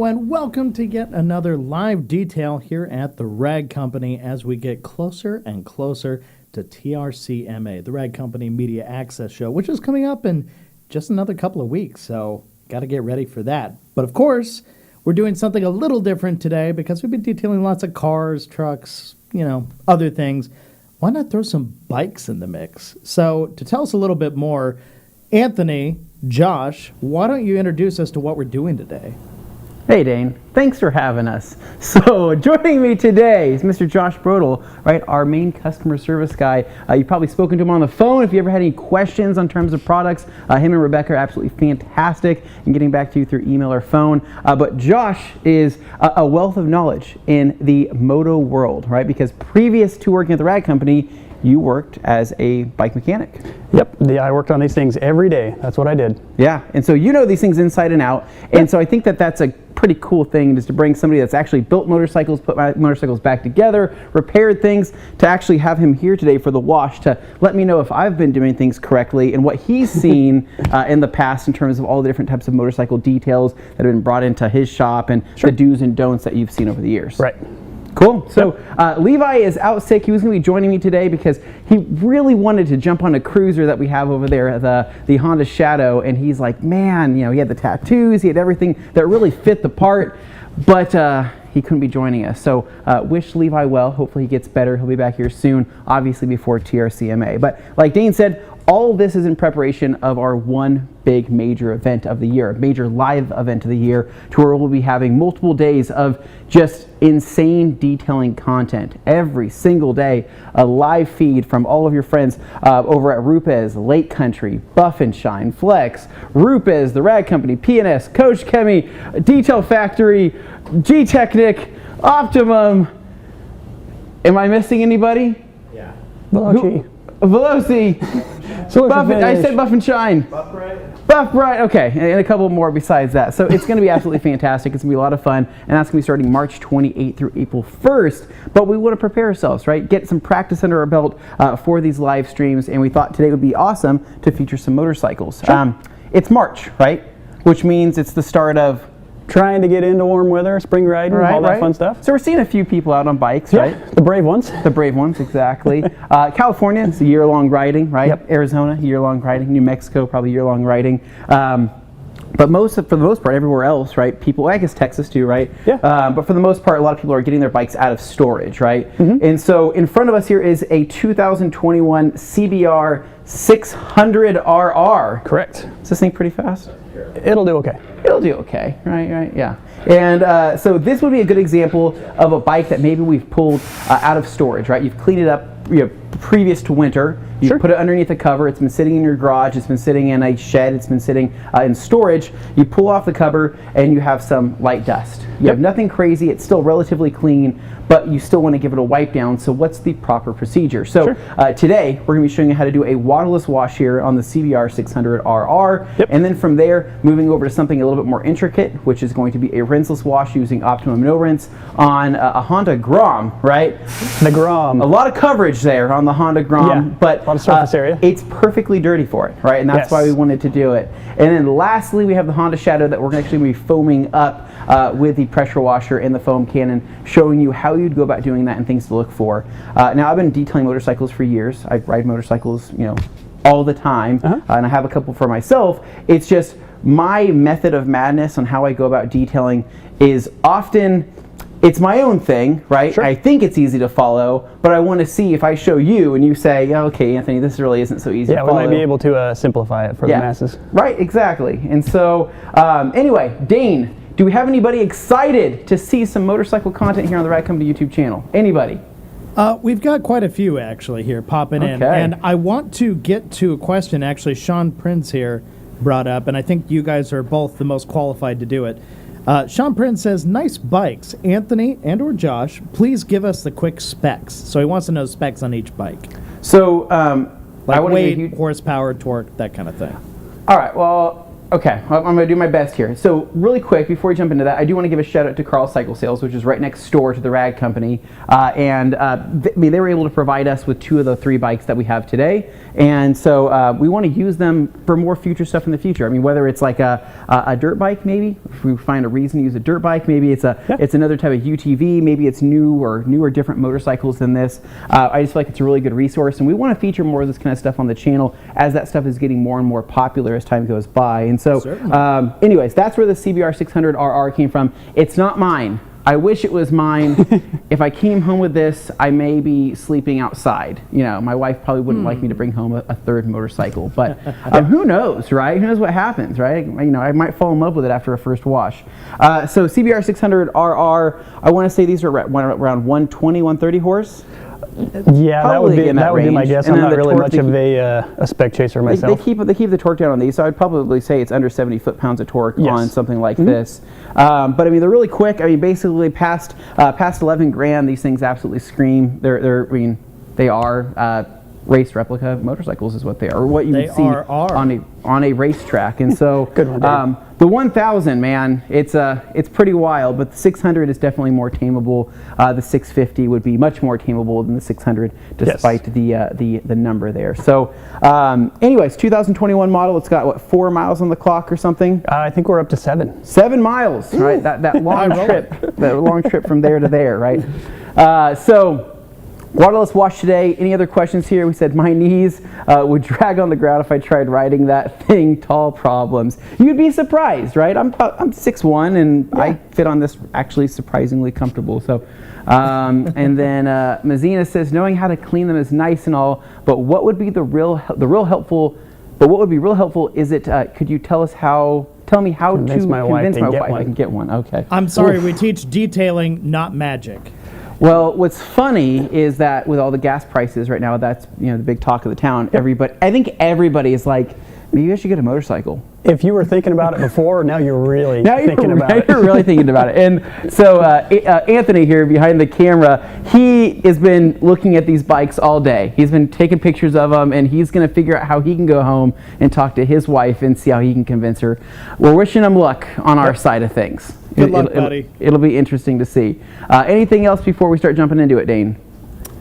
Hello and welcome to yet another live detail here at the Rag Company as we get closer and closer to TRCMA, the Rag Company Media Access Show, which is coming up in just another couple of weeks, so got to get ready for that. But of course, we're doing something a little different today because we've been detailing lots of cars, trucks, other things. Why not throw some bikes in the mix? So to tell us a little bit more, Anthony, Josh, why don't you introduce us to what we're doing today? Hey Dane, thanks for having us. So joining me today is Mr. Josh Brodel, right, our main customer service guy. You've probably spoken to him on the phone if you ever had any questions on terms of products. Him and Rebecca are absolutely fantastic in getting back to you through email or phone. But Josh is a wealth of knowledge in the moto world, right? Because previous to working at the Rag Company, you worked as a bike mechanic. Yep, I worked on these things every day. That's what I did. Yeah, and so you know these things inside and out. And so I think that that's a pretty cool thing, is to bring somebody that's actually built motorcycles, put motorcycles back together, repaired things, to actually have him here today for the wash to let me know if I've been doing things correctly and what he's seen in the past in terms of all the different types of motorcycle details that have been brought into his shop and the do's and don'ts that you've seen over the years. Right. Cool. So Levi is out sick. He was going to be joining me today because he really wanted to jump on a cruiser that we have over there, the Honda Shadow, and he's like, man, he had the tattoos, he had everything that really fit the part, but he couldn't be joining us. So wish Levi well. Hopefully he gets better. He'll be back here soon, obviously before TRCMA. But like Dane said, all of this is in preparation of our one big major event of the year, major live event of the year, to where we'll be having multiple days of just insane detailing content every single day, a live feed from all of your friends over at Rupes, Lake Country, Buff and Shine, Flex, Rupes, the Rag Company, PNS, Coach Kemi, Detail Factory, G-Technic, Optimum. Am I missing anybody? Yeah. Veloci. Veloci. I said Buff and Shine. Buff Bright, okay, and a couple more besides that. So it's going to be absolutely fantastic. It's going to be a lot of fun, and that's going to be starting March 28th through April 1st. But we want to prepare ourselves, right? Get some practice under our belt for these live streams, and we thought today would be awesome to feature some motorcycles. Sure. It's March, right? Which means it's the start of trying to get into warm weather, spring riding, all that fun stuff. So we're seeing a few people out on bikes, right? The brave ones. The brave ones, exactly. California, it's a year-long riding, right? Yep. Arizona, year-long riding. New Mexico, probably year-long riding. But for the most part, everywhere else, right? People, I guess Texas too, right? Yeah. But for the most part, a lot of people are getting their bikes out of storage, right? Mm-hmm. And so in front of us here is a 2021 CBR 600RR. Correct. Is this thing pretty fast? It'll do okay. It'll do okay, right, yeah. And so this would be a good example of a bike that maybe we've pulled out of storage, right? You've cleaned it up previous to winter. You put it underneath a cover. It's been sitting in your garage. It's been sitting in a shed. It's been sitting in storage. You pull off the cover and you have some light dust. You have nothing crazy. It's still relatively clean, but you still want to give it a wipe down. So what's the proper procedure? So today we're going to be showing you how to do a waterless wash here on the CBR 600RR. And then from there, moving over to something a little bit more intricate, which is going to be a rinseless wash using Optimum No Rinse on a Honda Grom, right? The Grom. A lot of coverage there on the Honda Grom, but a lot of surface area. It's perfectly dirty for it, right? And that's why we wanted to do it. And then lastly, we have the Honda Shadow that we're actually going to be foaming up with the pressure washer and the foam cannon, showing you how you'd go about doing that and things to look for. Now, I've been detailing motorcycles for years. I ride motorcycles, all the time, and I have a couple for myself. It's just my method of madness on how I go about detailing is often, it's my own thing, right? I think it's easy to follow, but I want to see if I show you and you say, okay, Anthony, this really isn't so easy to follow. Yeah, we might be able to simplify it for the masses. Right, exactly. And so, anyway, Dane, do we have anybody excited to see some motorcycle content here on the Rag Company YouTube channel? Anybody? We've got quite a few actually here popping in, and I want to get to a question actually Sean Prince here brought up, and I think you guys are both the most qualified to do it. Sean Prince says, nice bikes. Anthony and or Josh, please give us the quick specs. So he wants to know specs on each bike. So, like weight, horsepower, torque, that kind of thing. All right, well, Okay, well, I'm going to do my best here. So really quick, before we jump into that, I do want to give a shout out to Carl Cycle Sales, which is right next door to the Rag Company. They were able to provide us with 2 of the 3 bikes that we have today. And so we want to use them for more future stuff in the future. I mean, whether it's like a dirt bike, maybe, if we find a reason to use a dirt bike, maybe it's it's another type of UTV, maybe it's newer different motorcycles than this. I just feel like it's a really good resource, and we want to feature more of this kind of stuff on the channel as that stuff is getting more and more popular as time goes by. And so, anyways, that's where the CBR 600RR came from. It's not mine. I wish it was mine. If I came home with this, I may be sleeping outside. You know, my wife probably wouldn't like me to bring home a third motorcycle, but who knows, right? Who knows what happens, right? You know, I might fall in love with it after a first wash. So CBR 600RR, I want to say these are around 120, 130 horse. Yeah, that would be my guess. I'm not really much of a spec chaser myself. They keep the torque down on these, so I'd probably say it's under 70 foot-pounds of torque on something like this. But I mean, they're really quick. I mean, basically past 11 grand, these things absolutely scream. They are race replica motorcycles is what they are, or what you would see on a racetrack. And so Good one, the 1000, man, it's pretty wild, but the 600 is definitely more tameable. The 650 would be much more tameable than the 600, despite the number there. So anyways, 2021 model. It's got what, 4 miles on the clock or something? I think we're up to 7. 7 miles, right? That long trip, that long trip from there to there, right? So Waterless Wash today. Any other questions here? We said my knees would drag on the ground if I tried riding that thing. Tall problems. You'd be surprised, right? I'm 6'1", and I fit on this actually surprisingly comfortable. So, and then Mazina says, knowing how to clean them is nice and all, but what would be real helpful? But what would be real helpful is it? Could you tell me how to convince my wife I can get one? Okay. I'm sorry. We teach detailing, not magic. Well, what's funny is that with all the gas prices right now, that's the big talk of the town. I think everybody is like, maybe I should get a motorcycle. If you were thinking about it before, now you're really thinking about it. You're really thinking about it. And so Anthony here behind the camera, he has been looking at these bikes all day. He's been taking pictures of them, and he's going to figure out how he can go home and talk to his wife and see how he can convince her. We're wishing him luck on our side of things. Good luck, buddy. It'll be interesting to see. Anything else before we start jumping into it, Dane?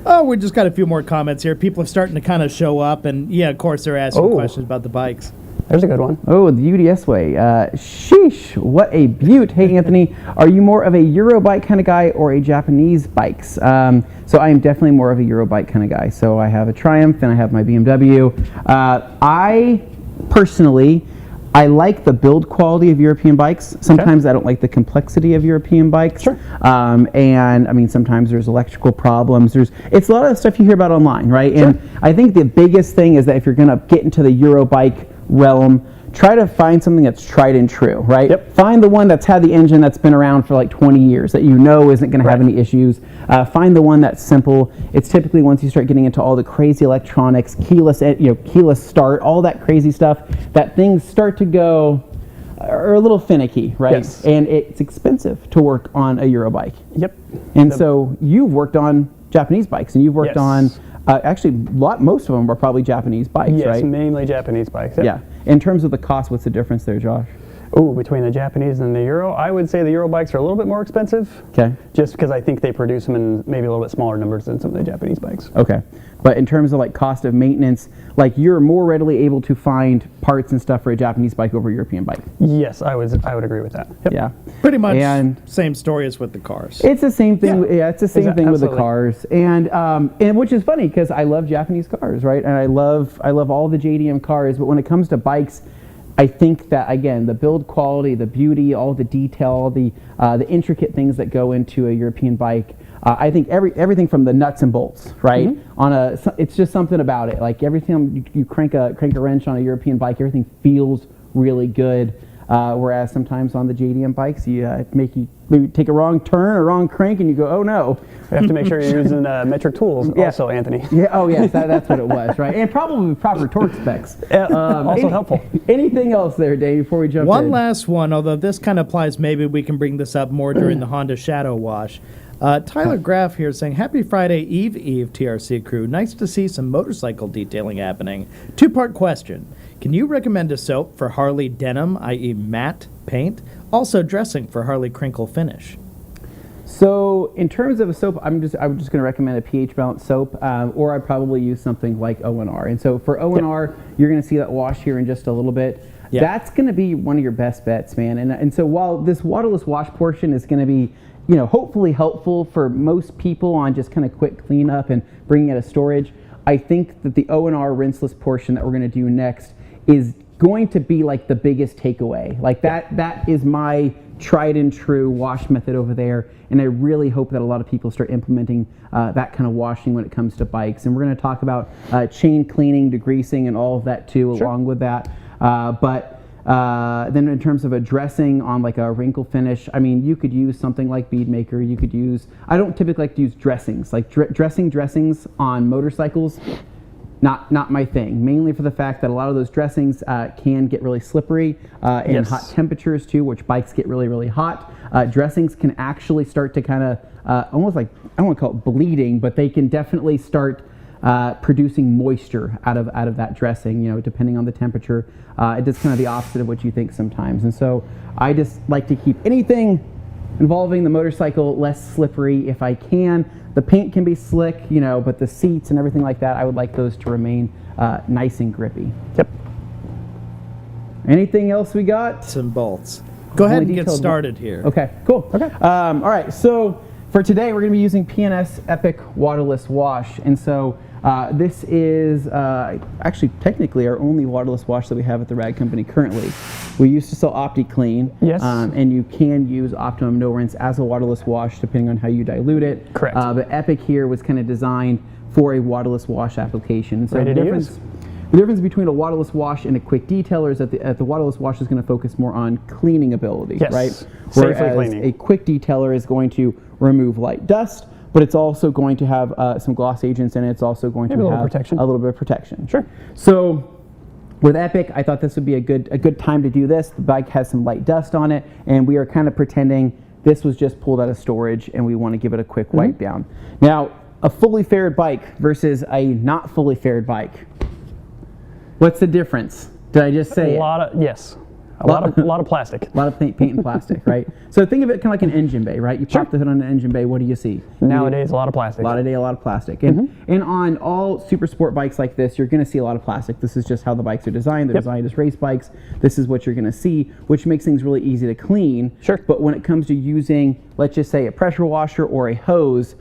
Oh, we just got a few more comments here. People are starting to kind of show up, and yeah, of course, they're asking questions about the bikes. There's a good one. Oh, the UDS way. Sheesh, what a beaut. Hey, Anthony, are you more of a Euro bike kind of guy or a Japanese bikes? So I am definitely more of a Euro bike kind of guy. So I have a Triumph and I have my BMW. I personally, I like the build quality of European bikes. Sometimes I don't like the complexity of European bikes. Sure. And I mean, sometimes there's electrical problems. It's a lot of the stuff you hear about online, right? Sure. And I think the biggest thing is that if you're going to get into the Euro bike realm, try to find something that's tried and true, right? Yep. Find the one that's had the engine that's been around for like 20 years that isn't going to have any issues. Find the one that's simple. It's typically once you start getting into all the crazy electronics, keyless start, all that crazy stuff, that things start to go are a little finicky, right? Yes. And it's expensive to work on a Euro bike. Yep. And so you've worked on Japanese bikes, and you've worked on actually most of them are probably Japanese bikes, right? Yes, mainly Japanese bikes. Yep. Yeah. In terms of the cost, what's the difference there, Josh? Oh, between the Japanese and the Euro, I would say the Euro bikes are a little bit more expensive. Okay. Just because I think they produce them in maybe a little bit smaller numbers than some of the Japanese bikes. Okay. But in terms of like cost of maintenance, like you're more readily able to find parts and stuff for a Japanese bike over a European bike. Yes, I would agree with that. Yep. Yeah. Pretty much same story as with the cars. It's the same thing. Yeah, it's the same thing with the cars. And which is funny because I love Japanese cars, right? And I love all the JDM cars, but when it comes to bikes, I think that, again, the build quality, the beauty, all the detail, the intricate things that go into a European bike, I think everything from the nuts and bolts, right? Mm-hmm. It's just something about it. Like everything you crank a wrench on a European bike, everything feels really good. Whereas sometimes on the JDM bikes, you maybe take a wrong turn or wrong crank, and you go, oh no. You have to make sure you're using metric tools also, Anthony. Yeah. Oh yes, that's what it was, right? And probably proper torque specs. Also helpful. Anything else there, Dave, before we jump in? One last one, although this kind of applies, maybe we can bring this up more during the Honda Shadow Wash. Tyler Graff here saying, happy Friday Eve TRC crew. Nice to see some motorcycle detailing happening. Two-part question. Can you recommend a soap for Harley denim, i.e. matte paint? Also dressing for Harley crinkle finish. So in terms of a soap, I'm just going to recommend a pH balanced soap, or I'd probably use something like O&R. And so for O&R, you're going to see that wash here in just a little bit. Yep. That's going to be one of your best bets, man. And so while this waterless wash portion is going to be, you know, hopefully helpful for most people on just kind of quick cleanup and bringing it to storage, I think that the O&R rinseless portion that we're going to do next is going to be like the biggest takeaway. Like that is my tried and true wash method over there, and I really hope that a lot of people start implementing that kind of washing when it comes to bikes. And we're going to talk about chain cleaning, degreasing, and all of that too, along with that. Then in terms of a dressing on like a wrinkle finish, I mean, you could use something like Bead Maker. You could use, I don't typically like to use dressings, like dressings on motorcycles. Not my thing, mainly for the fact that a lot of those dressings can get really slippery in hot temperatures too, which bikes get really, really hot. Dressings can actually start to kind of, almost like, I don't want to call it bleeding, but they can definitely start producing moisture out of that dressing, you know, depending on the temperature. It does kind of the opposite of what you think sometimes. And so I just like to keep anything involving the motorcycle less slippery if I can. The paint can be slick, you know, but the seats and everything like that, I would like those to remain nice and grippy. Yep. Anything else we got? Nuts and bolts. Go ahead and get started here. Okay, cool. Okay. All right, so for today, we're going to be using P&S Epic Waterless Wash. And so this is actually technically our only waterless wash that we have at the Rag Company currently. We used to sell OptiClean. Yes. And you can use Optimum No Rinse as a waterless wash depending on how you dilute it. Correct. But Epic here was kind of designed for a waterless wash application. So Ready to use. The difference between a waterless wash and a quick detailer is that the waterless wash is going to focus more on cleaning ability, right? Safely Whereas cleaning. a quick detailer is going to remove light dust, but it's also going to have some gloss agents in it. It's also going to have a little bit of protection. Sure. So with Epic, I thought this would be a good time to do this. The bike has some light dust on it, and we are kind of pretending this was just pulled out of storage, and we want to give it a quick wipe down. Now, a fully faired bike versus a not fully faired bike. What's the difference? Did I just say a lot of plastic. A lot of paint and plastic, right? So think of it kind of like an engine bay, right? You pop the hood on an engine bay, what do you see? Nowadays, a lot of plastic. A lot of plastic. And on all super sport bikes like this, you're going to see a lot of plastic. This is just how the bikes are designed. They're designed as race bikes. This is what you're going to see, which makes things really easy to clean. Sure. But when it comes to using, let's just say, a pressure washer or a hose,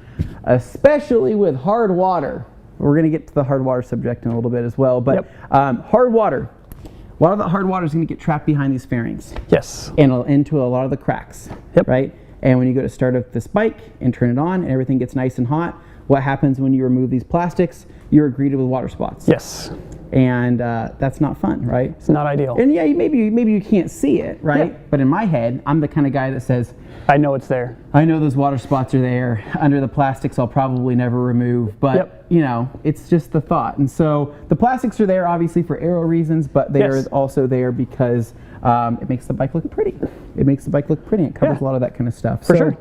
especially with hard water, we're going to get to the hard water subject in a little bit as well, but hard water, a lot of the hard water is going to get trapped behind these fairings. Yes. And into a lot of the cracks, right? And when you go to start up this bike and turn it on and everything gets nice and hot, what happens when you remove these plastics? You're greeted with water spots. Yes. And that's not fun, right? It's not ideal. And yeah, maybe you can't see it, right? Yeah. But in my head, I'm the kind of guy that says, I know it's there. I know those water spots are there. Under the plastics, I'll probably never remove. But, you know, it's just the thought. And so the plastics are there, obviously, for aero reasons, but they are also there because it makes the bike look pretty. It makes the bike look pretty. It covers a lot of that kind of stuff. For sure.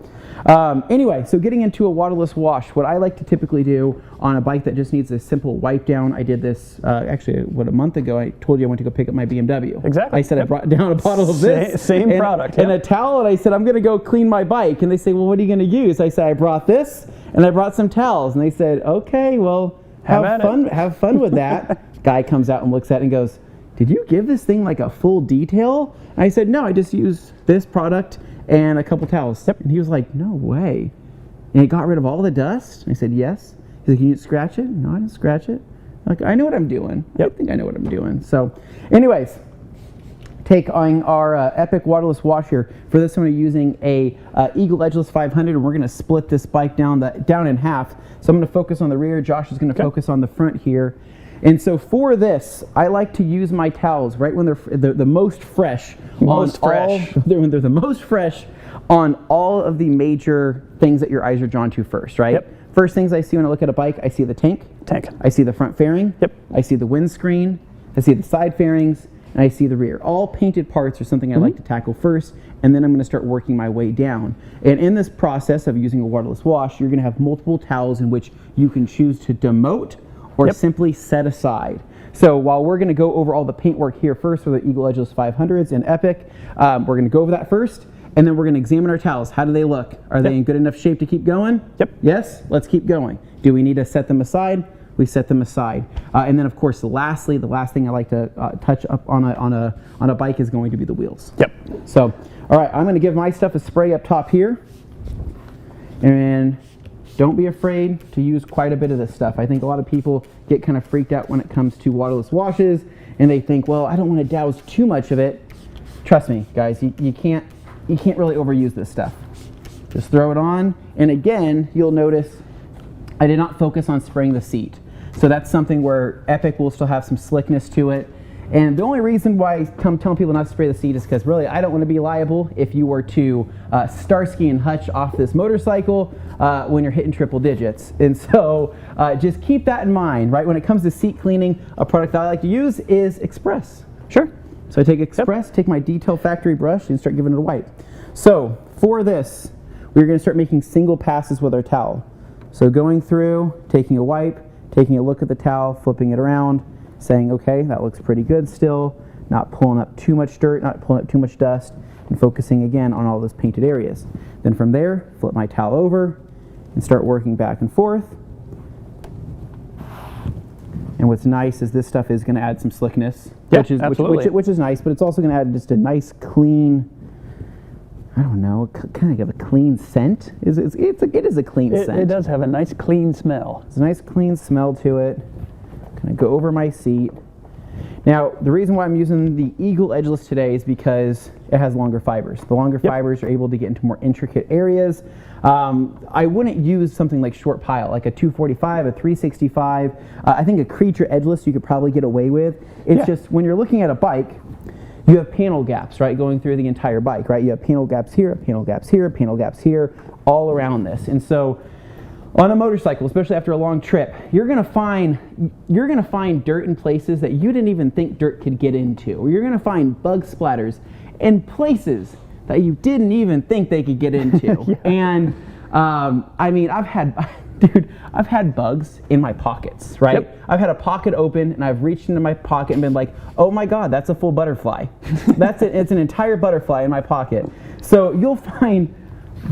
Anyway, so getting into a waterless wash, what I like to typically do on a bike that just needs a simple wipe down, I did this actually, a month ago, I told you I went to go pick up my BMW. Exactly. I said I brought down a bottle of this. Same product. And a towel, and I said, I'm going to go clean my bike. And they say, well, what are you going to use? I said, I brought this, and I brought some towels. And they said, okay, well, have fun with that. Guy comes out and looks at it and goes, did you give this thing like a full detail? And I said, no, I just used this product and a couple towels. And he was like, no way. And it got rid of all the dust? And I said, yes. He's like, can you scratch it? No, I didn't scratch it. Like, I know what I'm doing. I think I know what I'm doing. So anyways, take on our Epic waterless wash here. For this one, we're using a Eagle Edgeless 500, and we're going to split this bike down in half. So I'm going to focus on the rear. Josh is going to focus on the front here. And so for this, I like to use my towels right when they're the most fresh. When they're the most fresh on all of the major things that your eyes are drawn to first, right? First things I see when I look at a bike, I see the tank. I see the front fairing. I see the windscreen. I see the side fairings. And I see the rear. All painted parts are something I like to tackle first, and then I'm going to start working my way down. And in this process of using a waterless wash, you're going to have multiple towels in which you can choose to demote or simply set aside. So while we're going to go over all the paintwork here first for the Eagle Edgeless 500s and Epic, we're going to go over that first, and then we're going to examine our towels. How do they look? Are they in good enough shape to keep going? Yep. Yes? Let's keep going. Do we need to set them aside? We set them aside. And then, of course, lastly, the last thing I like to touch up on a bike is going to be the wheels. Yep. So, all right, I'm going to give my stuff a spray up top here. And don't be afraid to use quite a bit of this stuff. I think a lot of people get kind of freaked out when it comes to waterless washes, and they think, well, I don't want to douse too much of it. Trust me, guys, you can't really overuse this stuff. Just throw it on, and again, you'll notice I did not focus on spraying the seat. So that's something where Epic will still have some slickness to it. And the only reason why I'm telling people not to spray the seat is because really I don't want to be liable if you were to Starsky and Hutch off this motorcycle when you're hitting triple digits. And so just keep that in mind, right? When it comes to seat cleaning, a product that I like to use is Express. Sure. So I take Express, take my Detail Factory brush, and start giving it a wipe. So for this, we're going to start making single passes with our towel. So going through, taking a wipe, taking a look at the towel, flipping it around, saying, okay, that looks pretty good still, not pulling up too much dirt, not pulling up too much dust, and focusing again on all those painted areas. Then from there, flip my towel over and start working back and forth. And what's nice is this stuff is going to add some slickness, which is nice, but it's also going to add just a nice clean, I don't know, kind of a clean scent. It is a clean scent. It does have a nice clean smell. It's a nice clean smell to it. Kind of go over my seat. Now, the reason why I'm using the Eagle Edgeless today is because it has longer fibers. The longer fibers are able to get into more intricate areas. I wouldn't use something like short pile, like a 245, a 365. I think a Creature Edgeless you could probably get away with. It's just when you're looking at a bike, you have panel gaps, right, going through the entire bike, right? You have panel gaps here, panel gaps here, panel gaps here, all around this. And so on a motorcycle, especially after a long trip, you're gonna find dirt in places that you didn't even think dirt could get into. Or you're gonna find bug splatters in places that you didn't even think they could get into. And I mean, I've had bugs in my pockets, right? I've had a pocket open and I've reached into my pocket and been like, oh my God, that's a full butterfly. It's an entire butterfly in my pocket. So you'll find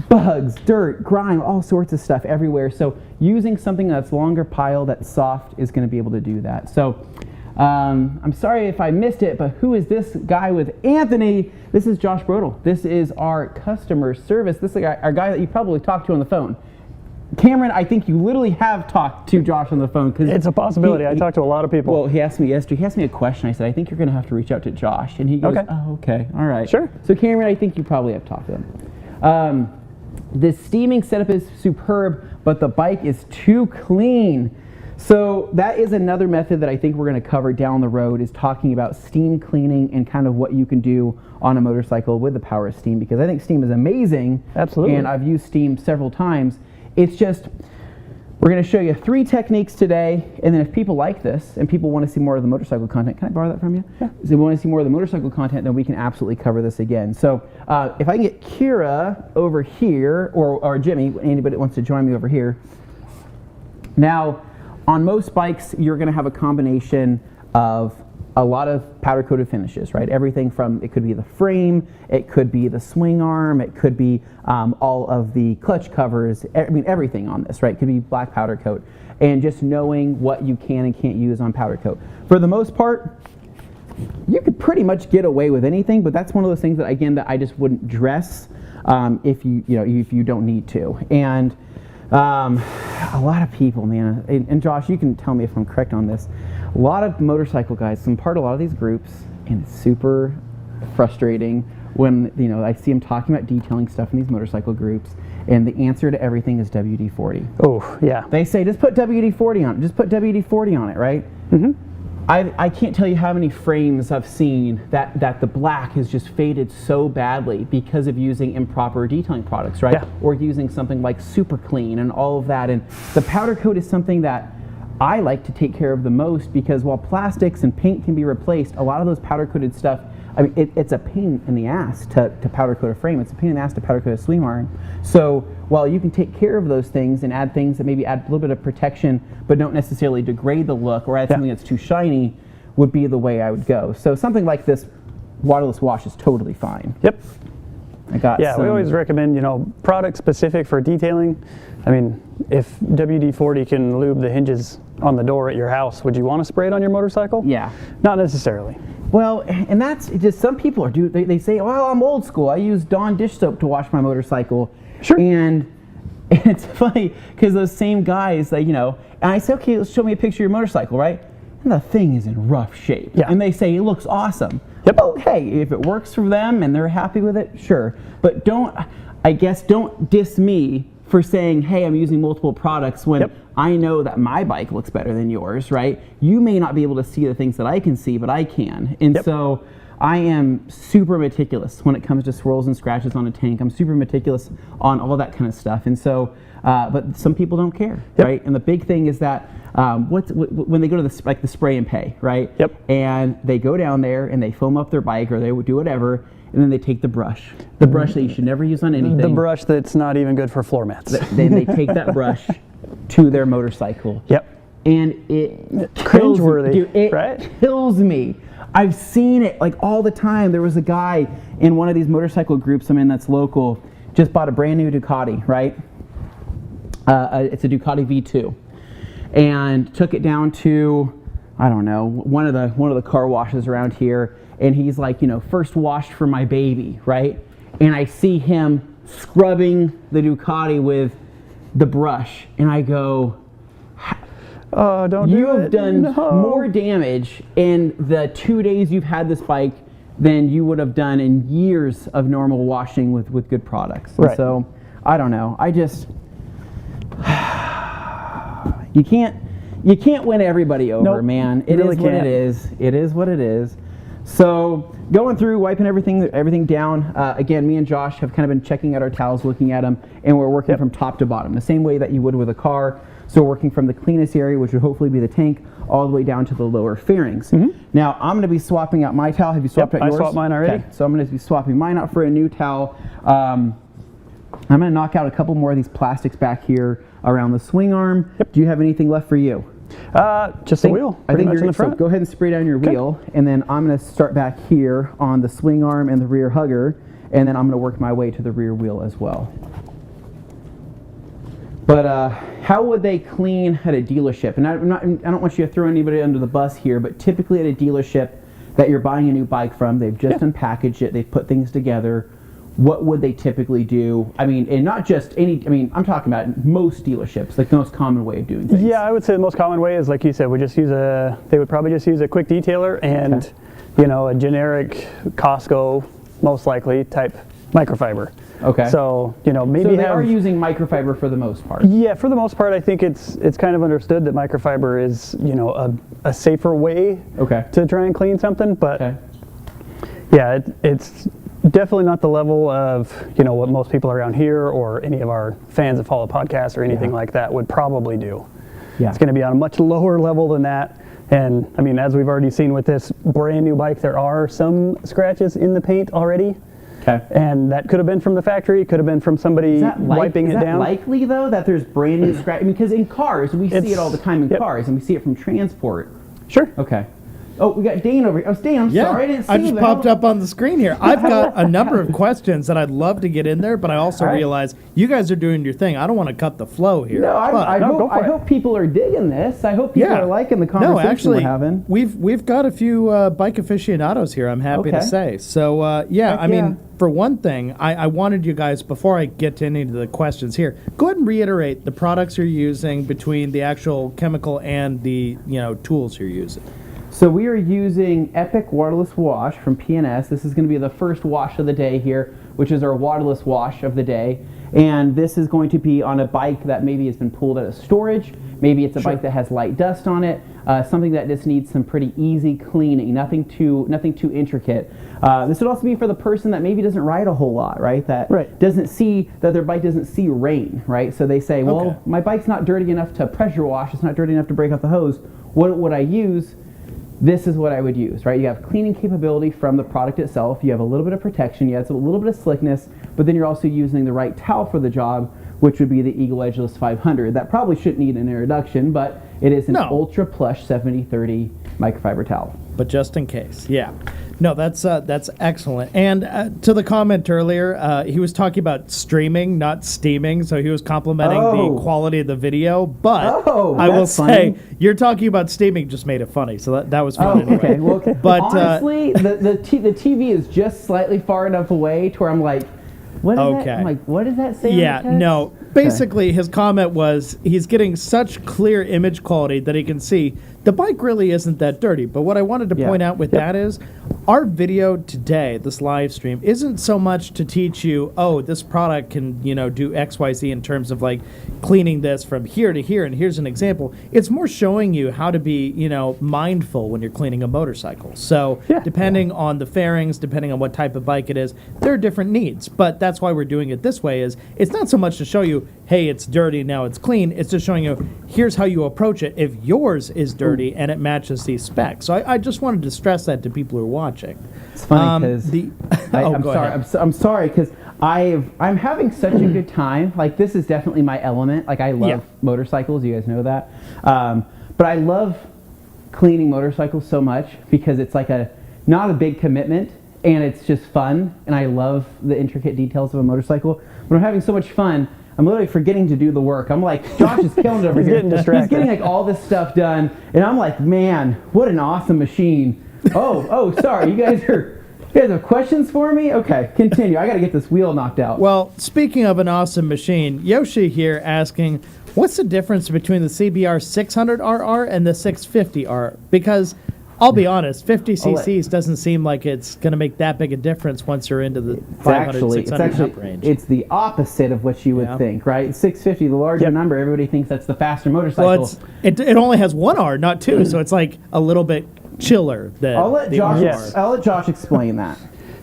bugs, dirt, grime, all sorts of stuff everywhere. So using something that's longer pile, that's soft, is going to be able to do that. So I'm sorry if I missed it, but who is this guy with Anthony? This is Josh Brodel. This is our customer service. This is our guy that you probably talked to on the phone. Cameron, I think you literally have talked to Josh on the phone. It's a possibility. I talked to a lot of people. Well, he asked me yesterday, he asked me a question. I said, I think you're going to have to reach out to Josh. And he goes, oh, okay, all right. Sure. So Cameron, I think you probably have talked to him. The steaming setup is superb, but the bike is too clean. So that is another method that I think we're going to cover down the road, is talking about steam cleaning and kind of what you can do on a motorcycle with the power of steam, because I think steam is amazing. Absolutely. And I've used steam several times. It's just, we're going to show you 3 techniques today, and then if people like this and people want to see more of the motorcycle content, can I borrow that from you? Yeah. If they want to see more of the motorcycle content, then we can absolutely cover this again. So if I can get Kira over here, or Jimmy, anybody that wants to join me over here. Now, on most bikes, you're going to have a combination of a lot of powder coated finishes, right? Everything from, it could be the frame, it could be the swing arm, it could be all of the clutch covers, I mean everything on this, right? It could be black powder coat, and just knowing what you can and can't use on powder coat. For the most part, you could pretty much get away with anything, but that's one of those things that, again, that I just wouldn't dress if you don't need to. And a lot of people, man, and Josh, you can tell me if I'm correct on this, a lot of motorcycle guys, I'm part of a lot of these groups, and it's super frustrating when, I see them talking about detailing stuff in these motorcycle groups, and the answer to everything is WD-40. Oh, yeah. They say, just put WD-40 on it, just put WD-40 on it, right? Mm-hmm. I can't tell you how many frames I've seen that the black has just faded so badly because of using improper detailing products, right? Yeah. Or using something like Super Clean and all of that. And the powder coat is something that I like to take care of the most, because while plastics and paint can be replaced, a lot of those powder coated stuff I mean, it's a pain in the ass to powder coat a frame. It's a pain in the ass to powder coat a swing arm. So while you can take care of those things and add things that maybe add a little bit of protection, but don't necessarily degrade the look or add something that's too shiny, would be the way I would go. So something like this waterless wash is totally fine. Yep. I got we always recommend, you know, product specific for detailing. I mean, if WD-40 can lube the hinges on the door at your house, would you want to spray it on your motorcycle? Yeah. Not necessarily. Well, and that's just, some people they say, well, I'm old school. I use Dawn dish soap to wash my motorcycle. Sure. And it's funny because those same guys, and I say, okay, let's show me a picture of your motorcycle, right? And the thing is in rough shape. Yeah. And they say it looks awesome. Yep. Okay, if it works for them and they're happy with it, sure. But don't diss me for saying, hey, I'm using multiple products when I know that my bike looks better than yours, right? You may not be able to see the things that I can see, but I can. And so I am super meticulous when it comes to swirls and scratches on a tank. I'm super meticulous on all that kind of stuff. And so, but some people don't care, right? And the big thing is that when they go to the spray and pay, right? And they go down there and they foam up their bike or they would do whatever, and then they take the brush that you should never use on anything. The brush that's not even good for floor mats. Then they take that brush to their motorcycle. And it kills me. Dude, it kills me. I've seen it like all the time. There was a guy in one of these motorcycle groups I'm in that's local, just bought a brand new Ducati, right? It's a Ducati V2. And took it down to, I don't know, one of the car washes around here, and he's like, first washed for my baby, right? And I see him scrubbing the Ducati with the brush, and I go, don't do it. You have done more damage in the 2 days you've had this bike than you would have done in years of normal washing with good products. Right. And so, I don't know. I just... You can't win everybody over, man. It is what it is. It is what it is. So going through, wiping everything down. Again, me and Josh have kind of been checking out our towels, looking at them, and we're working from top to bottom, the same way that you would with a car. So we're working from the cleanest area, which would hopefully be the tank, all the way down to the lower fairings. Now I'm going to be swapping out my towel. Have you swapped out yours? I swapped mine already. Okay. So I'm going to be swapping mine out for a new towel. I'm going to knock out a couple more of these plastics back here around the swing arm. Do you have anything left for you? Just the wheel. I think you're in the front. So go ahead and spray down your wheel, and then I'm going to start back here on the swing arm and the rear hugger, and then I'm going to work my way to the rear wheel as well. But how would they clean at a dealership? And I don't want you to throw anybody under the bus here, but typically at a dealership that you're buying a new bike from, they've just unpackaged it, they've put things together. What would they typically do? I mean, and not just any, I'm talking about most dealerships, like the most common way of doing things. Yeah, I would say the most common way is, like you said, they would probably just use a quick detailer and, a generic Costco, most likely, type microfiber. Okay. So, maybe so they are using microfiber for the most part. Yeah, for the most part, I think it's kind of understood that microfiber is, a safer way to try and clean something. But yeah, it's definitely not the level of, what most people around here or any of our fans that follow podcasts or anything like that would probably do. Yeah. It's going to be on a much lower level than that. And I mean, as we've already seen with this brand new bike, there are some scratches in the paint already. Okay. And that could have been from the factory, could have been from somebody wiping it down. Is that likely, though, that there's brand new scratches? Because in cars, we see it all the time in cars, and we see it from transport. Sure. Okay. Oh, we got Dane over here. Oh, Dane, I'm sorry, I didn't see you. I just popped up on the screen here. I've got a number of questions that I'd love to get in there, but I also realize you guys are doing your thing. I don't want to cut the flow here. No, I hope people are digging this. I hope people are liking the conversation we're having. We've got a few bike aficionados here, I'm happy to say. So, I mean, for one thing, I wanted you guys, before I get to any of the questions here, go ahead and reiterate the products you're using between the actual chemical and the tools you're using. So we are using Epic Waterless Wash from P&S. This is going to be the first wash of the day here, which is our waterless wash of the day. And this is going to be on a bike that maybe has been pulled out of storage. Maybe it's a bike that has light dust on it. Something that just needs some pretty easy cleaning, nothing too intricate. This would also be for the person that maybe doesn't ride a whole lot, right? That doesn't see, that their bike doesn't see rain, right? So they say, well, my bike's not dirty enough to pressure wash. It's not dirty enough to break out the hose. What would I use? this is what I would use, right? You have cleaning capability from the product itself. You have a little bit of protection. You have a little bit of slickness, but then you're also using the right towel for the job, which would be the Eagle Edgeless 500. That probably shouldn't need an introduction, but it is an ultra plush 70/30 microfiber towel. But just in case, yeah. No, that's excellent. And to the comment earlier, he was talking about streaming, not steaming, so he was complimenting the quality of the video. But I will say, you're talking about steaming just made it funny, so that was fun anyway. Okay. Well, but honestly, the TV is just slightly far enough away to where I'm like, what is that? I'm like, what does that say? Yeah, no. Basically, his comment was he's getting such clear image quality that he can see the bike really isn't that dirty. But what I wanted to point out with that is our video today, this live stream, isn't so much to teach you, oh, this product can, do X, Y, Z in terms of like cleaning this from here to here, and here's an example. It's more showing you how to be, mindful when you're cleaning a motorcycle. So depending on the fairings, depending on what type of bike it is, there are different needs. But that's why we're doing it this way. Is it's not so much to show you, hey, it's dirty, now it's clean. It's just showing you, here's how you approach it if yours is dirty and it matches these specs. So I just wanted to stress that to people who are watching. It's funny because I'm sorry because I'm having such a good time. Like, this is definitely my element. Like, I love motorcycles. You guys know that. But I love cleaning motorcycles so much because it's like not a big commitment, and it's just fun, and I love the intricate details of a motorcycle. But I'm having so much fun, I'm literally forgetting to do the work. I'm like, Josh is killing it over here. Getting distracted. He's getting like all this stuff done, and I'm like, man, what an awesome machine. Sorry, you guys have questions for me? Okay, continue. I got to get this wheel knocked out. Well, speaking of an awesome machine, Yoshi here asking, what's the difference between the CBR 600RR and the 650R? Because I'll be honest, 50 cc's doesn't seem like it's going to make that big a difference once you're into the 500, 600 range. It's the opposite of what you would think, right? 650, the larger number, everybody thinks that's the faster motorcycle. Well, it only has one R, not two, so it's like a little bit chiller than I'll let Josh explain that.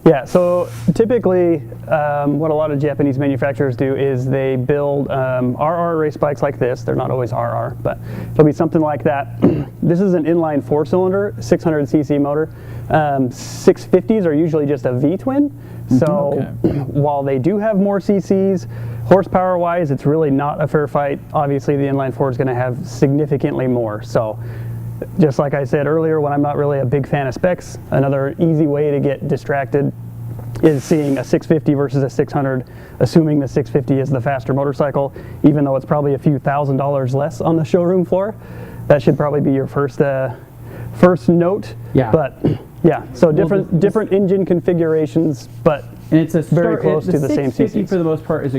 Yeah, so typically what a lot of Japanese manufacturers do is they build RR race bikes like this. They're not always RR, but it'll be something like that. This is an inline 4-cylinder, 600cc motor. 650s are usually just a V-twin. So while they do have more cc's, horsepower-wise, it's really not a fair fight. Obviously, the inline 4 is going to have significantly more. So just like I said earlier, when I'm not really a big fan of specs, another easy way to get distracted is seeing a 650 versus a 600, assuming the 650 is the faster motorcycle, even though it's probably a few $1,000s less on the showroom floor. That should probably be your first note. Yeah. But yeah, so different engine configurations, but and it's very close to the same CCs. 650 for the most part is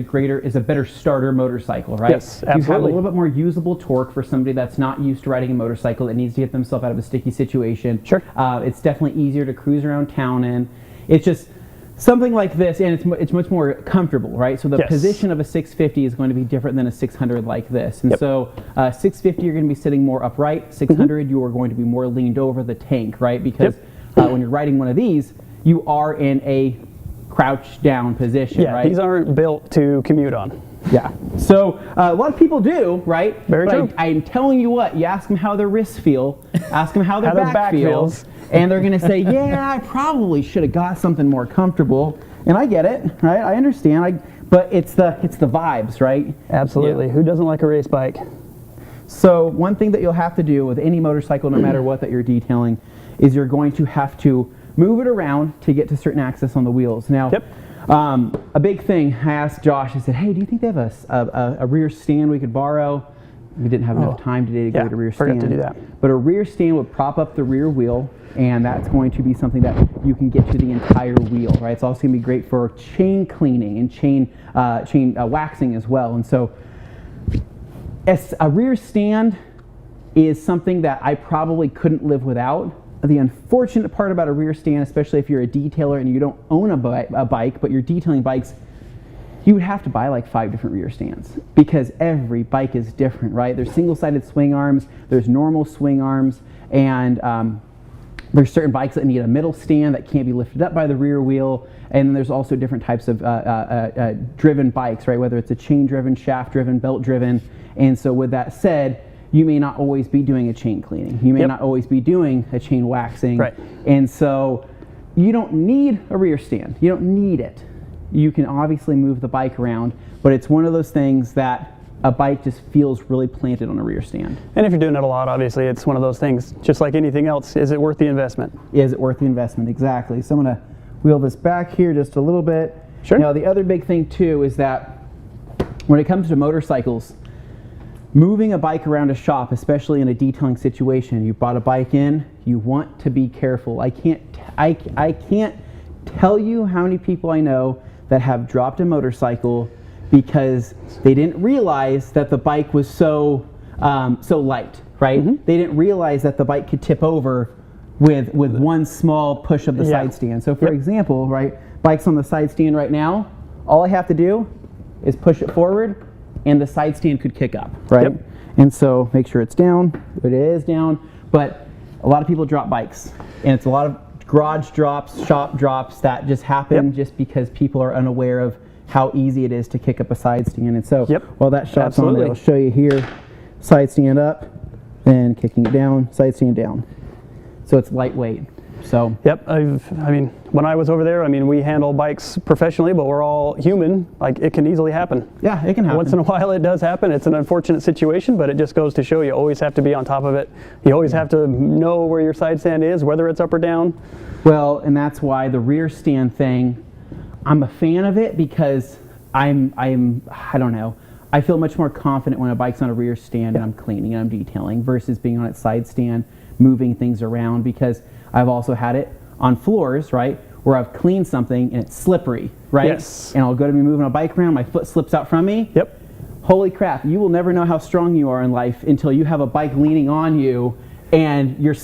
a better starter motorcycle, right? Yes, absolutely. You have a little bit more usable torque for somebody that's not used to riding a motorcycle that needs to get themselves out of a sticky situation. Sure. It's definitely easier to cruise around town in. It's just something like this, and it's much more comfortable, right? So the position of a 650 is going to be different than a 600 like this. And so 650, you're going to be sitting more upright. 600, you are going to be more leaned over the tank, right? Because when you're riding one of these, you are in a crouch down position, right? These aren't built to commute on. Yeah. So a lot of people do, right? Very true. I'm telling you what, you ask them how their wrists feel, ask them how their back feels, and they're going to say, yeah, I probably should have got something more comfortable. And I get it, right? I understand. But it's the vibes, right? Absolutely. Who doesn't like a race bike? So one thing that you'll have to do with any motorcycle, no matter what that you're detailing, is you're going to have to move it around to get to certain access on the wheels. Now, a big thing, I asked Josh, I said, hey, do you think they have a rear stand we could borrow? We didn't have enough time today to go to rear stand. Forgot to do that. But a rear stand would prop up the rear wheel, and that's going to be something that you can get to the entire wheel, right? It's also going to be great for chain cleaning and chain waxing as well. And so a rear stand is something that I probably couldn't live without. The unfortunate part about a rear stand, especially if you're a detailer and you don't own a bike, but you're detailing bikes, you would have to buy like 5 different rear stands because every bike is different, right? There's single-sided swing arms, there's normal swing arms, and there's certain bikes that need a middle stand that can't be lifted up by the rear wheel, and then there's also different types of driven bikes, right? Whether it's a chain-driven, shaft-driven, belt-driven, and so with that said, you may not always be doing a chain cleaning. You may not always be doing a chain waxing. Right. And so you don't need a rear stand. You don't need it. You can obviously move the bike around, but it's one of those things that a bike just feels really planted on a rear stand. And if you're doing it a lot, obviously, it's one of those things, just like anything else, is it worth the investment? Is it worth the investment? Exactly. So I'm going to wheel this back here just a little bit. Sure. Now, the other big thing, too, is that when it comes to motorcycles, moving a bike around a shop, especially in a detailing situation, you brought a bike in, you want to be careful. I can't tell you how many people I know that have dropped a motorcycle because they didn't realize that the bike was so light, right? Mm-hmm. They didn't realize that the bike could tip over with one small push of the side stand. So for example, right, bike's on the side stand right now, all I have to do is push it forward and the side stand could kick up, right? Yep. And so make sure it's down. It is down, but a lot of people drop bikes, and it's a lot of garage drops, shop drops that just happen just because people are unaware of how easy it is to kick up a side stand. And so while that shot's on, it'll show you here, side stand up, then kicking it down, side stand down. So it's lightweight. So I mean, when I was over there, I mean, we handle bikes professionally, but we're all human. Like, it can easily happen. Yeah, it can happen. Once in a while it does happen. It's an unfortunate situation, but it just goes to show you always have to be on top of it. You always have to know where your side stand is, whether it's up or down. Well, and that's why the rear stand thing, I'm a fan of it because I don't know, I feel much more confident when a bike's on a rear stand and I'm cleaning and I'm detailing versus being on its side stand, moving things around, because I've also had it on floors, right, where I've cleaned something and it's slippery, right? Yes. And I'll go to be moving a bike around, my foot slips out from me. Yep. Holy crap, you will never know how strong you are in life until you have a bike leaning on you and you're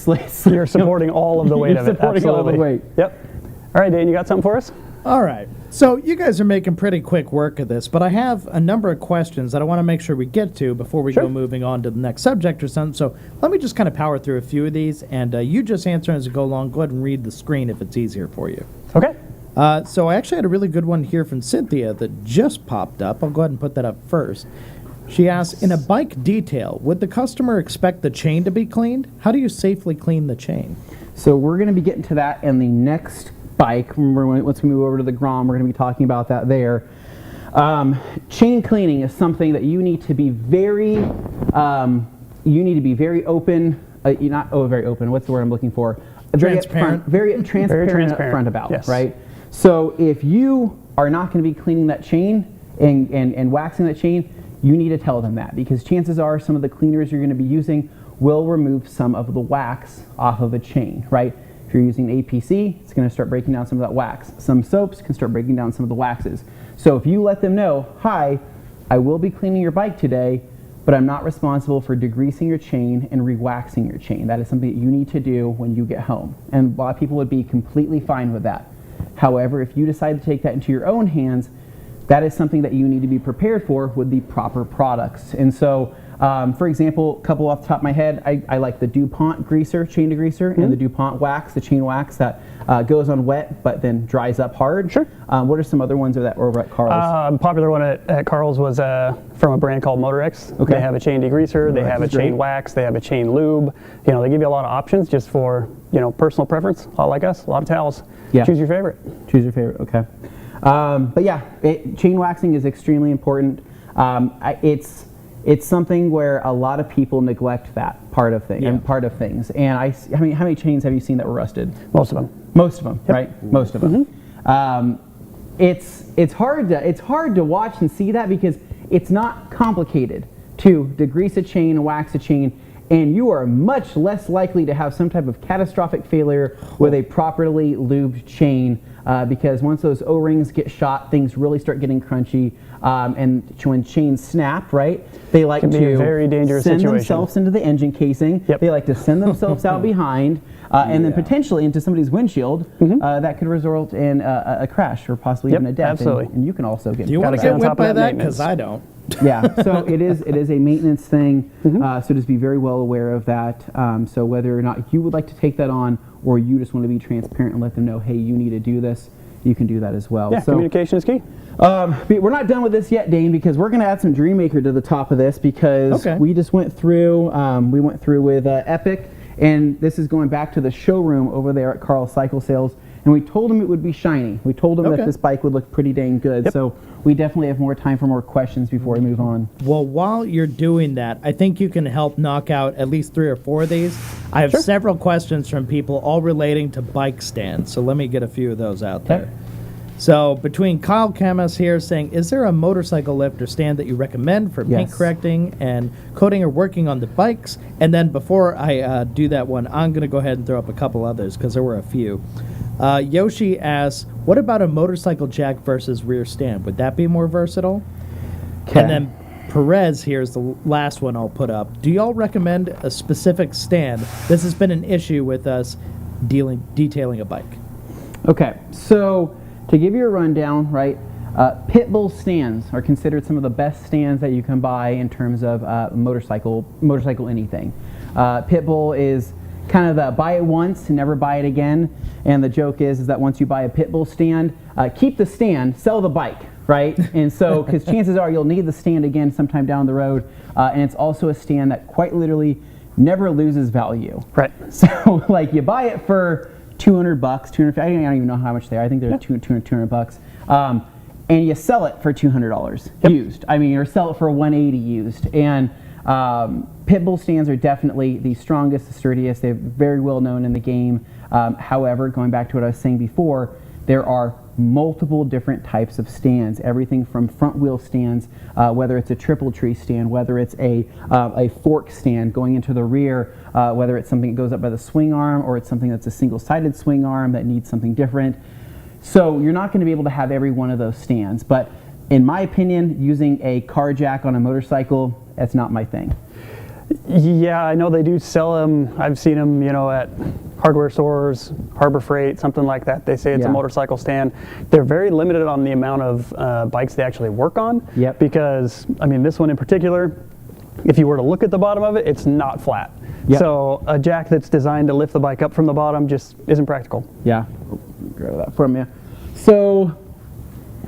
you're supporting all of the weight of it. Supporting all the weight. Yep. All right, Dan, you got something for us? All right. So you guys are making pretty quick work of this, but I have a number of questions that I want to make sure we get to before we go moving on to the next subject or something. So let me just kind of power through a few of these, and you just answer as we go along. Go ahead and read the screen if it's easier for you. Okay. So I actually had a really good one here from Cynthia that just popped up. I'll go ahead and put that up first. She asks, in a bike detail, would the customer expect the chain to be cleaned? How do you safely clean the chain? So we're going to be getting to that in the next bike. Remember, once we move over to the Grom, we're going to be talking about that there. Chain cleaning is something that you need to be very open. Very open. What's the word I'm looking for? Transparent. Very transparent upfront about, right? So if you are not going to be cleaning that chain and waxing that chain, you need to tell them that, because chances are some of the cleaners you're going to be using will remove some of the wax off of a chain, right? If you're using APC, it's going to start breaking down some of that wax. Some soaps can start breaking down some of the waxes. So if you let them know, hi, I will be cleaning your bike today, but I'm not responsible for degreasing your chain and re-waxing your chain. That is something that you need to do when you get home. And a lot of people would be completely fine with that. However, if you decide to take that into your own hands, that is something that you need to be prepared for with the proper products. And so, for example, a couple off the top of my head, I like the DuPont greaser, chain degreaser, and the DuPont wax, the chain wax that goes on wet but then dries up hard. Sure. What are some other ones that were over at Carl's? Popular one at Carl's was from a brand called Motorex. Okay. They have a chain degreaser, they have a chain wax, they have a chain lube. You know, they give you a lot of options just for, you know, personal preference. A lot like us, a lot of towels. Yeah. Choose your favorite. Choose your favorite. Okay. But yeah, chain waxing is extremely important. It's something where a lot of people neglect that part of things. And how many chains have you seen that were rusted? Most of them. Most of them, right? Most of them. It's hard to watch and see that because it's not complicated to degrease a chain and wax a chain, and you are much less likely to have some type of catastrophic failure with a properly lubed chain, because once those O-rings get shot, things really start getting crunchy, and when chains snap, right, they like to send themselves into the engine casing. They like to send themselves out behind, and then potentially into somebody's windshield. That could result in a crash or possibly even a death. Absolutely. And you can also get. Do you want to get whipped by that? Because I don't. Yeah, so it is a maintenance thing, so just be very well aware of that. So whether or not you would like to take that on, or you just want to be transparent and let them know, hey, you need to do this, you can do that as well. Yeah, communication is key. But we're not done with this yet, Dane, because we're going to add some Dream Maker to the top of this because we just went through, with Epic, and this is going back to the showroom over there at Carl Cycle Sales, and we told them it would be shiny. We told them that this bike would look pretty dang good, so we definitely have more time for more questions before we move on. Well, while you're doing that, I think you can help knock out at least 3 or 4 of these. I have several questions from people all relating to bike stands, so let me get a few of those out there. So between Kyle Camus here saying, is there a motorcycle lift or stand that you recommend for paint correcting and coating or working on the bikes? And then before I do that one, I'm going to go ahead and throw up a couple others because there were a few. Yoshi asks, what about a motorcycle jack versus rear stand? Would that be more versatile? And then Perez here is the last one I'll put up. Do y'all recommend a specific stand? This has been an issue with us detailing a bike. Okay, so to give you a rundown, right, Pitbull stands are considered some of the best stands that you can buy in terms of motorcycle anything. Pitbull is kind of the buy it once and never buy it again, and the joke is that once you buy a Pitbull stand, keep the stand, sell the bike, right? And so, because chances are you'll need the stand again sometime down the road, and it's also a stand that quite literally never loses value. Right. So, like, you buy it for $200, $250. I don't even know how much they are. I think they're $200, and you sell it for $200 used. I mean, or sell it for $180 used. And Pitbull stands are definitely the strongest, the sturdiest. They're very well known in the game. However, going back to what I was saying before, there are multiple different types of stands. Everything from front wheel stands, whether it's a triple tree stand, whether it's a fork stand going into the rear, whether it's something that goes up by the swing arm, or it's something that's a single-sided swing arm that needs something different. So you're not going to be able to have every one of those stands. But in my opinion, using a car jack on a motorcycle, that's not my thing. Yeah, I know they do sell them. I've seen them, at hardware stores, Harbor Freight, something like that. They say it's a motorcycle stand. They're very limited on the amount of bikes they actually work on. Yep. Because, I mean, this one in particular, if you were to look at the bottom of it, it's not flat. Yep. So a jack that's designed to lift the bike up from the bottom just isn't practical. Yeah, grab that from you. So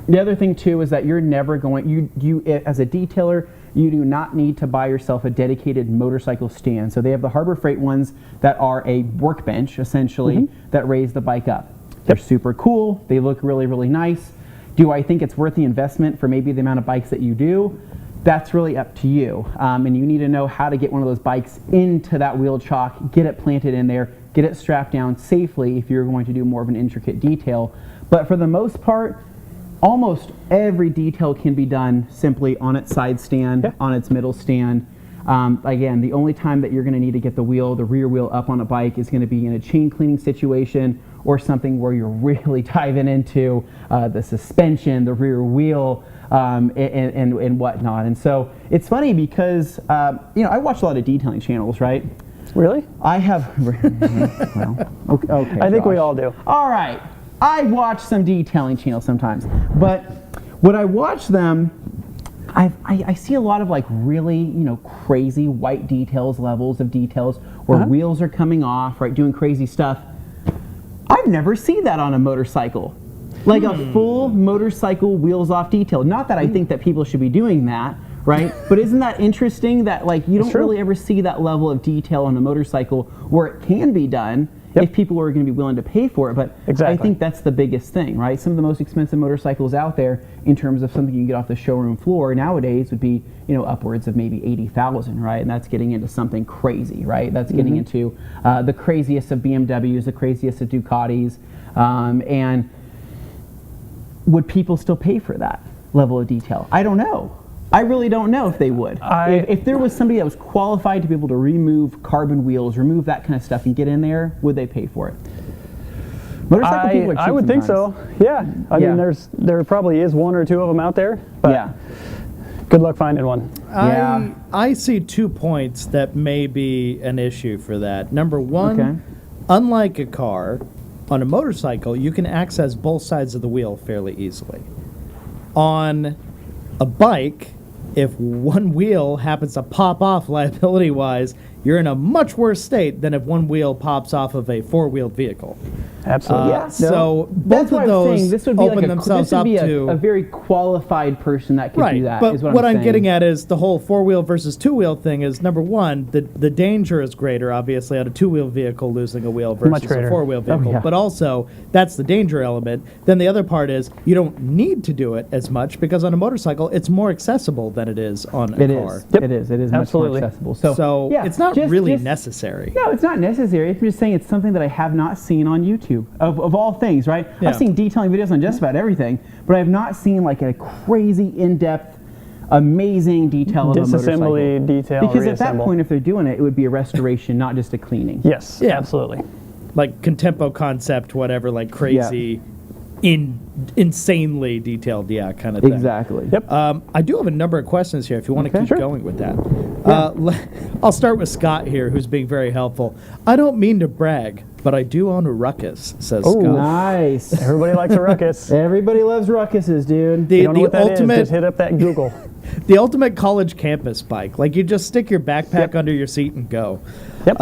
the other thing too is that you're never going, you as a detailer, you do not need to buy yourself a dedicated motorcycle stand. So they have the Harbor Freight ones that are a workbench, essentially, that raise the bike up. They're super cool. They look really, really nice. Do I think it's worth the investment for maybe the amount of bikes that you do? That's really up to you. And you need to know how to get one of those bikes into that wheel chock, get it planted in there, get it strapped down safely if you're going to do more of an intricate detail. But for the most part, almost every detail can be done simply on its side stand, on its middle stand. Again, the only time that you're going to need to get the rear wheel up on a bike is going to be in a chain cleaning situation or something where you're really diving into the suspension, the rear wheel, and whatnot. And so it's funny because, I watch a lot of detailing channels, right? Really? I have, well, okay. I think we all do. All right. I watch some detailing channels sometimes, but when I watch them, I see a lot of like really, crazy white levels of details where wheels are coming off, right, doing crazy stuff. I've never seen that on a motorcycle. Like a full motorcycle wheels off detail. Not that I think that people should be doing that, right? But isn't that interesting that like you don't really ever see that level of detail on a motorcycle where it can be done if people are going to be willing to pay for it. But I think that's the biggest thing, right? Some of the most expensive motorcycles out there in terms of something you can get off the showroom floor nowadays would be, upwards of maybe $80,000, right? And that's getting into something crazy, right? That's getting into the craziest of BMWs, the craziest of Ducatis. And would people still pay for that level of detail? I don't know. I really don't know if they would. If there was somebody that was qualified to be able to remove carbon wheels, remove that kind of stuff and get in there, would they pay for it? Motorcycle people are cheap I would think so. Yeah. I mean, there probably is one or two of them out there, but good luck finding one. I see 2 points that may be an issue for that. Number one, unlike a car, on a motorcycle, you can access both sides of the wheel fairly easily. On a bike, if one wheel happens to pop off liability-wise, you're in a much worse state than if one wheel pops off of a four-wheeled vehicle. Absolutely. So That's both of those this would be open like themselves up to a very qualified person that could do that. But is what I'm saying. getting at is the whole four-wheel versus two-wheel thing is, number one, the danger is greater, obviously, on a two-wheel vehicle losing a wheel versus a four-wheel vehicle. yeah. But also, that's the danger element. Then the other part is you don't need to do it as much because on a motorcycle, it's more accessible than it is on a car. It is. It is Absolutely. much more accessible. So yeah, it's not really necessary. No, it's not necessary. I'm just saying it's something that I have not seen on YouTube, of all things, right? Yeah. I've seen detailing videos on just about everything, but I have not seen like a crazy in-depth, amazing detail of a motorcycle. Disassembly, detail, Because at that reassemble. point, if they're doing it, it would be a restoration, not just a cleaning. Yes, Yeah. absolutely. Like Contempo concept, whatever, like crazy, insanely detailed, kind of thing. Exactly. Yep. I do have a number of questions here if you want to Okay. keep Sure. going with that. I'll start with Scott here, who's being very helpful. I don't mean to brag, but I do own a Ruckus, says Scott. Nice. Everybody likes a Ruckus. Everybody loves Ruckuses, dude. The, You don't know the what that is, ultimate just hit up that Google. the ultimate college campus bike. Like, you just stick your backpack under your seat and go. Yep.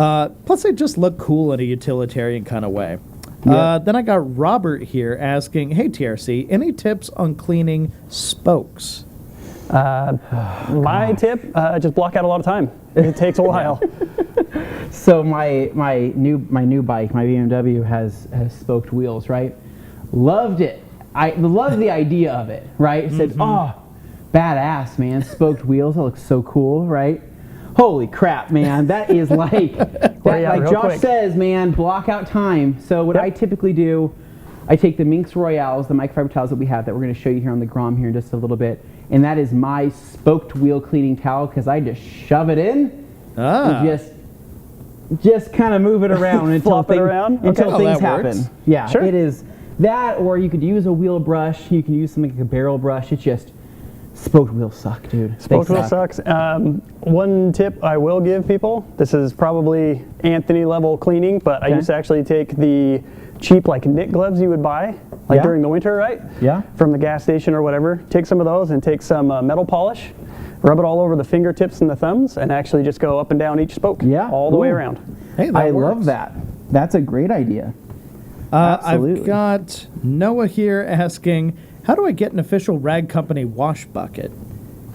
Plus, they just look cool in a utilitarian kind of way. Then I got Robert here asking, hey, TRC, any tips on cleaning spokes? My tip, just block out a lot of time. It takes a while. So my new bike, my BMW has spoked wheels, right? Loved it. I loved the idea of it, right? Said, oh, badass, man, spoked wheels. That looks so cool, right? Holy crap, man, that is like like Josh quick. says, man, block out time. So what I typically do, I take the Minx Royales, the microfiber towels that we have that we're going to show you here on the Grom here in just a little bit, and that is my spoked wheel cleaning towel because I just shove it in and just kind of move it around until things happen. Works. Yeah, Sure. it is that, or you could use a wheel brush, you can use something like a barrel brush. It's just spoked wheels suck, dude. Spoked wheel sucks. One tip I will give people, this is probably Anthony level cleaning, but I used to actually take the cheap like knit gloves you would buy during the winter, right? Yeah. From the gas station or whatever. Take some of those and take some metal polish, rub it all over the fingertips and the thumbs, and actually just go up and down each spoke all the way around. Hey, that I works. love that. That's a great idea. Absolutely. I've got Noah here asking, how do I get an official Rag Company wash bucket?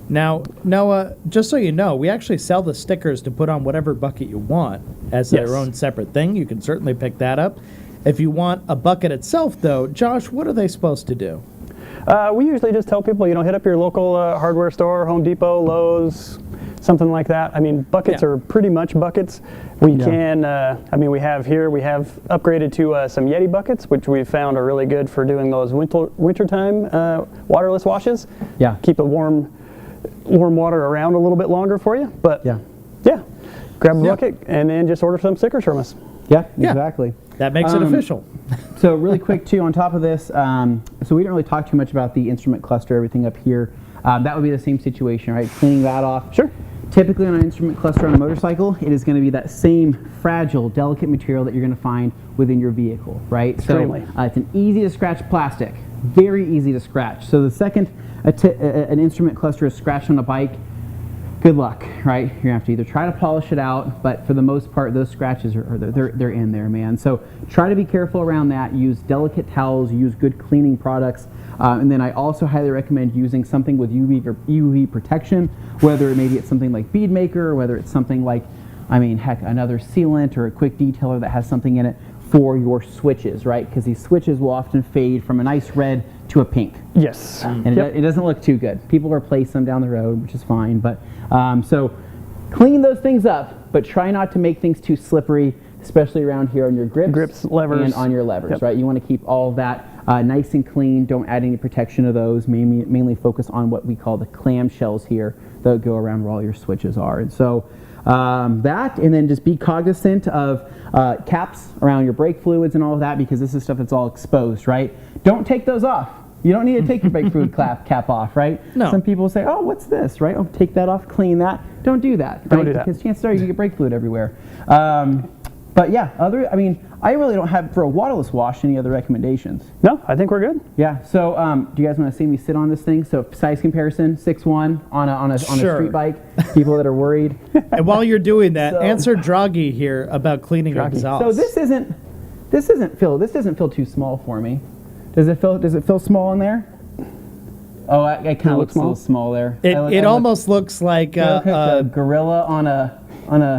Now, Noah, just so you know, we actually sell the stickers to put on whatever bucket you want as their own separate thing. You can certainly pick that up. If you want a bucket itself, though, Josh, what are they supposed to do? We usually just tell people, hit up your local hardware store, Home Depot, Lowe's, something like that. I mean, buckets are pretty much buckets. We can, we have upgraded to some Yeti buckets, which we've found are really good for doing those wintertime waterless washes. Yeah. Keep it warm water around a little bit longer for you. But grab a bucket and then just order some stickers from us. Yeah, exactly. That makes it official. So really quick too, on top of this, so we didn't really talk too much about the instrument cluster, everything up here. That would be the same situation, right? Cleaning that off. Sure. Typically on an instrument cluster on a motorcycle, it is going to be that same fragile, delicate material that you're going to find within your vehicle, right? Extremely. So it's an easy to scratch plastic, very easy to scratch. So the second an instrument cluster is scratched on a bike, good luck, right? You're going to have to either try to polish it out, but for the most part, those scratches they're in there, man. So try to be careful around that. Use delicate towels, use good cleaning products. And then I also highly recommend using something with UV protection, whether maybe it's something like Bead Maker, or whether it's something like, another sealant or a quick detailer that has something in it for your switches, right? Because these switches will often fade from a nice red to a pink. Yes. And it doesn't look too good. People replace them down the road, which is fine. But so clean those things up, but try not to make things too slippery, especially around here on your grips, levers, and on your levers, right? You want to keep all of that nice and clean. Don't add any protection to those. Mainly focus on what we call the clamshells here that go around where all your switches are. And so that, and then just be cognizant of caps around your brake fluids and all of that, because this is stuff that's all exposed, right? Don't take those off. You don't need to take your brake fluid cap off, right? No. Some people say, oh, what's this, right? Oh, take that off, clean that. Don't do that. Don't right? do that. Because chances are you get brake fluid everywhere. But yeah, I really don't have, for a waterless wash, any other recommendations. No, I think we're good. Yeah, so do you guys want to see me sit on this thing? So size comparison, 6'1", on a street bike, people that are worried. And while you're doing that, answer Draghi here about cleaning exhaust. So this doesn't feel too small for me. Does it feel small in there? Oh, I kind of looks a little small there. It almost looks like a gorilla on a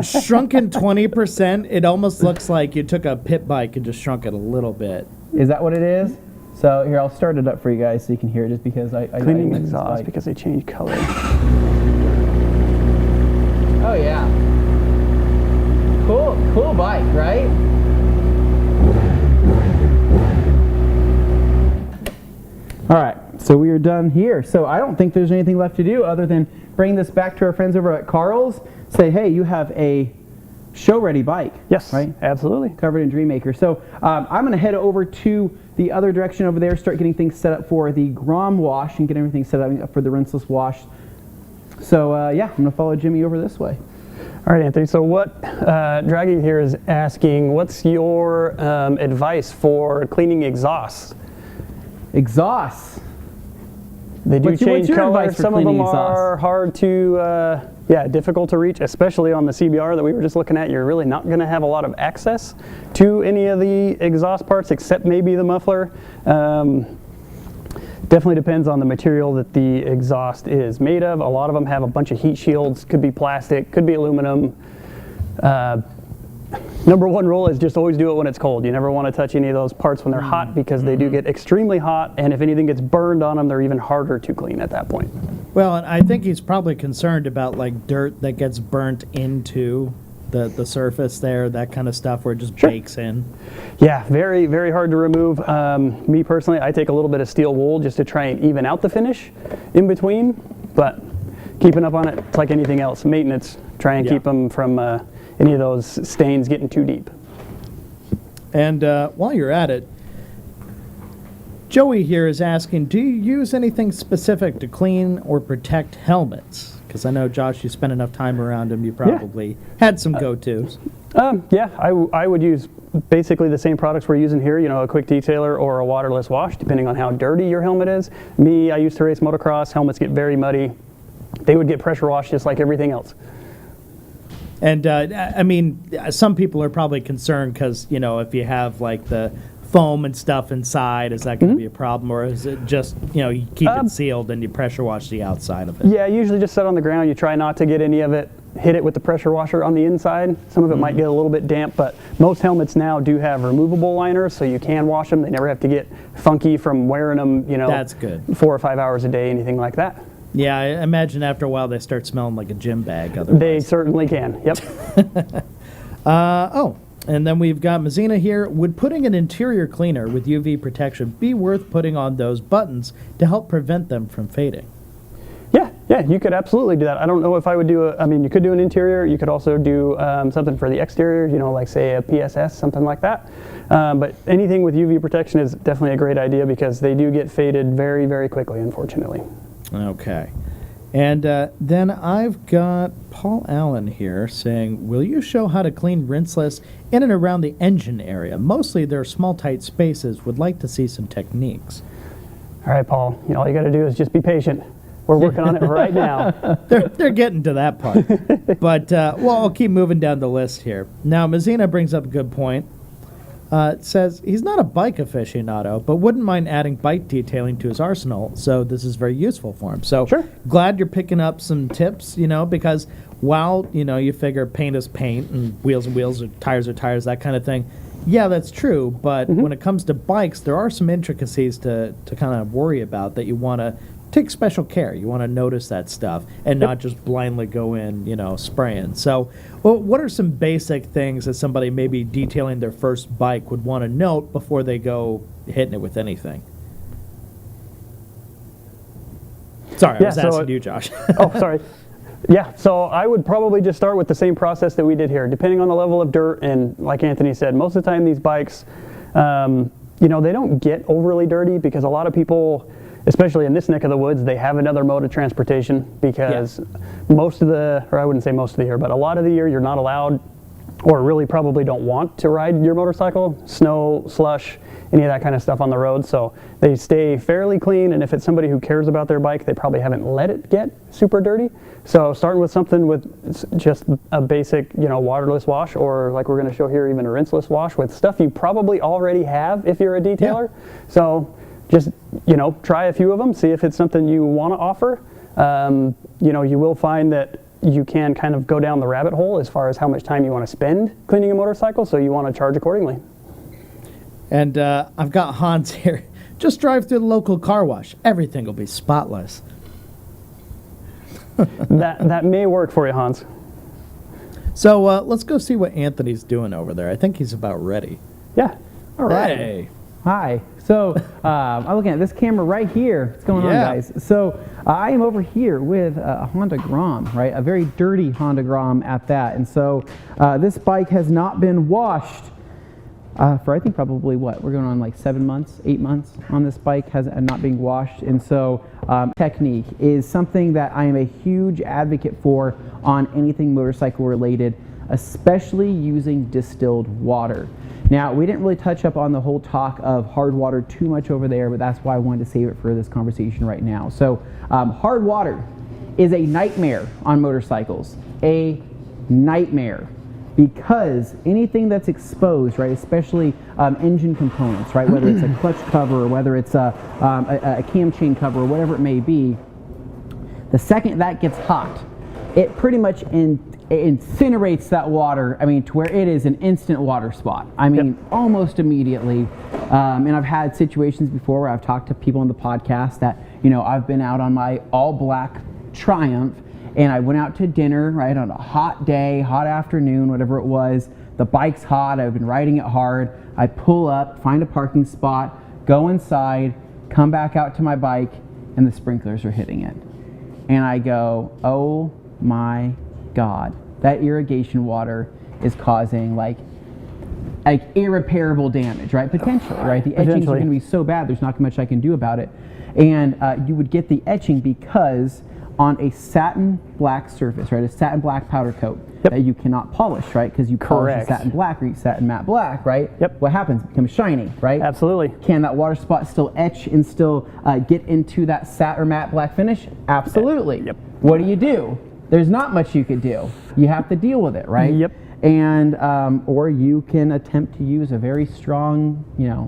shrunken 20%. It almost looks like you took a pit bike and just shrunk it a little bit. Is that what it is? So here, I'll start it up for you guys so you can hear it, just because I cleaning exhaust because they change color. Oh yeah, cool bike, right? All right, so we are done here. So I don't think there's anything left to do other than bring this back to our friends over at Carl's. Say, hey, you have a show-ready bike. Yes, right? Absolutely. Covered in Dreammaker. So I'm going to head over to the other direction over there, start getting things set up for the Grom wash and get everything set up for the Rinseless wash. So yeah, I'm going to follow Jimmy over this way. All right, Anthony. So what Draghi here is asking, what's your advice for cleaning exhausts? Exhausts. They do change color. Some of them are hard to, difficult to reach, especially on the CBR that we were just looking at. You're really not going to have a lot of access to any of the exhaust parts except maybe the muffler. Definitely depends on the material that the exhaust is made of. A lot of them have a bunch of heat shields. Could be plastic, could be aluminum. Number one rule is just always do it when it's cold. You never want to touch any of those parts when they're hot, because they do get extremely hot, and if anything gets burned on them, they're even harder to clean at that point. Well, and I think he's probably concerned about like dirt that gets burnt into the surface there, that kind of stuff where it just bakes in. Yeah, very, very hard to remove. Me personally, I take a little bit of steel wool just to try and even out the finish in between, but keeping up on it, it's like anything else. Maintenance, try and keep them from any of those stains getting too deep. And while you're at it, Joey here is asking, do you use anything specific to clean or protect helmets? Because I know, Josh, you spent enough time around him, you probably had some go-tos. I would use basically the same products we're using here, you know, a quick detailer or a waterless wash, depending on how dirty your helmet is. Me, I used to race motocross. Helmets get very muddy. They would get pressure washed just like everything else. And, I mean, some people are probably concerned because, you know, if you have, like, the foam and stuff inside, is that going to be a problem? Or is it just, you know, you keep it sealed and you pressure wash the outside of it? Yeah, usually just set on the ground. You try not to get any of it, hit it with the pressure washer on the inside. Some of it might get a little bit damp, but most helmets now do have removable liners, so you can wash them. They never have to get funky from wearing them, you know, that's good. 4 or 5 hours a day, anything like that. Yeah, I imagine after a while they start smelling like a gym bag. Otherwise. They certainly can, yep. And then we've got Mazzina here. Would putting an interior cleaner with UV protection be worth putting on those buttons to help prevent them from fading? Yeah, you could absolutely do that. I don't know if I would do you could do an interior. You could also do something for the exterior, you know, like say a PSS, something like that. But anything with UV protection is definitely a great idea because they do get faded very, very quickly, unfortunately. Okay. And then I've got Paul Allen here saying, will you show how to clean Rinseless in and around the engine area? Mostly there are small, tight spaces. Would like to see some techniques. All right, Paul. You know, all you got to do is just be patient. We're working on it right now. They're getting to that part. But, well, I'll keep moving down the list here. Now, Mazzina brings up a good point. It says he's not a bike aficionado, but wouldn't mind adding bike detailing to his arsenal, so this is very useful for him. So glad you're picking up some tips, you know, because while, you know, you figure paint is paint and wheels are wheels or tires, that kind of thing. Yeah, that's true, but when it comes to bikes, there are some intricacies to kind of worry about that you want to take special care. You want to notice that stuff and not just blindly go in, you know, spraying. So, well, what are some basic things that somebody maybe detailing their first bike would want to note before they go hitting it with anything? Sorry, I was asking you, Josh. Oh, sorry. Yeah, so I would probably just start with the same process that we did here, depending on the level of dirt. And like Anthony said, most of the time these bikes, you know, they don't get overly dirty because a lot of people, especially in this neck of the woods, they have another mode of transportation because most of the, or I wouldn't say most of the year, but a lot of the year you're not allowed or really probably don't want to ride your motorcycle, snow, slush, any of that kind of stuff on the road. So they stay fairly clean, and if it's somebody who cares about their bike, they probably haven't let it get super dirty. So starting with something with just a basic, waterless wash, or like we're going to show here, even a rinseless wash with stuff you probably already have if you're a detailer. Yeah. So just, try a few of them, see if it's something you want to offer. You will find that you can kind of go down the rabbit hole as far as how much time you want to spend cleaning a motorcycle, so you want to charge accordingly. And I've got Hans here. Just drive through the local car wash. Everything will be spotless. that may work for you, Hans. So let's go see what Anthony's doing over there. I think he's about ready. Yeah. All right. Hey. Hi. So I'm looking at this camera right here. What's going on, guys? So I am over here with a Honda Grom, right? A very dirty Honda Grom at that. And so this bike has not been washed for I think probably we're going on like 7 months, 8 months on this bike, has not being washed. And so technique is something that I am a huge advocate for on anything motorcycle related, especially using distilled water. Now, we didn't really touch up on the whole talk of hard water too much over there, but that's why I wanted to save it for this conversation right now. So hard water is a nightmare on motorcycles, a nightmare. Because anything that's exposed, right, especially engine components, right, whether it's a clutch cover or whether it's a cam chain cover or whatever it may be, the second that gets hot, it pretty much incinerates that water, to where it is an instant water spot. Almost immediately. And I've had situations before where I've talked to people on the podcast that, I've been out on my all black Triumph, and I went out to dinner, right, on a hot day, hot afternoon, whatever it was. The bike's hot, I've been riding it hard. I pull up, find a parking spot, go inside, come back out to my bike, and the sprinklers are hitting it. And I go, oh my God, that irrigation water is causing like irreparable damage, right? Potentially, right? The etchings are going to be so bad, there's not much I can do about it. And you would get the etching because on a satin black surface, right? A satin black powder coat that you cannot polish, right? Because you polish a satin black or you satin matte black, right? What happens? It becomes shiny, right? Absolutely. Can that water spot still etch and still get into that satin or matte black finish? Absolutely. What do? There's not much you could do. You have to deal with it, right? And or you can attempt to use a very strong,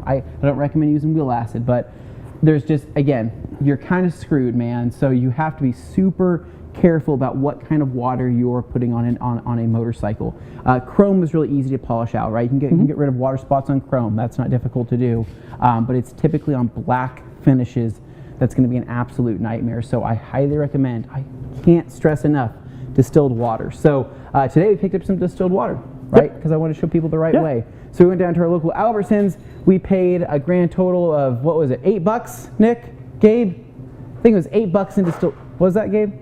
I don't recommend using wheel acid, but there's just, again, you're kind of screwed, man. So you have to be super careful about what kind of water you're putting on a motorcycle. Chrome is really easy to polish out, right? You can get rid of water spots on chrome. That's not difficult to do. But it's typically on black finishes that's going to be an absolute nightmare. So I highly recommend, I can't stress enough, distilled water. So today we picked up some distilled water, right? Because I want to show people the right way. So we went down to our local Albertsons. We paid a grand total of, what was it, $8, Nick? Gabe? I think it was $8 in distilled, what was that, Gabe?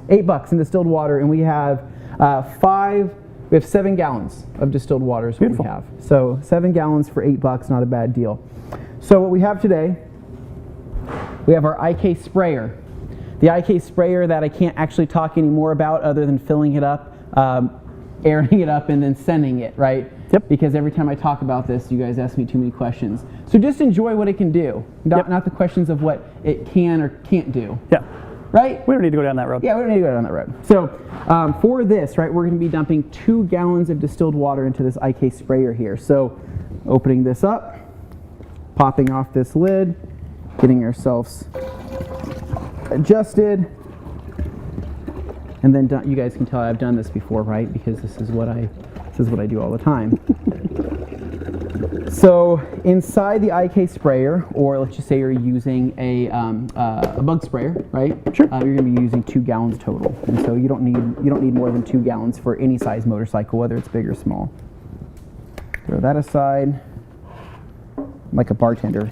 $8 in distilled water, and we have 7 gallons of distilled water is what we have. So 7 gallons for $8, not a bad deal. So what we have today, we have our IK sprayer. The IK sprayer that I can't actually talk anymore about other than filling it up, airing it up, and then sending it, right? Because every time I talk about this, you guys ask me too many questions. So just enjoy what it can do, not the questions of what it can or can't do. Right? We don't need to go down that road. Yeah, we don't need to go down that road. So for this, right, we're going to be dumping 2 gallons of distilled water into this IK sprayer here. So opening this up, popping off this lid, getting ourselves adjusted, and then you guys can tell I've done this before, right? Because this is what I do all the time. So inside the IK sprayer, or let's just say you're using a bug sprayer, right? You're going to be using 2 gallons total, and so you don't need more than 2 gallons for any size motorcycle, whether it's big or small. Throw that aside, like a bartender.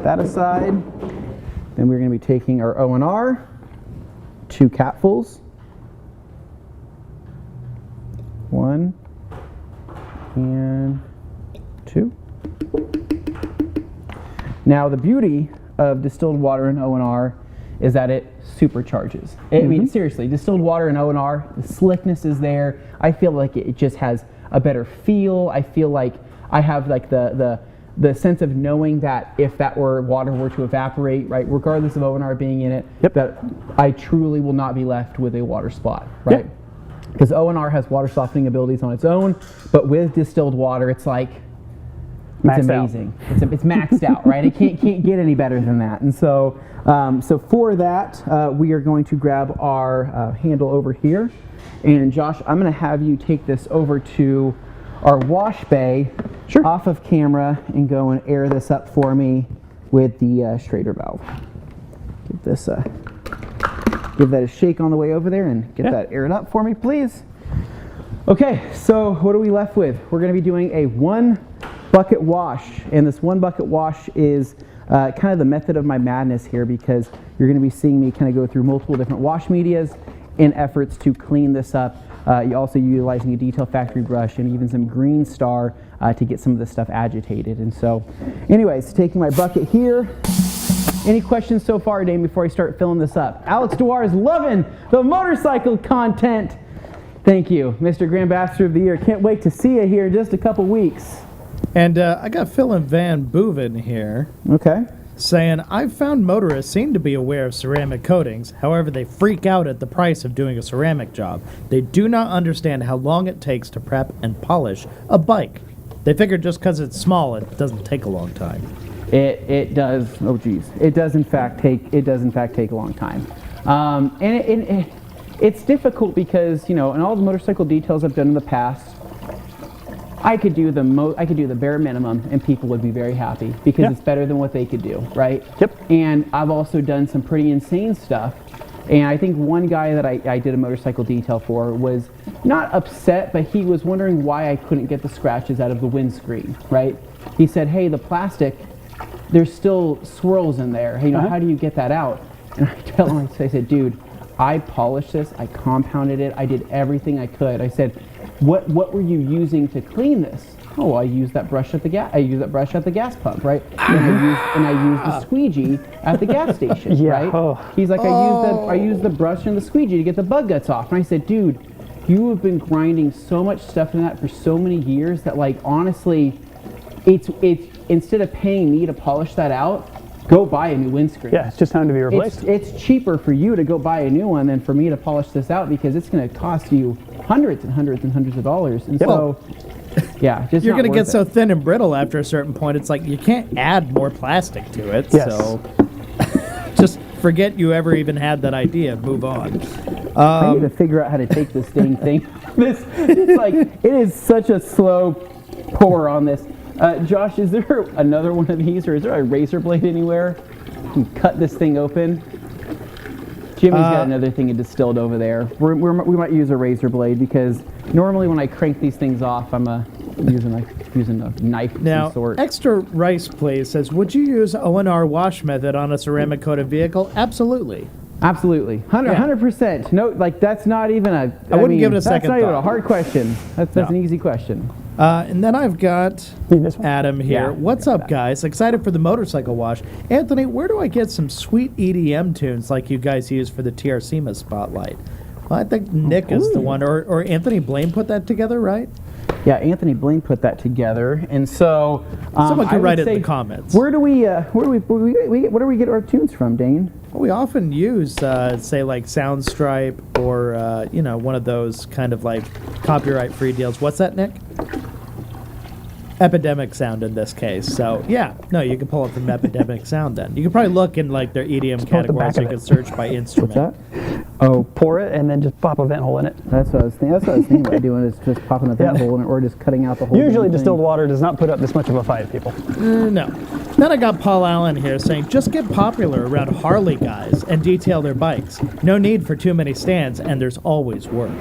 That aside, then we're going to be taking our O&R, 2 capfuls, 1 and 2. Now, the beauty of distilled water in O&R is that it supercharges. I mean, seriously, distilled water in O&R, the slickness is there. I feel like it just has a better feel. I feel like I have like the sense of knowing that if that water were to evaporate, right, regardless of O&R being in it, that I truly will not be left with a water spot, right? Because O&R has water softening abilities on its own, but with distilled water, it's like, it's amazing. It's maxed out, right? It can't get any better than that. And so, for that, we are going to grab our handle over here. And Josh, I'm going to have you take this over to our wash bay off of camera and go and air this up for me with the Schrader valve. Give that a shake on the way over there and get that aired up for me, please. Okay, so what are we left with? We're going to be doing a 1 bucket wash, and this 1 bucket wash is kind of the method of my madness here, because you're going to be seeing me kind of go through multiple different wash medias in efforts to clean this up. You're also utilizing a detail factory brush and even some Green Star to get some of this stuff agitated. And so, anyways, taking my bucket here. Any questions so far, Dane, before I start filling this up? Alex Dewar is loving the motorcycle content. Thank you, Mr. Grand Ambassador of the Year. Can't wait to see you here in just a couple weeks. And I got Phil and Van Boeven here. Okay. Saying, I've found motorists seem to be aware of ceramic coatings. However, they freak out at the price of doing a ceramic job. They do not understand how long it takes to prep and polish a bike. They figure just because it's small, it doesn't take a long time. It does. Oh, geez. It does in fact take a long time. It's difficult because, you know, in all the motorcycle details I've done in the past, I could do the bare minimum and people would be very happy because it's better than what they could do, right? Yep. And I've also done some pretty insane stuff. And I think one guy that I did a motorcycle detail for was not upset, but he was wondering why I couldn't get the scratches out of the windscreen, right? He said, hey, the plastic, there's still swirls in there. Hey, you know, how do you get that out? And I tell him, I said, dude, I polished this, I compounded it, I did everything I could. I said, what were you using to clean this? Oh, I used that brush at the gas. I used that brush at the gas pump, right? And I used the squeegee at the gas station, right? Oh. He's like, I used the brush and the squeegee to get the bug guts off. And I said, dude, you have been grinding so much stuff in that for so many years that, like, honestly, it's instead of paying me to polish that out, go buy a new windscreen. Yeah, it's just time to be replaced. It's cheaper for you to go buy a new one than for me to polish this out because it's going to cost you hundreds and hundreds and hundreds of dollars. And so, yeah, just you're going to get so thin and brittle after a certain point. It's like you can't add more plastic to it. Yes. So just forget you ever even had that idea. Move on. I need to figure out how to take this dang thing. It's like it is such a slow pour on this. Josh, is there another one of these, or is there a razor blade anywhere? You can cut this thing open. Jimmy's got another thing distilled over there. We might use a razor blade because normally when I crank these things off, I'm using a knife of some sort. Now, Extra Rice Please says, would you use O&R wash method on a ceramic coated vehicle? Absolutely. Absolutely. 100%. No, like that's not even a... I wouldn't give it a second thought. That's not even a thought. hard question. That's an easy question. And then I've got Adam here. Yeah, What's up, guys? Excited for the motorcycle wash. Anthony, where do I get some sweet EDM tunes like you guys use for the TRCMA Spotlight? Well, I think Nick is the one, or Anthony Blaine put that together, right? Yeah, Anthony Blaine put that together, and so someone can write it in the comments. Where do we get our tunes from, Dane? We often use, say, like Soundstripe or one of those kind of like copyright-free deals. What's that, Nick? Epidemic Sound in this case. So yeah, no, you can pull it from Epidemic Sound. Then you can probably look in like their EDM categories. You can search by instrument. What's that? Oh, pour it and then just pop a vent hole in it. That's what I was thinking about doing, is just popping a vent hole in it or just cutting out the whole Usually distilled water does not put up this much of a fight, people. No. Then I got Paul Allen here saying, just get popular around Harley guys and detail their bikes. No need for too many stands, and there's always work.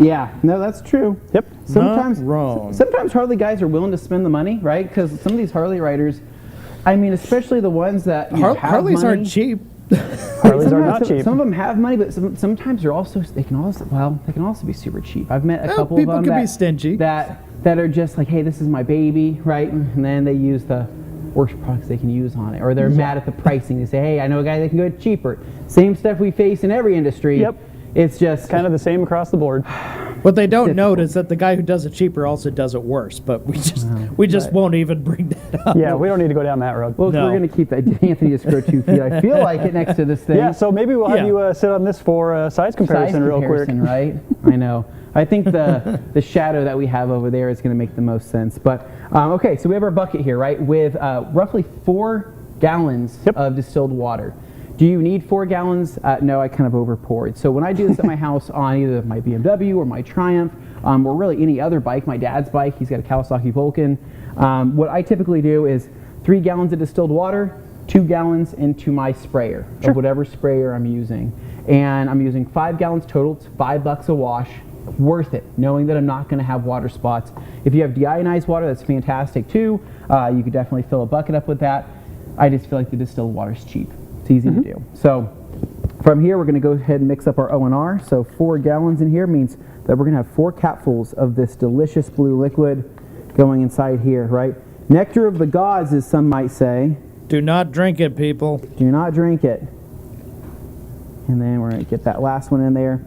Yeah, no, that's true. Yep. Sometimes Not wrong. Sometimes Harley guys are willing to spend the money, right? Because some of these Harley riders, I mean, especially the ones that have Harleys money. aren't cheap. Harleys are not cheap. Some of them have money, but sometimes they can also be super cheap. I've met a couple of them be stingy. that are just like, hey, this is my baby, right? And then they use the worst products they can use on it, or they're mad at the pricing. They say, hey, I know a guy that can go cheaper. Same stuff we face in every industry. Yep. It's just kind of the same across the board. What they don't note is that the guy who does it cheaper also does it worse, but we just won't even bring that up. Yeah, we don't need to go down that road. Well, we're going to keep that. Anthony just grow 2 feet. I feel like it next to this thing. Yeah, so maybe we'll have you sit on this for size comparison real quick. Right? I know. I think the shadow that we have over there is going to make the most sense. But okay, so we have our bucket here, right, with roughly 4 gallons of distilled water. Do you need 4 gallons? No, I kind of over poured. So when I do this at my house on either my BMW or my Triumph, or really any other bike, my dad's bike, he's got a Kawasaki Vulcan, what I typically do is 3 gallons of distilled water, 2 gallons into my sprayer, of whatever sprayer I'm using. And I'm using 5 gallons total. It's $5 a wash. Worth it, knowing that I'm not going to have water spots. If you have deionized water, that's fantastic too. You could definitely fill a bucket up with that. I just feel like the distilled water is cheap. It's easy to do. So from here, we're going to go ahead and mix up our O&R. So 4 gallons in here means that we're going to have 4 capfuls of this delicious blue liquid going inside here, right? Nectar of the gods, as some might say. Do not drink it, people. Do not drink it. And then we're going to get that last one in there.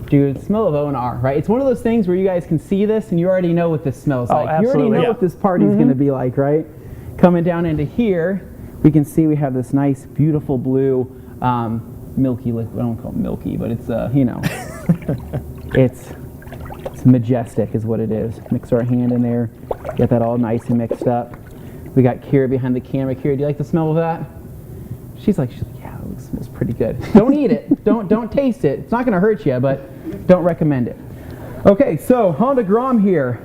Dude, the smell of O&R, right? It's one of those things where you guys can see this and you already know what this smells like. Absolutely. You already know what this party's going to be like, right? Coming down into here, we can see we have this nice, beautiful blue, milky liquid. I don't call it milky, but it's, you know, it's majestic is what it is. Mix our hand in there, get that all nice and mixed up. We got Kira behind the camera. Kira, do you like the smell of that? She's like, yeah, it smells pretty good. Don't eat it. Don't taste it. It's not going to hurt you, but don't recommend it. Okay, so Honda Grom here.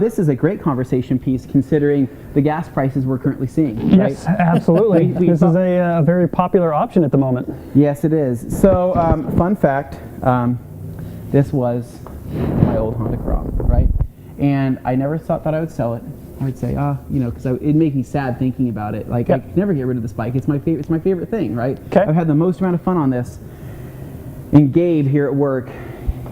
This is a great conversation piece considering the gas prices we're currently seeing. Right? Yes, absolutely. This is a very popular option at the moment. Yes, it is. So, fun fact, this was my old Honda Grom, right? And I never thought that I would sell it. I would say, you know, because it'd make me sad thinking about it. Like, I could never get rid of this bike. It's my favorite thing, right? Okay. I've had the most amount of fun on this. And Gabe here at work,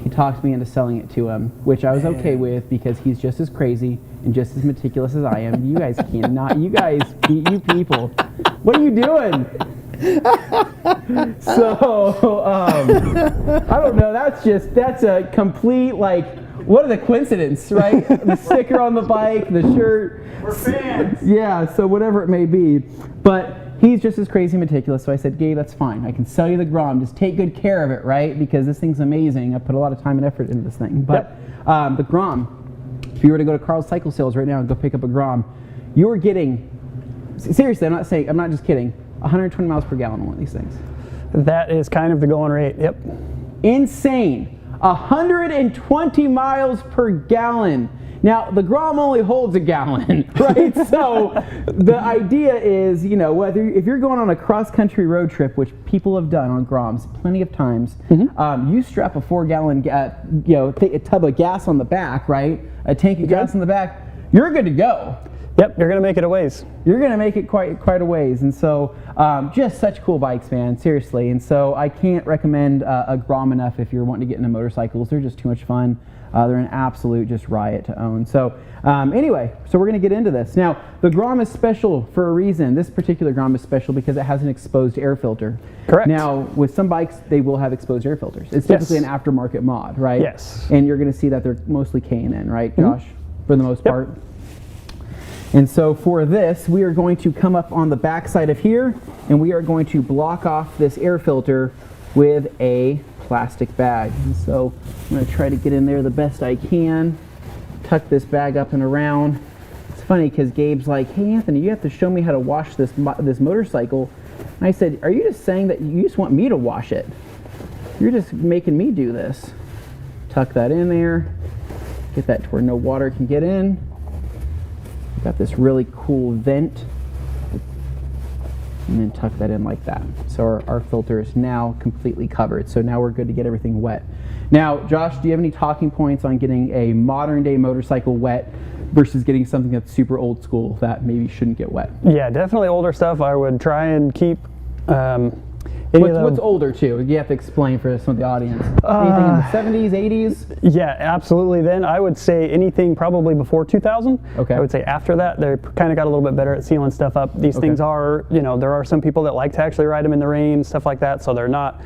he talked me into selling it to him, which I was okay with because he's just as crazy and just as meticulous as I am. You guys cannot, you people, what are you doing? So, I don't know, that's a complete, like, what are the coincidence, right? The sticker on the bike, the shirt. We're fans. Yeah, so whatever it may be. But he's just as crazy and meticulous, so I said, Gabe, that's fine. I can sell you the Grom. Just take good care of it, right? Because this thing's amazing. I put a lot of time and effort into this thing. But the Grom, if you were to go to Carl's Cycle Sales right now and go pick up a Grom, you are getting, seriously, I'm not just kidding, 120 miles per gallon on one of these things. That is kind of the going rate, yep. Insane. 120 miles per gallon. Now, the Grom only holds a gallon, right? So the idea is, you know, if you're going on a cross-country road trip, which people have done on Groms plenty of times, you strap a 4-gallon, a tub of gas on the back, right? A tank of gas on the back, you're good to go. Yep, you're going to make it a ways. You're going to make it quite a ways. And so just such cool bikes, man, seriously. And so I can't recommend a Grom enough if you're wanting to get into motorcycles. They're just too much fun. They're an absolute just riot to own. So anyway, so we're going to get into this. Now, the Grom is special for a reason. This particular Grom is special because it has an exposed air filter. Correct. Now, with some bikes, they will have exposed air filters. It's typically an aftermarket mod, right? Yes. And you're going to see that they're mostly K&N, right, Josh, for the most part? And so for this, we are going to come up on the back side of here, and we are going to block off this air filter with a plastic bag. And so I'm going to try to get in there the best I can, tuck this bag up and around. It's funny because Gabe's like, hey Anthony, you have to show me how to wash this motorcycle. And I said, are you just saying that you just want me to wash it? You're just making me do this. Tuck that in there, get that to where no water can get in. Got this really cool vent, and then tuck that in like that. So our filter is now completely covered. So now we're good to get everything wet. Now, Josh, do you have any talking points on getting a modern day motorcycle wet versus getting something that's super old school that maybe shouldn't get wet? Yeah, definitely older stuff I would try and keep What's older too? You have to explain for some of the audience. Anything in the 70s, 80s? Yeah, absolutely. Then I would say anything probably before 2000. Okay. I would say after that, they kind of got a little bit better at sealing stuff up. These things are, there are some people that like to actually ride them in the rain, stuff like that. So they're not,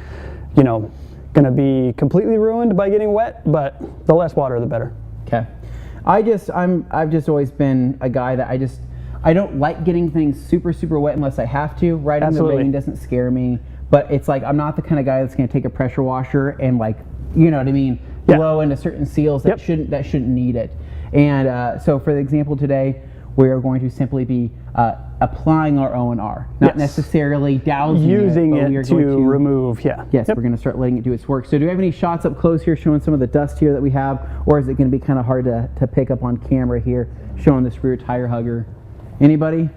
going to be completely ruined by getting wet, but the less water, the better. Okay. I've just always been a guy that I don't like getting things super, super wet unless I have to. Riding in the rain doesn't scare me. But it's like, I'm not the kind of guy that's going to take a pressure washer and blow into certain seals that shouldn't need it. And so for the example today, we are going to simply be applying our O&R, not necessarily dousing using it, to remove. Yes, we're going to start letting it do its work. So do we have any shots up close here showing some of the dust here that we have, or is it going to be kind of hard to pick up on camera here, showing this rear tire hugger? Anybody?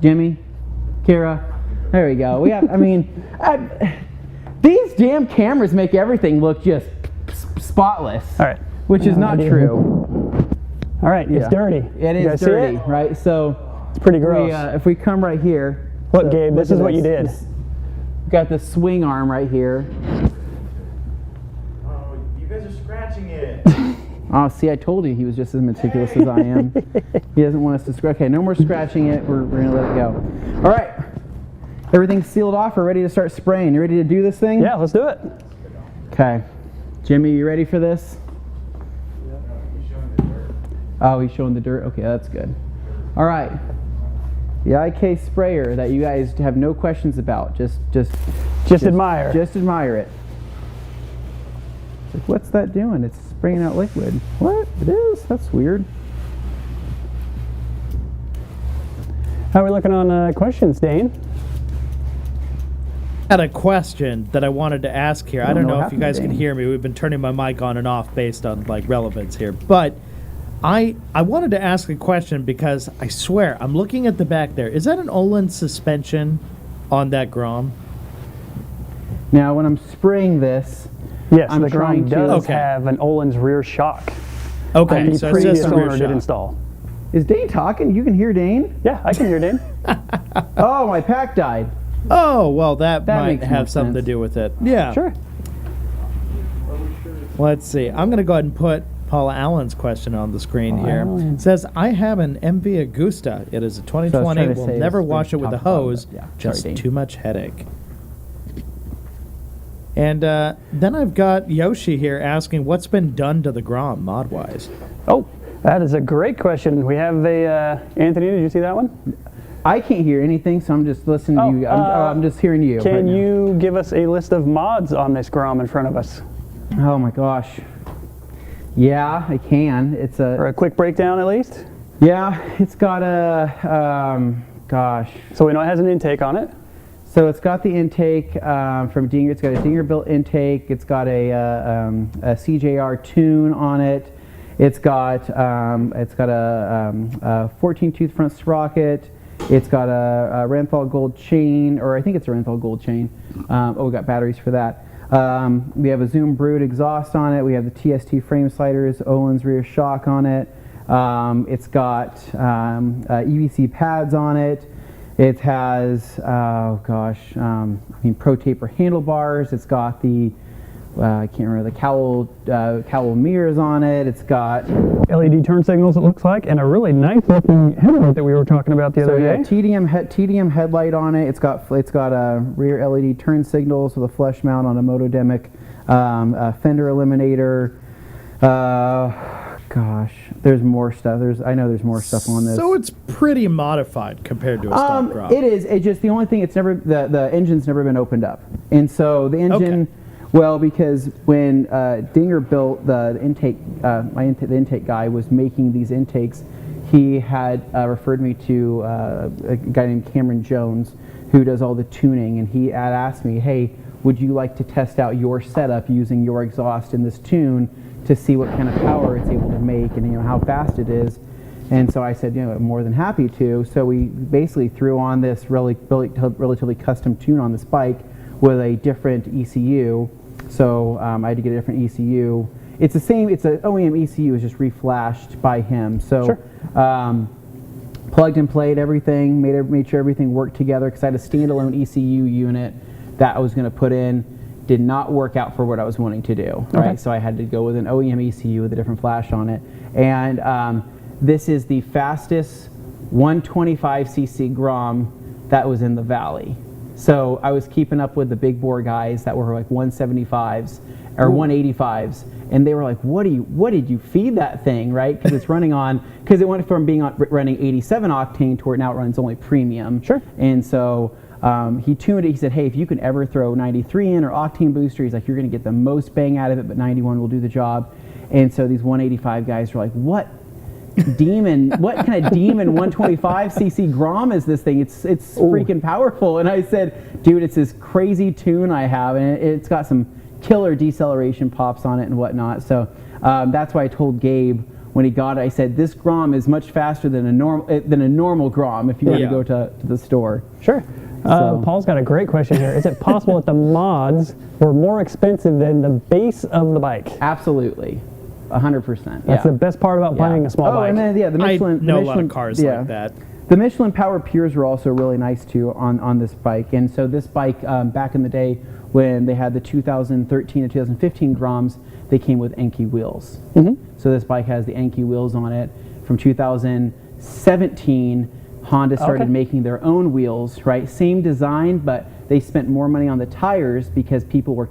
Jimmy? Kara? There we go. We have. These damn cameras make everything look just spotless. All right. Which is not true. All right, it's dirty. It is dirty, right? So it's pretty gross. If we come right here. Look, Gabe, this is what you did. Got the swing arm right here. Oh, you guys are scratching it. Oh, see, I told you he was just as meticulous as I am. He doesn't want us to scratch. Okay, no more scratching it. We're going to let it go. All right. Everything's sealed off. We're ready to start spraying. You ready to do this thing? Yeah, let's do it. Okay. Jimmy, you ready for this? Oh, he's showing the dirt? Okay, that's good. All right. The IK sprayer that you guys have no questions about. Just admire. Just admire it. It's like, what's that doing? It's spraying out liquid. What? It is? That's weird. How are we looking on questions, Dane? I had a question that I wanted to ask here. I don't know if you guys can hear me. We've been turning my mic on and off based on relevance here, but I wanted to ask a question because I swear I'm looking at the back there. Is that an Olin suspension on that Grom? Now, when I'm spraying this, yes, I'm the trying Grom does have an Olin's rear shock. Okay, the so previous it's just owner rear did shock. install. Is Dane talking? You can hear Dane? Yeah, I can hear Dane. Oh, my pack died. Oh, well, that might makes have more something sense. to do with it. Yeah. Sure. Let's see. I'm going to go ahead and put Paula Allen's question on the screen here. It says, I have an MV Agusta. It is a 2020. We'll never wash it with a hose. Just too much headache. And then I've got Yoshi here asking, what's been done to the Grom mod-wise? Oh, that is a great question. We have a... Anthony, did you see that one? I can't hear anything, so I'm just listening to you. I'm just hearing you. Can you give us a list of mods on this Grom in front of us? Oh my gosh. Yeah, I can. It's or a quick breakdown at least? Yeah, it's got a, gosh. So we know it has an intake on it. So it's got the intake from Dinger. It's got a Dinger built intake. It's got a CJR tune on it. It's got a 14 tooth front sprocket. It's got a Renthal gold chain, or I think it's a Renthal gold chain. We got batteries for that. We have a Zoom Brood exhaust on it. We have the TST frame sliders, Olin's rear shock on it. It's got EVC pads on it. It has, Pro Taper handlebars. It's got the, I can't remember, the cowl mirrors on it. It's got LED turn signals, it looks like, and a really nice looking headlight that we were talking about the other day. TDM headlight on it. It's got a rear LED turn signals with a flush mount on a Motodemic fender eliminator. Gosh, there's more stuff. I know there's more stuff on this. So it's pretty modified compared to a stock Grom. It is. It's just the only thing. It's never the engine's never been opened up, and so the engine. Okay. Well, because when Dinger built the intake, the intake guy was making these intakes, he had referred me to a guy named Cameron Jones, who does all the tuning, and he had asked me, hey, would you like to test out your setup using your exhaust in this tune to see what kind of power it's able to make and how fast it is? And so I said, more than happy to. So we basically threw on this relatively custom tune on this bike with a different ECU. So I had to get a different ECU. It's the same. It's an OEM ECU. It's just reflashed by him. So sure. Plugged and played everything. Made sure everything worked together because I had a standalone ECU unit that I was going to put in did not work out for what I was wanting to do, right? So I had to go with an OEM ECU with a different flash on it. And this is the fastest 125cc Grom that was in the valley. So I was keeping up with the big bore guys that were like 175s or 185s, and they were like, what did you feed that thing, right? Because it's running on, because it went from being running 87 octane to where now it runs only premium. Sure. And so he tuned it. He said, hey, if you can ever throw 93 in or octane booster, he's like, you're going to get the most bang out of it, but 91 will do the job. And so these 185 guys were like, what kind of demon 125cc Grom is this thing? It's freaking powerful. And I said, dude, it's this crazy tune I have, and it's got some killer deceleration pops on it and whatnot. So that's why I told Gabe when he got it, I said, this Grom is much faster than a normal Grom if you were to go to the store. Sure. Paul's got a great question here. Is it possible that the mods were more expensive than the base of the bike? Absolutely. 100%. That's the best part about buying a small bike. And then, the Michelin. I know a lot of cars like that. The Michelin Power Pures were also really nice too on this bike. And so this bike, back in the day when they had the 2013 and 2015 Groms, they came with Enki wheels. So this bike has the Enki wheels on it. From 2017, Honda started making their own wheels, right? Same design, but they spent more money on the tires because people were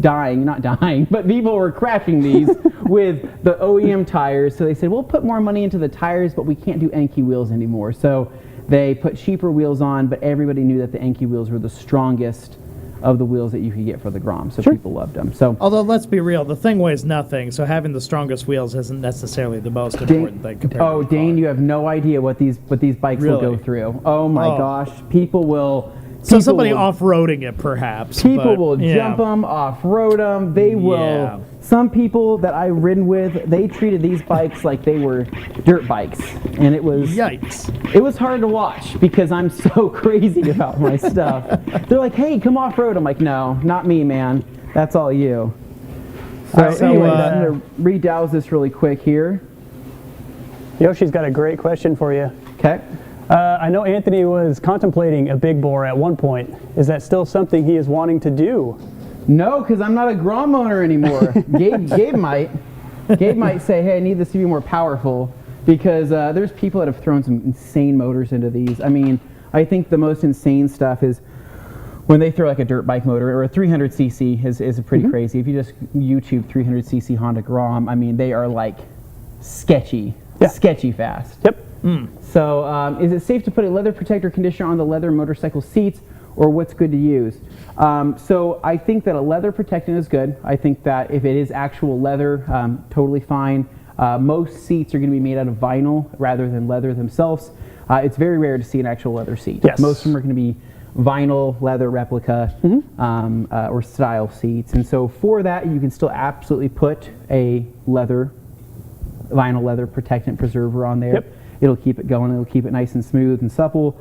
people were crashing these with the OEM tires. So they said, we'll put more money into the tires, but we can't do Enki wheels anymore. So they put cheaper wheels on, but everybody knew that the Enki wheels were the strongest of the wheels that you could get for the Grom. So people loved them. So, although let's be real, the thing weighs nothing, so having the strongest wheels isn't necessarily the most important thing. Oh, Dane, you have no idea what these bikes will go through. Oh my gosh, people will. So somebody off-roading it, perhaps. People will jump them, off-road them. They will. Some people that I've ridden with, they treated these bikes like they were dirt bikes, and it was yikes. It was hard to watch because I'm so crazy about my stuff. They're like, "Hey, come off-road." I'm like, "No, not me, man. That's all you." So anyway, I'm gonna redouse this really quick here. Yoshi's got a great question for you. Okay. I know Anthony was contemplating a big bore at one point. Is that still something he is wanting to do? No, because I'm not a Grom owner anymore. Gabe might say, hey, I need this to be more powerful, because there's people that have thrown some insane motors into these. I mean, I think the most insane stuff is when they throw like a dirt bike motor, or a 300cc is pretty crazy. If you just YouTube 300cc Honda Grom, I mean, they are like sketchy fast. Yep. So is it safe to put a leather protector conditioner on the leather motorcycle seats, or what's good to use? So I think that a leather protectant is good. I think that if it is actual leather, totally fine. Most seats are going to be made out of vinyl rather than leather themselves. It's very rare to see an actual leather seat. Yes. Most of them are going to be vinyl, leather replica, or style seats. And so for that, you can still absolutely put a vinyl leather protectant preserver on there. Yep. It'll keep it going. It'll keep it nice and smooth and supple.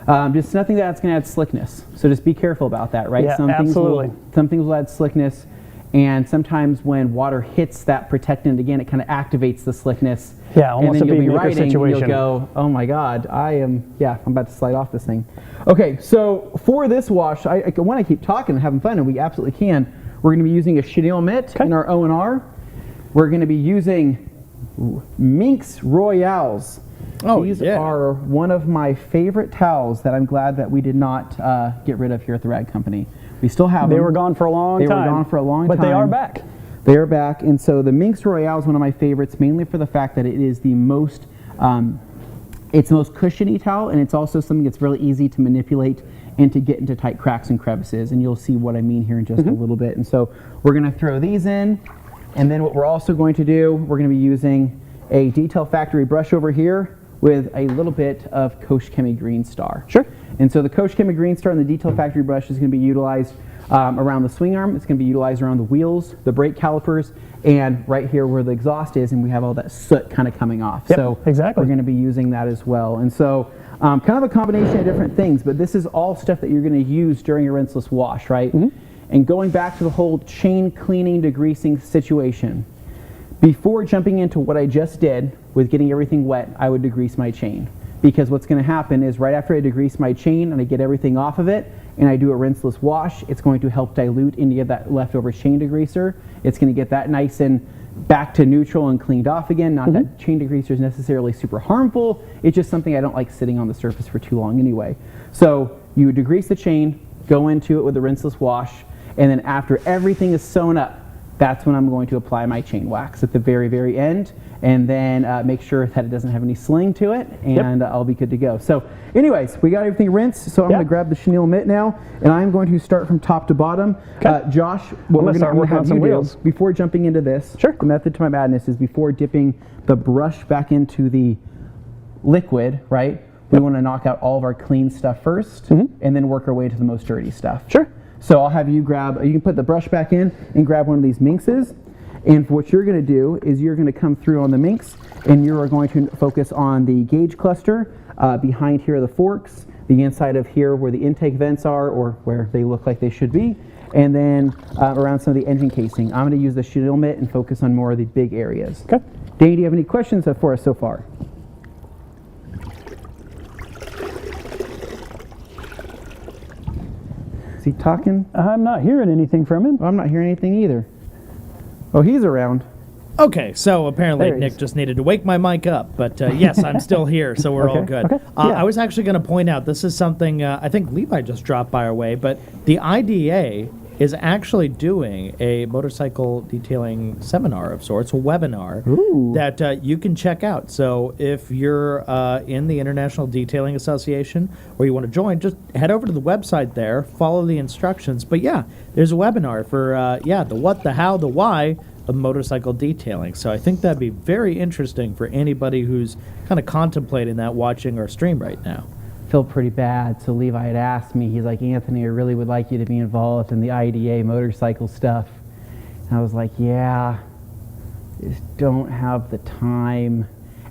Just nothing that's going to add slickness. So just be careful about that, right? Yeah, some absolutely. Some things will add slickness, and sometimes when water hits that protectant again, it kind of activates the slickness. Yeah, almost and then a you'll be beat maker riding, situation. and you'll go, oh my God, I'm about to slide off this thing. Okay, so for this wash, I want to keep talking and having fun, and we absolutely can. We're going to be using a chenille mitt in our O&R. We're going to be using Minx Royales. These are one of my favorite towels that I'm glad that we did not get rid of here at the Rag Company. We still have them. They were gone for a long time. They were gone for a long time. But they are back. They are back. And so the Minx Royale is one of my favorites, mainly for the fact that it is the most, it's the most cushiony towel, and it's also something that's really easy to manipulate and to get into tight cracks and crevices. And you'll see what I mean here in just a little bit. And so we're going to throw these in. And then what we're also going to do, we're going to be using a Detail Factory brush over here with a little bit of Koch Chemi Green Star. Sure. And so the Koch Chemi Green Star and the Detail Factory brush is going to be utilized around the swing arm. It's going to be utilized around the wheels, the brake calipers, and right here where the exhaust is, and we have all that soot kind of coming off. Yep, so exactly. We're going to be using that as well. And so kind of a combination of different things, but this is all stuff that you're going to use during a rinseless wash, right? And going back to the whole chain cleaning, degreasing situation, before jumping into what I just did with getting everything wet, I would degrease my chain. because what's going to happen is right after I degrease my chain and I get everything off of it and I do a rinseless wash, it's going to help dilute any of that leftover chain degreaser. It's going to get that nice and back to neutral and cleaned off again. Not that chain degreaser is necessarily super harmful. It's just something I don't like sitting on the surface for too long anyway. So you degrease the chain, go into it with a rinseless wash, and then after everything is sewn up, that's when I'm going to apply my chain wax at the very, very end, and then make sure that it doesn't have any sling to it, and I'll be good to go. So anyways, we got everything rinsed, so I'm going to grab the chenille mitt now, and I'm going to start from top to bottom. Josh, what we're going to have you do, before jumping into this, the method to my madness is before dipping the brush back into the liquid, right? We want to knock out all of our clean stuff first, and then work our way to the most dirty stuff. So I'll have you grab, you can put the brush back in and grab one of these minxes. And what you're going to do is you're going to come through on the minx, and you are going to focus on the gauge cluster, behind here are the forks, the inside of here where the intake vents are, or where they look like they should be, and then around some of the engine casing. I'm going to use the chenille mitt and focus on more of the big areas. Okay. Dane, do you have any questions for us so far? Is he talking? I'm not hearing anything from him. I'm not hearing anything either. Oh, he's around. Okay, so apparently Nick just needed to wake my mic up, but yes, I'm still here, so we're all good. I was actually going to point out, this is something I think Levi just dropped by our way, but the IDA is actually doing a motorcycle detailing seminar of sorts, a webinar that you can check out. So if you're in the International Detailing Association or you want to join, just head over to the website there, follow the instructions. But yeah, there's a webinar for, the what, the how, the why of motorcycle detailing. So I think that'd be very interesting for anybody who's kind of contemplating that watching our stream right now. Feel pretty bad. So Levi had asked me, he's like, Anthony, I really would like you to be involved in the IDA motorcycle stuff. And I was like, yeah, just don't have the time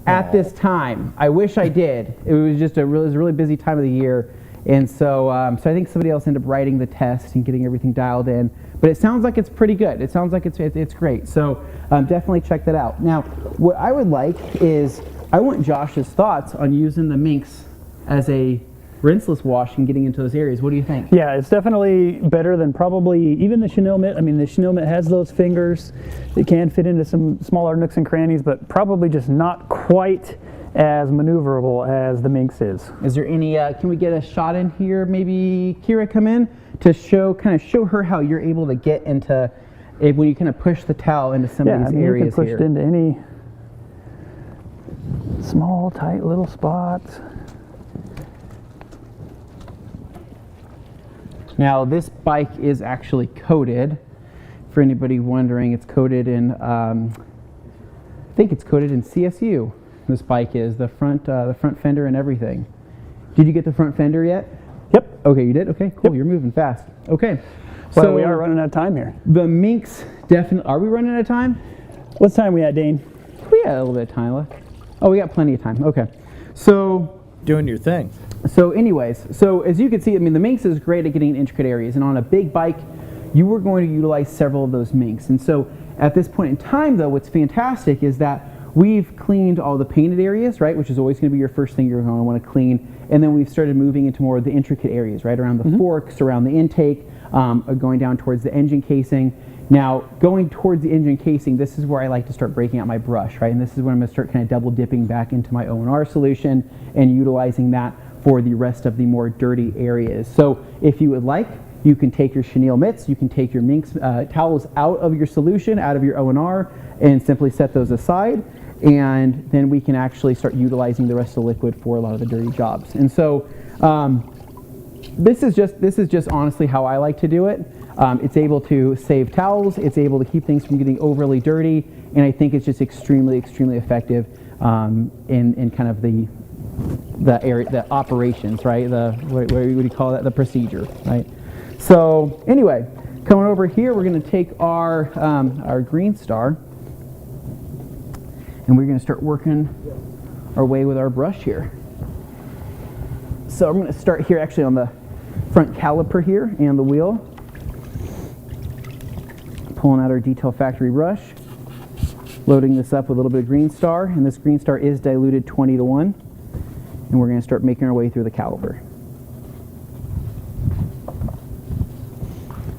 at this time. I wish I did. It was just a really busy time of the year. And so, so I think somebody else ended up writing the test and getting everything dialed in. But it sounds like it's pretty good. It sounds like it's great. So definitely check that out. Now, what I would like is, I want Josh's thoughts on using the minx as a rinseless wash and getting into those areas. What do you think? Yeah, it's definitely better than probably even the chenille mitt. I mean, the chenille mitt has those fingers. It can fit into some smaller nooks and crannies, but probably just not quite as maneuverable as the minx is. Is there any, can we get a shot in here? Maybe Kira come in to show her how you're able to get into, when you kind of push the towel into some of these areas you can push it into any small, tight little spots. Now this bike is actually coated. For anybody wondering, it's coated in, I think it's coated in CSU. This bike is the front fender and everything. Did you get the front fender yet? Yep. Okay, you did? Okay, cool. Yep. You're moving fast. Okay. Well, so we are running out of time here. The minx definitely. Are we running out of time? What time we at, Dane? We got a little bit of time left. Oh, we got plenty of time. Okay. So doing your thing. So anyways, so as you can see, I mean, the minx is great at getting in intricate areas, and on a big bike, you were going to utilize several of those minx. And so at this point in time, though, what's fantastic is that we've cleaned all the painted areas, right, which is always going to be your first thing you're going to want to clean. And then we've started moving into more of the intricate areas, right, around the forks, around the intake, going down towards the engine casing. Now, going towards the engine casing, this is where I like to start breaking out my brush, right? And this is when I'm going to start kind of double dipping back into my O&R solution and utilizing that for the rest of the more dirty areas. So if you would like, you can take your chenille mitts, you can take your minx towels out of your solution, out of your O&R, and simply set those aside. And then we can actually start utilizing the rest of the liquid for a lot of the dirty jobs. And so this is just honestly how I like to do it. It's able to save towels, it's able to keep things from getting overly dirty, and I think it's just extremely effective in kind of the area, the operations, right? What do you call that? The procedure, right? So anyway, coming over here, we're going to take our Green Star, and we're going to start working our way with our brush here. So I'm going to start here actually on the front caliper here and the wheel. Pulling out our Detail Factory brush, loading this up with a little bit of Green Star, and this Green Star is diluted 20 to 1. And we're going to start making our way through the caliper.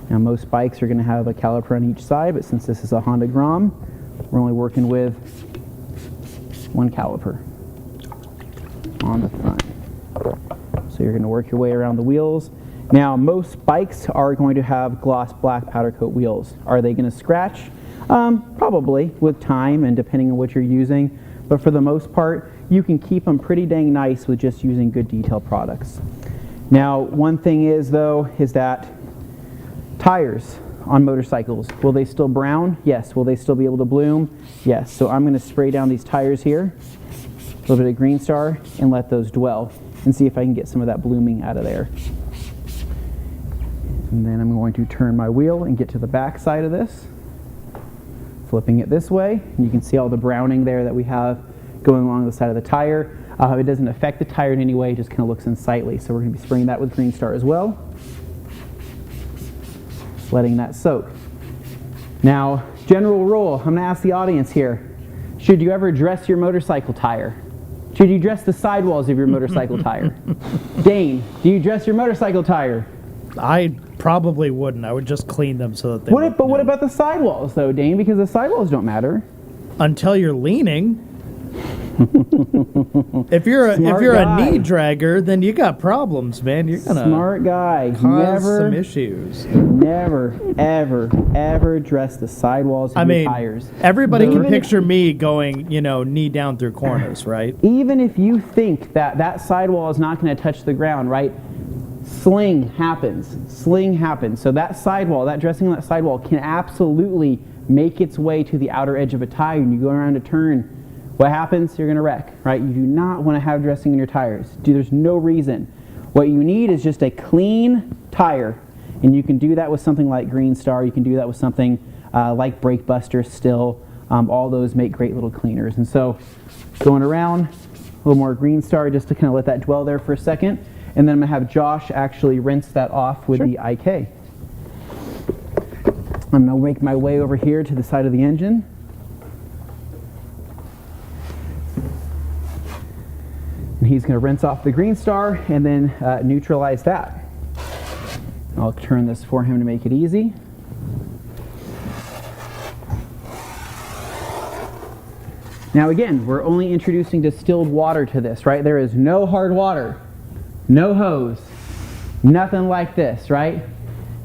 Now most bikes are going to have a caliper on each side, but since this is a Honda Grom, we're only working with one caliper on the front. So you're going to work your way around the wheels. Now most bikes are going to have gloss black powder coat wheels. Are they going to scratch? Probably with time and depending on what you're using, but for the most part you can keep them pretty dang nice with just using good detail products. Now one thing is though is that tires on motorcycles, will they still brown? Yes. Will they still be able to bloom? Yes. So I'm going to spray down these tires here, a little bit of Green Star, and let those dwell and see if I can get some of that blooming out of there. And then I'm going to turn my wheel and get to the back side of this, flipping it this way, and you can see all the browning there that we have going along the side of the tire. It doesn't affect the tire in any way, it just kind of looks unsightly. So we're going to be spraying that with Green Star as well, letting that soak. Now, general rule, I'm going to ask the audience here, should you ever dress your motorcycle tire? Should you dress the sidewalls of your motorcycle tire? Dane, do you dress your motorcycle tire? I probably wouldn't. I would just clean them so that they But what about the sidewalls though, Dane? Because the sidewalls don't matter. Until you're leaning. If you're a knee dragger, then you got problems, man. You're gonna smart guy. Cause some issues. Never, ever dress the sidewalls of your tires. Everybody can picture me going, knee down through corners, right? Even if you think that that sidewall is not going to touch the ground, right? Sling happens. So that sidewall, that dressing on that sidewall can absolutely make its way to the outer edge of a tire, and you go around a turn. What happens? You're going to wreck, right? You do not want to have dressing in your tires. There's no reason. What you need is just a clean tire, and you can do that with something like Green Star. You can do that with something like Brake Buster still. All those make great little cleaners. And so going around, a little more Green Star just to kind of let that dwell there for a second. And then I'm going to have Josh actually rinse that off with the IK. I'm going to make my way over here to the side of the engine. And he's going to rinse off the Green Star and then neutralize that. I'll turn this for him to make it easy. Now again, we're only introducing distilled water to this, right? There is no hard water, no hose, nothing like this, right?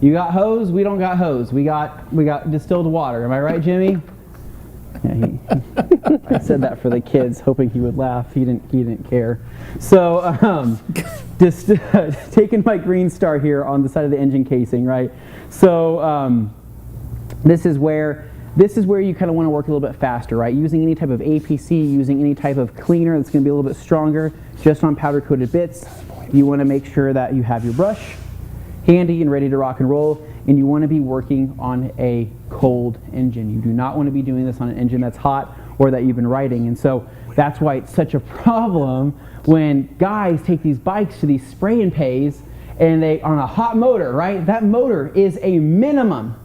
You got hose, we don't got hose. We got distilled water. Am I right, Jimmy? Yeah, I said that for the kids, hoping he would laugh. He didn't care. So, just taking my Green Star here on the side of the engine casing, right? So, this is where you kind of want to work a little bit faster, right? Using any type of APC, using any type of cleaner that's going to be a little bit stronger, just on powder coated bits. You want to make sure that you have your brush handy and ready to rock and roll, and you want to be working on a cold engine. You do not want to be doing this on an engine that's hot or that you've been riding. And so that's why it's such a problem when guys take these bikes to these spray and pays and they on a hot motor, right? That motor is a minimum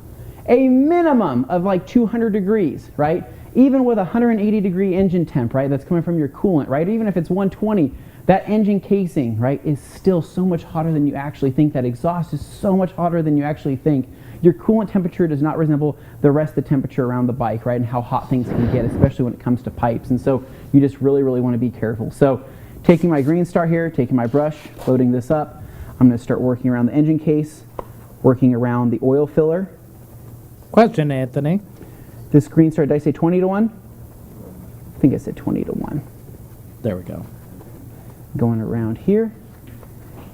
of like 200 degrees, right? Even with 180 degree engine temp, right? That's coming from your coolant, right? Even if it's 120, that engine casing, right, is still so much hotter than you actually think. That exhaust is so much hotter than you actually think. Your coolant temperature does not resemble the rest of the temperature around the bike, right, and how hot things can get, especially when it comes to pipes. And so you just really, really want to be careful. So taking my Green Star here, taking my brush, loading this up, I'm going to start working around the engine case, working around the oil filler. Question, Anthony. This Green Star, did I say 20 to 1? I think I said 20 to 1. There we go. Going around here,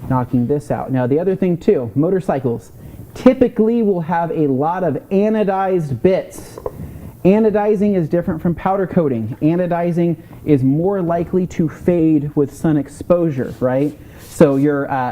knocking this out. Now the other thing too, motorcycles typically will have a lot of anodized bits. Anodizing is different from powder coating. Anodizing is more likely to fade with sun exposure, right? So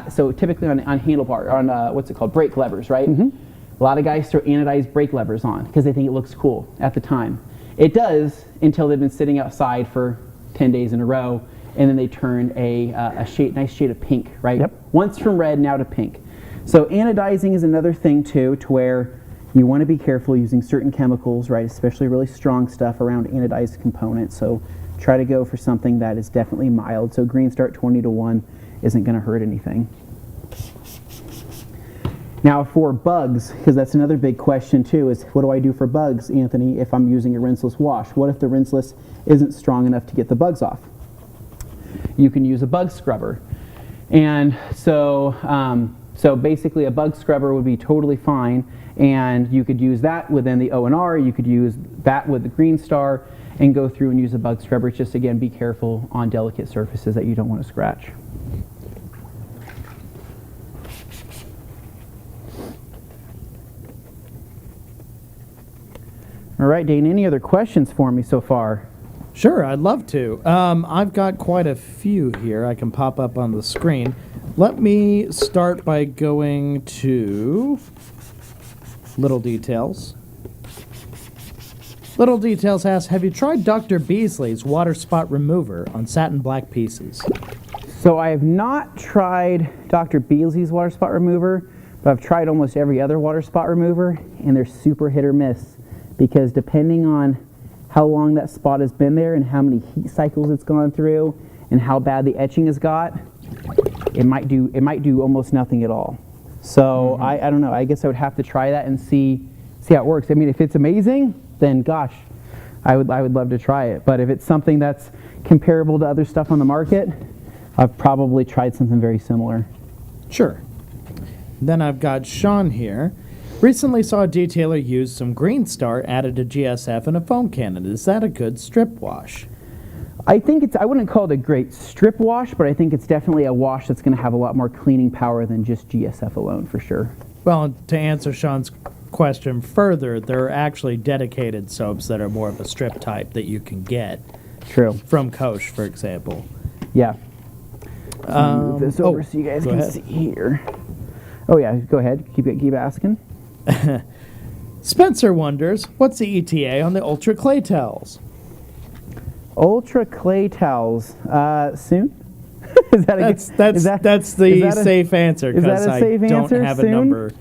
so typically on handlebar, on what's it called, brake levers, right? Mm-hmm. A lot of guys throw anodized brake levers on because they think it looks cool at the time. It does until they've been sitting outside for 10 days in a row, and then they turn a nice shade of pink, right? Yep. Once from red, now to pink. So anodizing is another thing too, to where you want to be careful using certain chemicals, right? Especially really strong stuff around anodized components. So Try to go for something that is definitely mild. So green start 20-1 isn't going to hurt anything. Now for bugs, because that's another big question too, is what do I do for bugs, Anthony, if I'm using a rinseless wash? What if the rinseless isn't strong enough to get the bugs off? You can use a bug scrubber. And so, so basically a bug scrubber would be totally fine, and you could use that within the O&R, you could use that with the Green Star, and go through and use a bug scrubber. Just again, be careful on delicate surfaces that you don't want to scratch. All right, Dane, any other questions for me so far? Sure, I'd love to. I've got quite a few here I can pop up on the screen. Let me start by going to Little Details. Little Details asks, have you tried Dr. Beasley's water spot remover on satin black pieces? So I have not tried Dr. Beasley's water spot remover, but I've tried almost every other water spot remover, and they're super hit or miss, because depending on how long that spot has been there and how many heat cycles it's gone through and how bad the etching has got, it might do almost nothing at all. So I don't know. I guess I would have to try that and see how it works. I mean, if it's amazing, then gosh, I would love to try it. But if it's something that's comparable to other stuff on the market, I've probably tried something very similar. Sure. Then I've got Sean here. Recently saw a detailer use some Green Star added to GSF in a foam cannon. Is that a good strip wash? I think I wouldn't call it a great strip wash, but I think it's definitely a wash that's going to have a lot more cleaning power than just GSF alone, for sure. Well, to answer Sean's question further, there are actually dedicated soaps that are more of a strip type that you can get. True. From Koch, for example. Yeah. Move this over so you guys can see here. Oh yeah, go ahead. Keep asking. Spencer wonders, what's the ETA on the Ultra Clay Towels? Ultra Clay Towels, soon? That's the safe answer, because I don't have a number.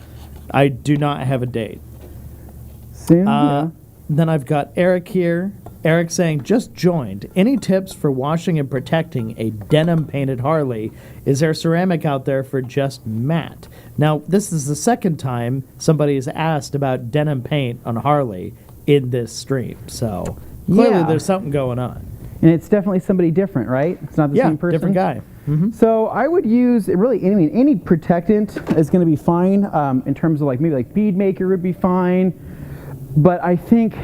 I do not have a date. Soon, yeah. Then I've got Eric here. Eric saying, just joined. Any tips for washing and protecting a denim painted Harley? Is there ceramic out there for just matte? Now, this is the second time somebody has asked about denim paint on Harley in this stream. So clearly there's something going on. And it's definitely somebody different, right? It's not the same person? Different guy. Mm-hmm. So I would use, any protectant is going to be fine in terms of maybe bead maker would be fine. But I think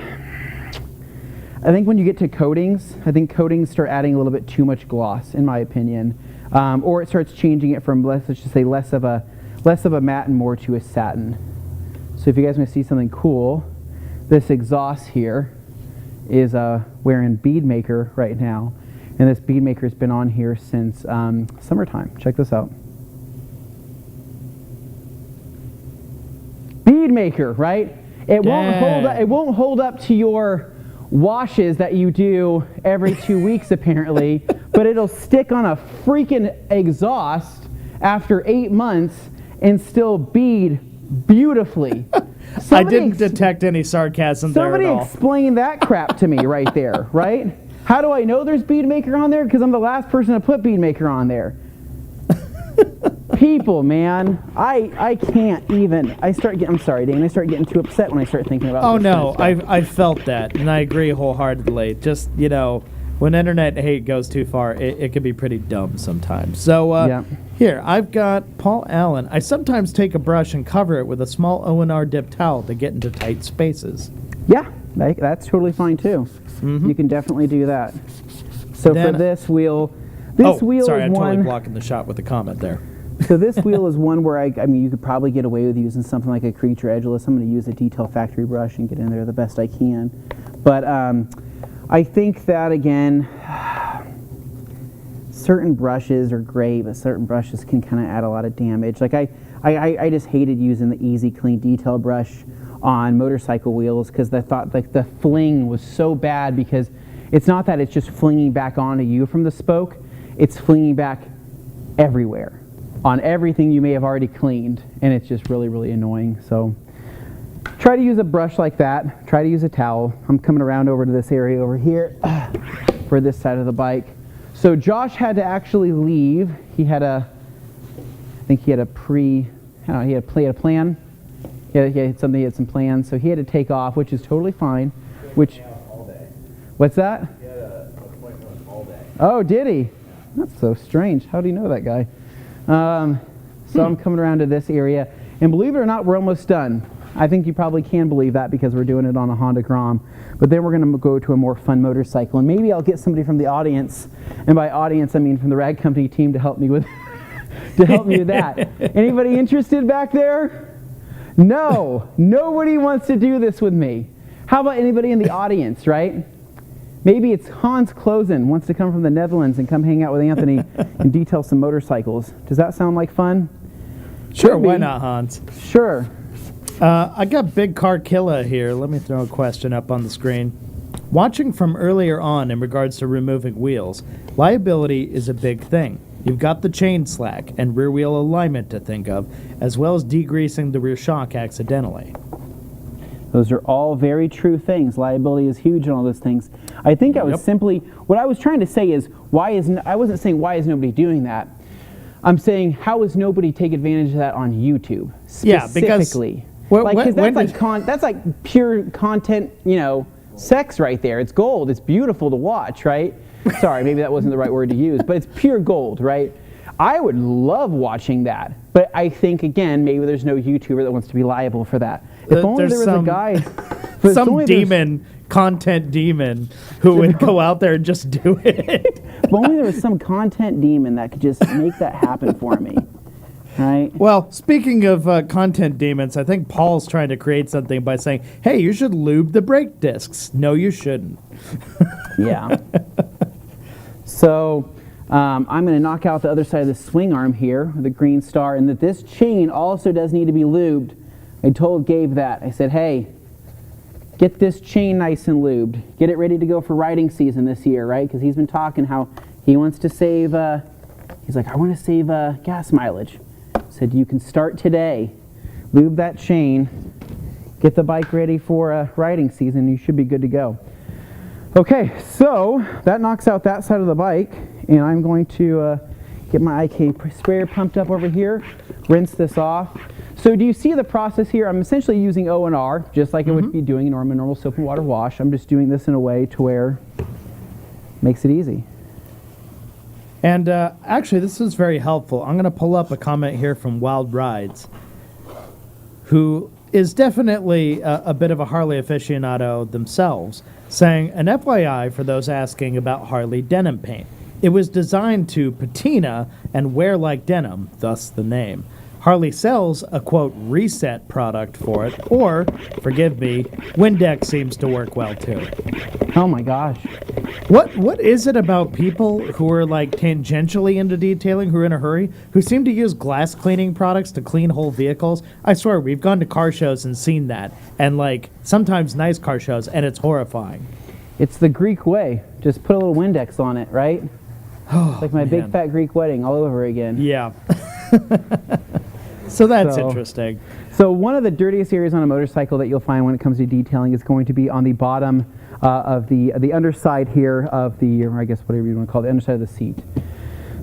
when you get to coatings, I think coatings start adding a little bit too much gloss, in my opinion. Or it starts changing it from, let's just say, less of a matte and more to a satin. So if you guys want to see something cool, this exhaust here is wearing bead maker right now. And this bead maker has been on here since summertime. Check this out. Bead maker, right? It won't hold up to your washes that you do every 2 weeks apparently, but it'll stick on a freaking exhaust after 8 months and still bead beautifully. I didn't detect any sarcasm there at all. Somebody explain that crap to me right there, right? How do I know there's bead maker on there? Because I'm the last person to put bead maker on there. People, man, I can't even. I'm sorry, Dane. I start getting too upset when I start thinking about. Oh this no, kind of stuff. I felt that, and I agree wholeheartedly. Just when internet hate goes too far, it can be pretty dumb sometimes. So here I've got Paul Allen. I sometimes take a brush and cover it with a small O&R dip towel to get into tight spaces. Yeah, that's totally fine too. Mm-hmm. You can definitely do that. So then, for this wheel, sorry, is I'm one. Totally blocking the shot with the comment there. So this wheel is one where I mean, you could probably get away with using something like a Creature Edgeless. I'm going to use a Detail Factory brush and get in there the best I can. But I think that, again, certain brushes are great, but certain brushes can kind of add a lot of damage. Like I just hated using the Easy Clean Detail brush on motorcycle wheels because I thought the fling was so bad, because it's not that it's just flinging back onto you from the spoke, it's flinging back everywhere on everything you may have already cleaned, and it's just really, really annoying. So try to use a brush like that. Try to use a towel. I'm coming around over to this area over here. for this side of the bike. So Josh had to actually leave. He had a, I think he had a he had a plan. He had some plans, so he had to take off, which is totally fine. What's that? He had an appointment all day. Oh, did he? That's so strange. How do you know that guy? So I'm coming around to this area, and believe it or not, we're almost done. I think you probably can believe that because we're doing it on a Honda Grom. But then we're going to go to a more fun motorcycle, and maybe I'll get somebody from the audience, and by audience I mean from the Rag Company team to help me with that. Anybody interested back there? No, nobody wants to do this with me. How about anybody in the audience, right? Maybe it's Hans Klozen wants to come from the Netherlands and come hang out with Anthony and detail some motorcycles. Does that sound like fun? Sure, why not, Hans? Sure. I got Big Car Killa here. Let me throw a question up on the screen. Watching from earlier on in regards to removing wheels, liability is a big thing. You've got the chain slack and rear wheel alignment to think of, as well as degreasing the rear shock accidentally. Those are all very true things. Liability is huge and all those things. I think I was simply, what I was trying to say is, I wasn't saying why is nobody doing that. I'm saying how is nobody take advantage of that on YouTube specifically? That's like pure content, sex right there. It's gold. It's beautiful to watch, right? Sorry, maybe that wasn't the right word to use, but it's pure gold, right? I would love watching that, but I think, again, maybe there's no YouTuber that wants to be liable for that. If only there was a guy... Some demon, content demon, who would go out there and just do it. If only there was some content demon that could just make that happen for me. Right? Well, speaking of content demons, I think Paul's trying to create something by saying, hey, you should lube the brake discs. No, you shouldn't. Yeah. So I'm going to knock out the other side of the swing arm here, the green star, and that this chain also does need to be lubed. I told Gabe that. I said, hey, get this chain nice and lubed. Get it ready to go for riding season this year, right? Because he's been talking how he wants to save, he's like, I want to save gas mileage. I said, you can start today. Lube that chain. Get the bike ready for riding season. You should be good to go. Okay, so that knocks out that side of the bike, and I'm going to get my IK sprayer pumped up over here, rinse this off. So do you see the process here? I'm essentially using O&R, just like I would be doing a normal soap and water wash. I'm just doing this in a way to where it makes it easy. And actually, this is very helpful. I'm going to pull up a comment here from Wild Rides, who is definitely a bit of a Harley aficionado themselves, saying, an FYI for those asking about Harley denim paint. It was designed to patina and wear like denim, thus the name. Harley sells a, quote, reset product for it, or, forgive me, Windex seems to work well too. Oh my gosh. What is it about people who are like tangentially into detailing, who are in a hurry, who seem to use glass cleaning products to clean whole vehicles? I swear, we've gone to car shows and seen that, and like sometimes nice car shows, and it's horrifying. It's the Greek way. Just put a little Windex on it, right? It's like my big fat Greek wedding all over again. Yeah. So that's interesting. So one of the dirtiest areas on a motorcycle that you'll find when it comes to detailing is going to be on the bottom of the underside here of the, or I guess whatever you want to call it, the underside of the seat.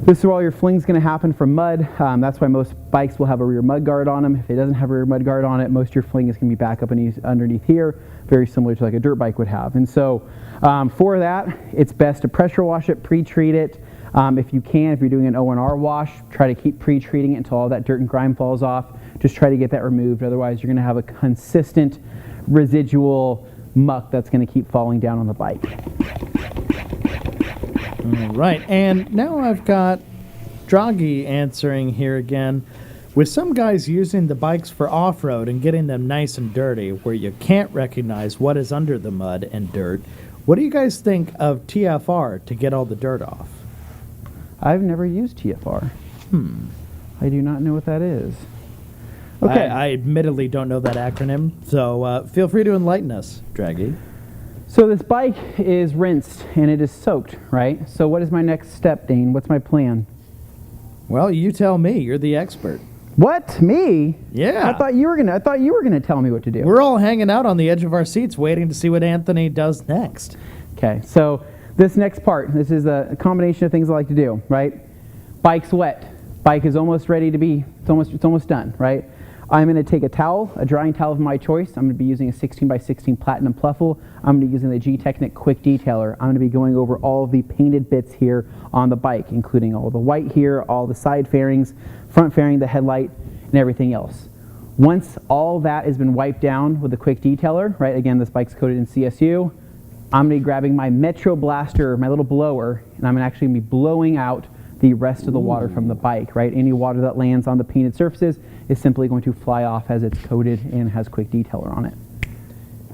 This is where all your fling's going to happen from mud. That's why most bikes will have a rear mud guard on them. If it doesn't have a rear mud guard on it, most of your fling is going to be back up underneath here, very similar to like a dirt bike would have. And so for that, it's best to pressure wash it, pre-treat it. If you can, if you're doing an O&R wash, try to keep pre-treating it until all that dirt and grime falls off. Just try to get that removed. Otherwise, you're going to have a consistent residual muck that's going to keep falling down on the bike. All right, and now I've got Draghi answering here again. With some guys using the bikes for off-road and getting them nice and dirty, where you can't recognize what is under the mud and dirt, what do you guys think of TFR to get all the dirt off? I've never used TFR. I do not know what that is. Okay. I admittedly don't know that acronym, so feel free to enlighten us, Draghi. So this bike is rinsed and it is soaked, right? So what is my next step, Dane? What's my plan? Well, you tell me. You're the expert. What? Me? Yeah. I thought you were gonna tell me what to do. We're all hanging out on the edge of our seats waiting to see what Anthony does next. Okay, so this next part, this is a combination of things I like to do, right? Bike's wet. Bike is almost ready to be, it's almost done, right? I'm going to take a towel, a drying towel of my choice. I'm going to be using a 16x16 Platinum Pluffle. I'm going to be using the G-Technic Quick Detailer. I'm going to be going over all of the painted bits here on the bike, including all the white here, all the side fairings, front fairing, the headlight, and everything else. Once all that has been wiped down with the Quick Detailer, right, again, this bike's coated in CSU, I'm going to be grabbing my Metro Blaster, my little blower, and I'm actually going to be blowing out the rest of the water from the bike, right? Any water that lands on the painted surfaces is simply going to fly off as it's coated and has Quick Detailer on it.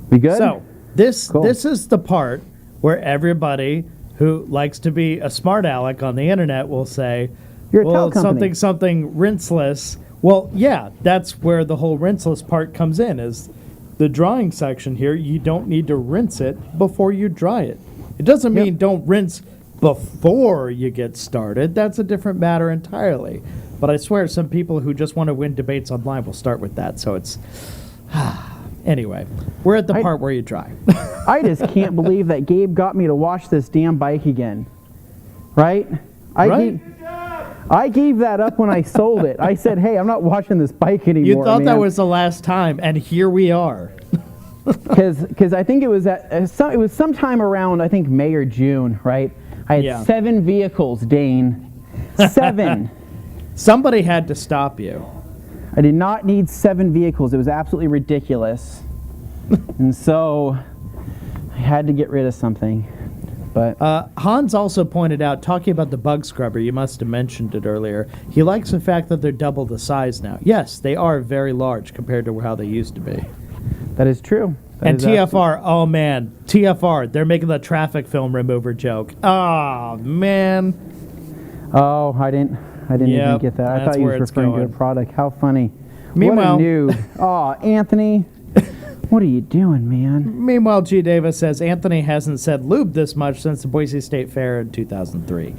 We good? So this Cool. this is the part where everybody who likes to be a smart aleck on the internet will say, You're a well, towel company. something rinseless. Well, yeah, that's where the whole rinseless part comes in, is the drying section here. You don't need to rinse it before you dry it. It doesn't mean don't rinse before you get started. That's a different matter entirely. But I swear some people who just want to win debates online will start with that. So it's... Anyway, we're at the part where you dry. I just can't believe that Gabe got me to wash this damn bike again. Right? I gave that up when I sold it. I said, hey, I'm not washing this bike anymore. You thought that man. was the last time, and here we are. Because I think it was it was sometime around, I think, May or June, right? I had 7 vehicles, Dane. 7. Somebody had to stop you. I did not need 7 vehicles. It was absolutely ridiculous. And so I had to get rid of something. But Hans also pointed out, talking about the bug scrubber, you must have mentioned it earlier, he likes the fact that they're double the size now. Yes, they are very large compared to how they used to be. that is true. And TFR, oh man, TFR, they're making the traffic film remover joke. Oh, man. Oh, I didn't even get that. I thought he was referring to a product. How funny. Meanwhile, what a noob. Oh, Anthony. What are you doing, man? Meanwhile, G. Davis says Anthony hasn't said lube this much since the Boise State Fair in 2003.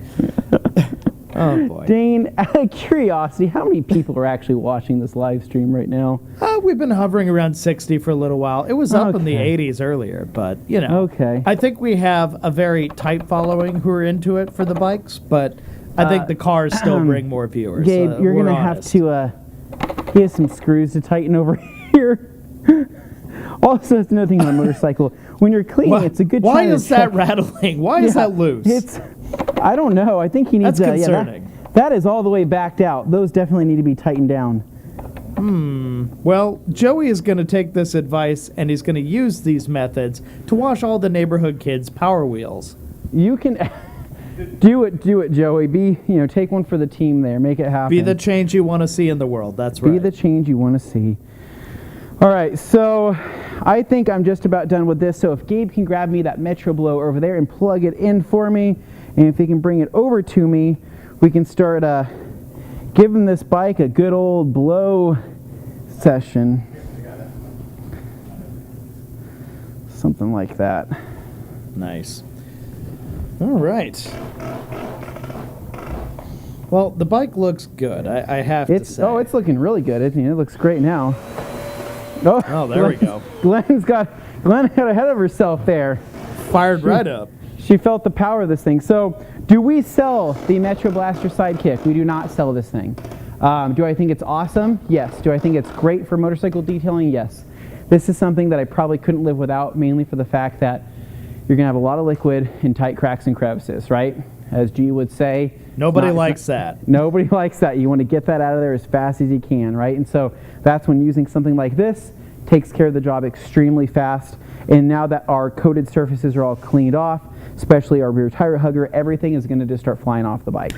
Oh, boy. Dane, out of curiosity, how many people are actually watching this live stream right now? We've been hovering around 60 for a little while. It was up in the 80s earlier, but, you know. Okay. I think we have a very tight following who are into it for the bikes, but I think the cars still bring more viewers. Gabe, you're going to have to, he has some screws to tighten over here. Also, that's another thing on a motorcycle. When you're cleaning, it's a good time. Why is that rattling? Why is that loose? I don't know. I think he needs That's concerning. That is all the way backed out. Those definitely need to be tightened down. Well, Joey is going to take this advice, and he's going to use these methods to wash all the neighborhood kids' Power Wheels. You can do it, Joey. Take one for the team there. Make it happen. Be the change you want to see in the world. That's right. Be the change you want to see. All right, so I think I'm just about done with this. So if Gabe can grab me that Metro Blow over there and plug it in for me, and if he can bring it over to me, we can start giving this bike a good old blow session. Something like that. Nice. All right. Well, the bike looks good, I have to say. Oh, it's looking really good. It looks great now. Oh, there we go. Glenn got ahead of herself there. Fired right up. She felt the power of this thing. So, do we sell the Metro Blaster Sidekick? We do not sell this thing. Do I think it's awesome? Yes. Do I think it's great for motorcycle detailing? Yes. This is something that I probably couldn't live without, mainly for the fact that you're going to have a lot of liquid in tight cracks and crevices, right? As G would say. Nobody likes that. Nobody likes that. You want to get that out of there as fast as you can, right? And so that's when using something like this takes care of the job extremely fast. And now that our coated surfaces are all cleaned off, especially our rear tire hugger, everything is going to just start flying off the bike.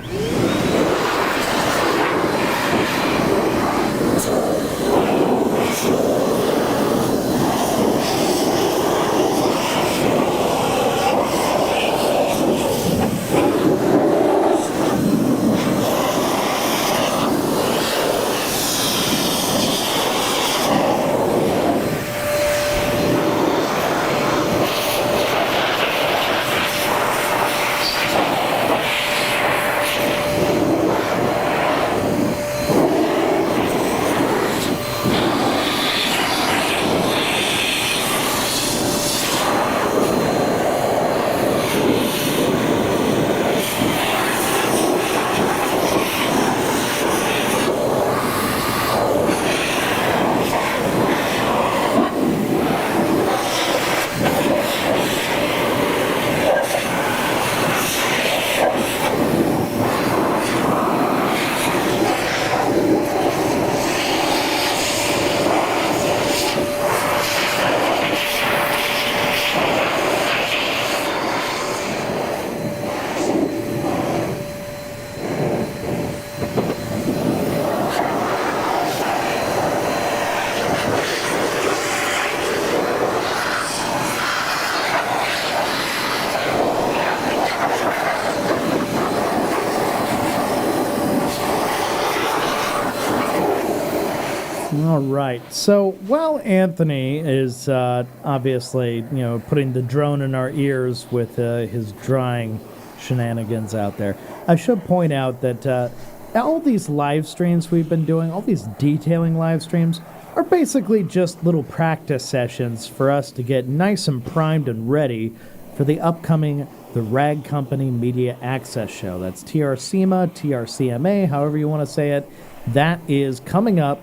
All right. So while Anthony is obviously, putting the drone in our ears with his drying shenanigans out there, I should point out that all these live streams we've been doing, all these detailing live streams, are basically just little practice sessions for us to get nice and primed and ready for the upcoming The Rag Company Media Access Show. That's TRCMA, TRCMA, however you want to say it. That is coming up,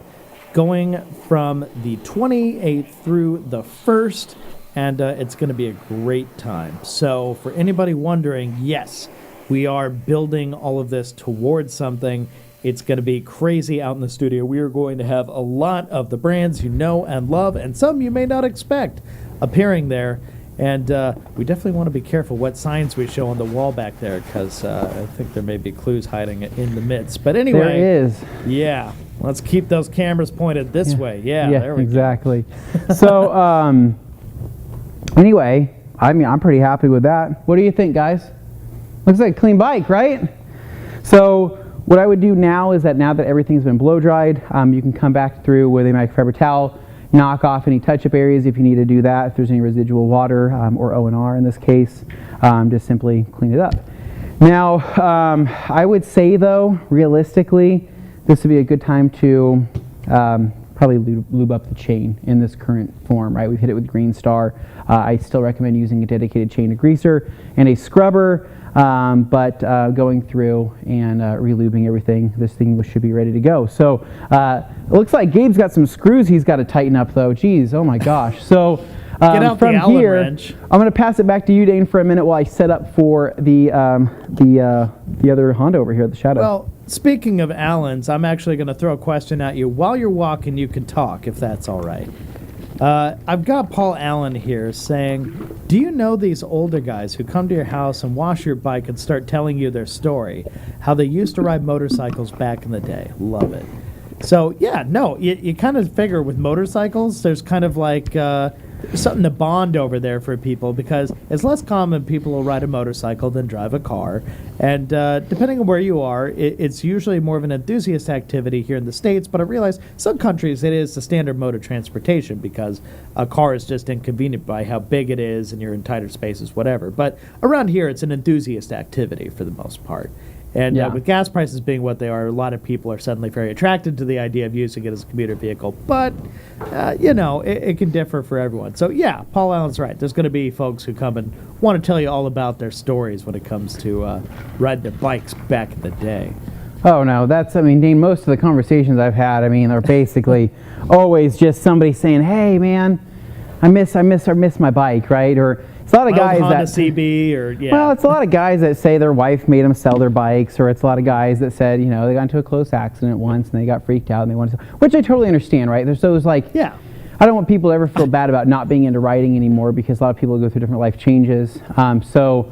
going from the 28th through the 1st, and it's going to be a great time. So for anybody wondering, yes, we are building all of this towards something. It's going to be crazy out in the studio. We are going to have a lot of the brands you know and love, and some you may not expect, appearing there. And we definitely want to be careful what signs we show on the wall back there, because I think there may be clues hiding in the midst. But anyway, there is. Yeah, let's keep those cameras pointed this way. Yeah, there we exactly. So anyway, I'm pretty happy with that. What do you think, guys? Looks like a clean bike, right? So what I would do now is that now that everything's been blow dried, you can come back through with a microfiber towel, knock off any touch-up areas if you need to do that, if there's any residual water, or O&R in this case, just simply clean it up. Now, I would say though, realistically, this would be a good time to probably lube up the chain in this current form, right? We've hit it with Green Star. I still recommend using a dedicated chain to greaser and a scrubber, but going through and relubing everything, this thing should be ready to go. So it looks like Gabe's got some screws he's got to tighten up though. Geez, oh my gosh. So Get out from the Allen here, wrench. I'm going to pass it back to you, Dane, for a minute while I set up for the other Honda over here at the Shadow. Well, speaking of Allens, I'm actually going to throw a question at you. While you're walking, you can talk, if that's all right. I've got Paul Allen here saying, do you know these older guys who come to your house and wash your bike and start telling you their story, how they used to ride motorcycles back in the day? Love it. So, yeah, no, you kind of figure with motorcycles, there's kind of like something to bond over there for people, because it's less common people will ride a motorcycle than drive a car. And depending on where you are, it's usually more of an enthusiast activity here in the States, but I realize some countries it is the standard mode of transportation because a car is just inconvenient by how big it is and you're in tighter spaces, whatever. But around here, it's an enthusiast activity for the most part. And with gas prices being what they are, a lot of people are suddenly very attracted to the idea of using it as a commuter vehicle. But, it can differ for everyone. So, yeah, Paul Allen's right. There's going to be folks who come and want to tell you all about their stories when it comes to riding their bikes back in the day. Oh, no, Dane, most of the conversations I've had, are basically always just somebody saying, hey, man, I miss my bike, right? Or it's a lot of guys Honda that CB or Well, it's a lot of guys that say their wife made them sell their bikes, or it's a lot of guys that said, they got into a close accident once and they got freaked out and they wanted to, which I totally understand, right? There's those I don't want people to ever feel bad about not being into riding anymore, because a lot of people go through different life changes. So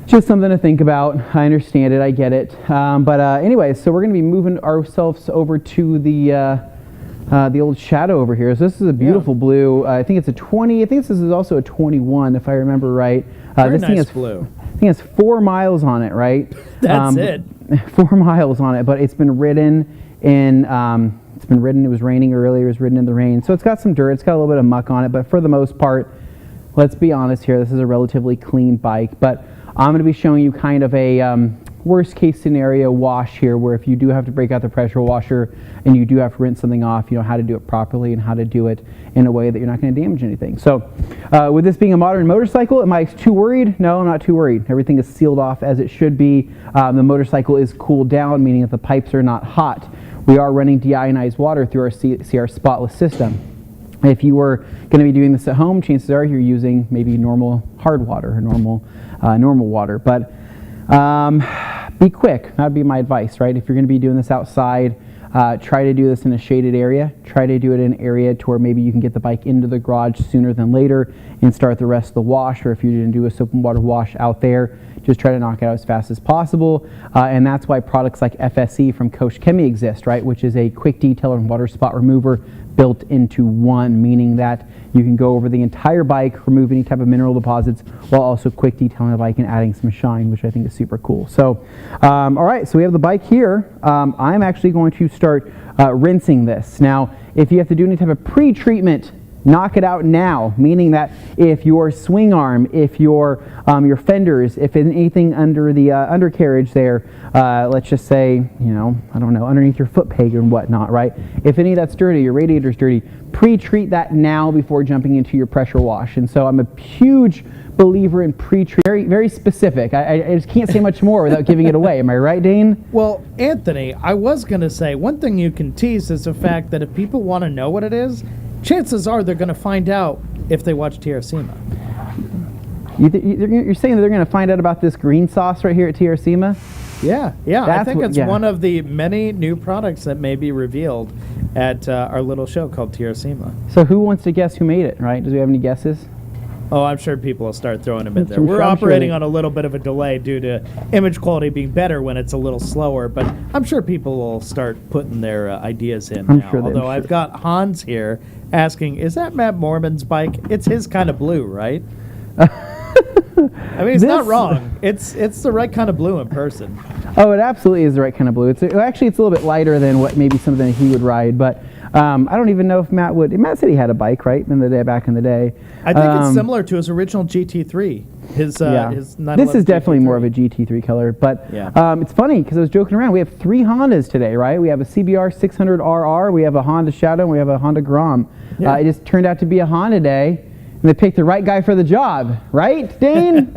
just something to think about. I understand it. I get it. But anyway, so we're going to be moving ourselves over to the old Shadow over here. So this is a beautiful blue. I think it's a 20. I think this is also a 21, if I remember right. Very this nice thing has, blue. I think it's 4 miles on it, right? That's it. 4 miles on it, but it's been ridden in. It was raining earlier. It was ridden in the rain, so it's got some dirt. It's got a little bit of muck on it, but for the most part, let's be honest here. This is a relatively clean bike, but I'm going to be showing you kind of a worst case scenario wash here, where if you do have to break out the pressure washer and you do have to rinse something off, you know how to do it properly and how to do it in a way that you're not going to damage anything. So with this being a modern motorcycle, am I too worried? No, I'm not too worried. Everything is sealed off as it should be. The motorcycle is cooled down, meaning that the pipes are not hot. We are running deionized water through our CR spotless system. If you were going to be doing this at home, chances are you're using maybe normal hard water or normal water. But be quick. That would be my advice, right? If you're going to be doing this outside, try to do this in a shaded area. Try to do it in an area to where maybe you can get the bike into the garage sooner than later and start the rest of the wash. Or if you're going to do a soap and water wash out there, just try to knock it out as fast as possible. And that's why products like FSE from Koch Chemie exist, right? Which is a quick detail and water spot remover built into one, meaning that you can go over the entire bike, remove any type of mineral deposits, while also quick detailing the bike and adding some shine, which I think is super cool. So, all right, so we have the bike here. I'm actually going to start rinsing this. Now, if you have to do any type of pre-treatment, knock it out now, meaning that if your swing arm, if your fenders, if anything under the undercarriage there, let's just say, I don't know, underneath your foot peg and whatnot, right? If any of that's dirty, your radiator's dirty, pre-treat that now before jumping into your pressure wash. And so I'm a huge believer in pre-treat, very, very specific. I just can't say much more without giving it away. Am I right, Dane? Well, Anthony, I was going to say, one thing you can tease is the fact that if people want to know what it is, chances are they're going to find out if they watch TRCMA. You're saying that they're going to find out about this green sauce right here at TRCMA? Yeah. I think it's one of the many new products that may be revealed at our little show called TRCMA. So who wants to guess who made it, right? Do we have any guesses? Oh, I'm sure people will start throwing them in there. We're operating on a little bit of a delay due to image quality being better when it's a little slower, but I'm sure people will start putting their ideas in now. Although I've got Hans here asking, is that Matt Mormon's bike? It's his kind of blue, right? I mean, it's not wrong. It's the right kind of blue in person. Oh, it absolutely is the right kind of blue. Actually, it's a little bit lighter than what maybe something he would ride, but I don't even know if Matt would. Matt said he had a bike, right, back in the day. I think it's similar to his original GT3. His This is definitely GT3. more of a GT3 color, but Yeah. it's funny because I was joking around. We have 3 Hondas today, right? We have a CBR 600RR, we have a Honda Shadow, and we have a Honda Grom. Yeah. It just turned out to be a Honda day, and they picked the right guy for the job, right, Dane?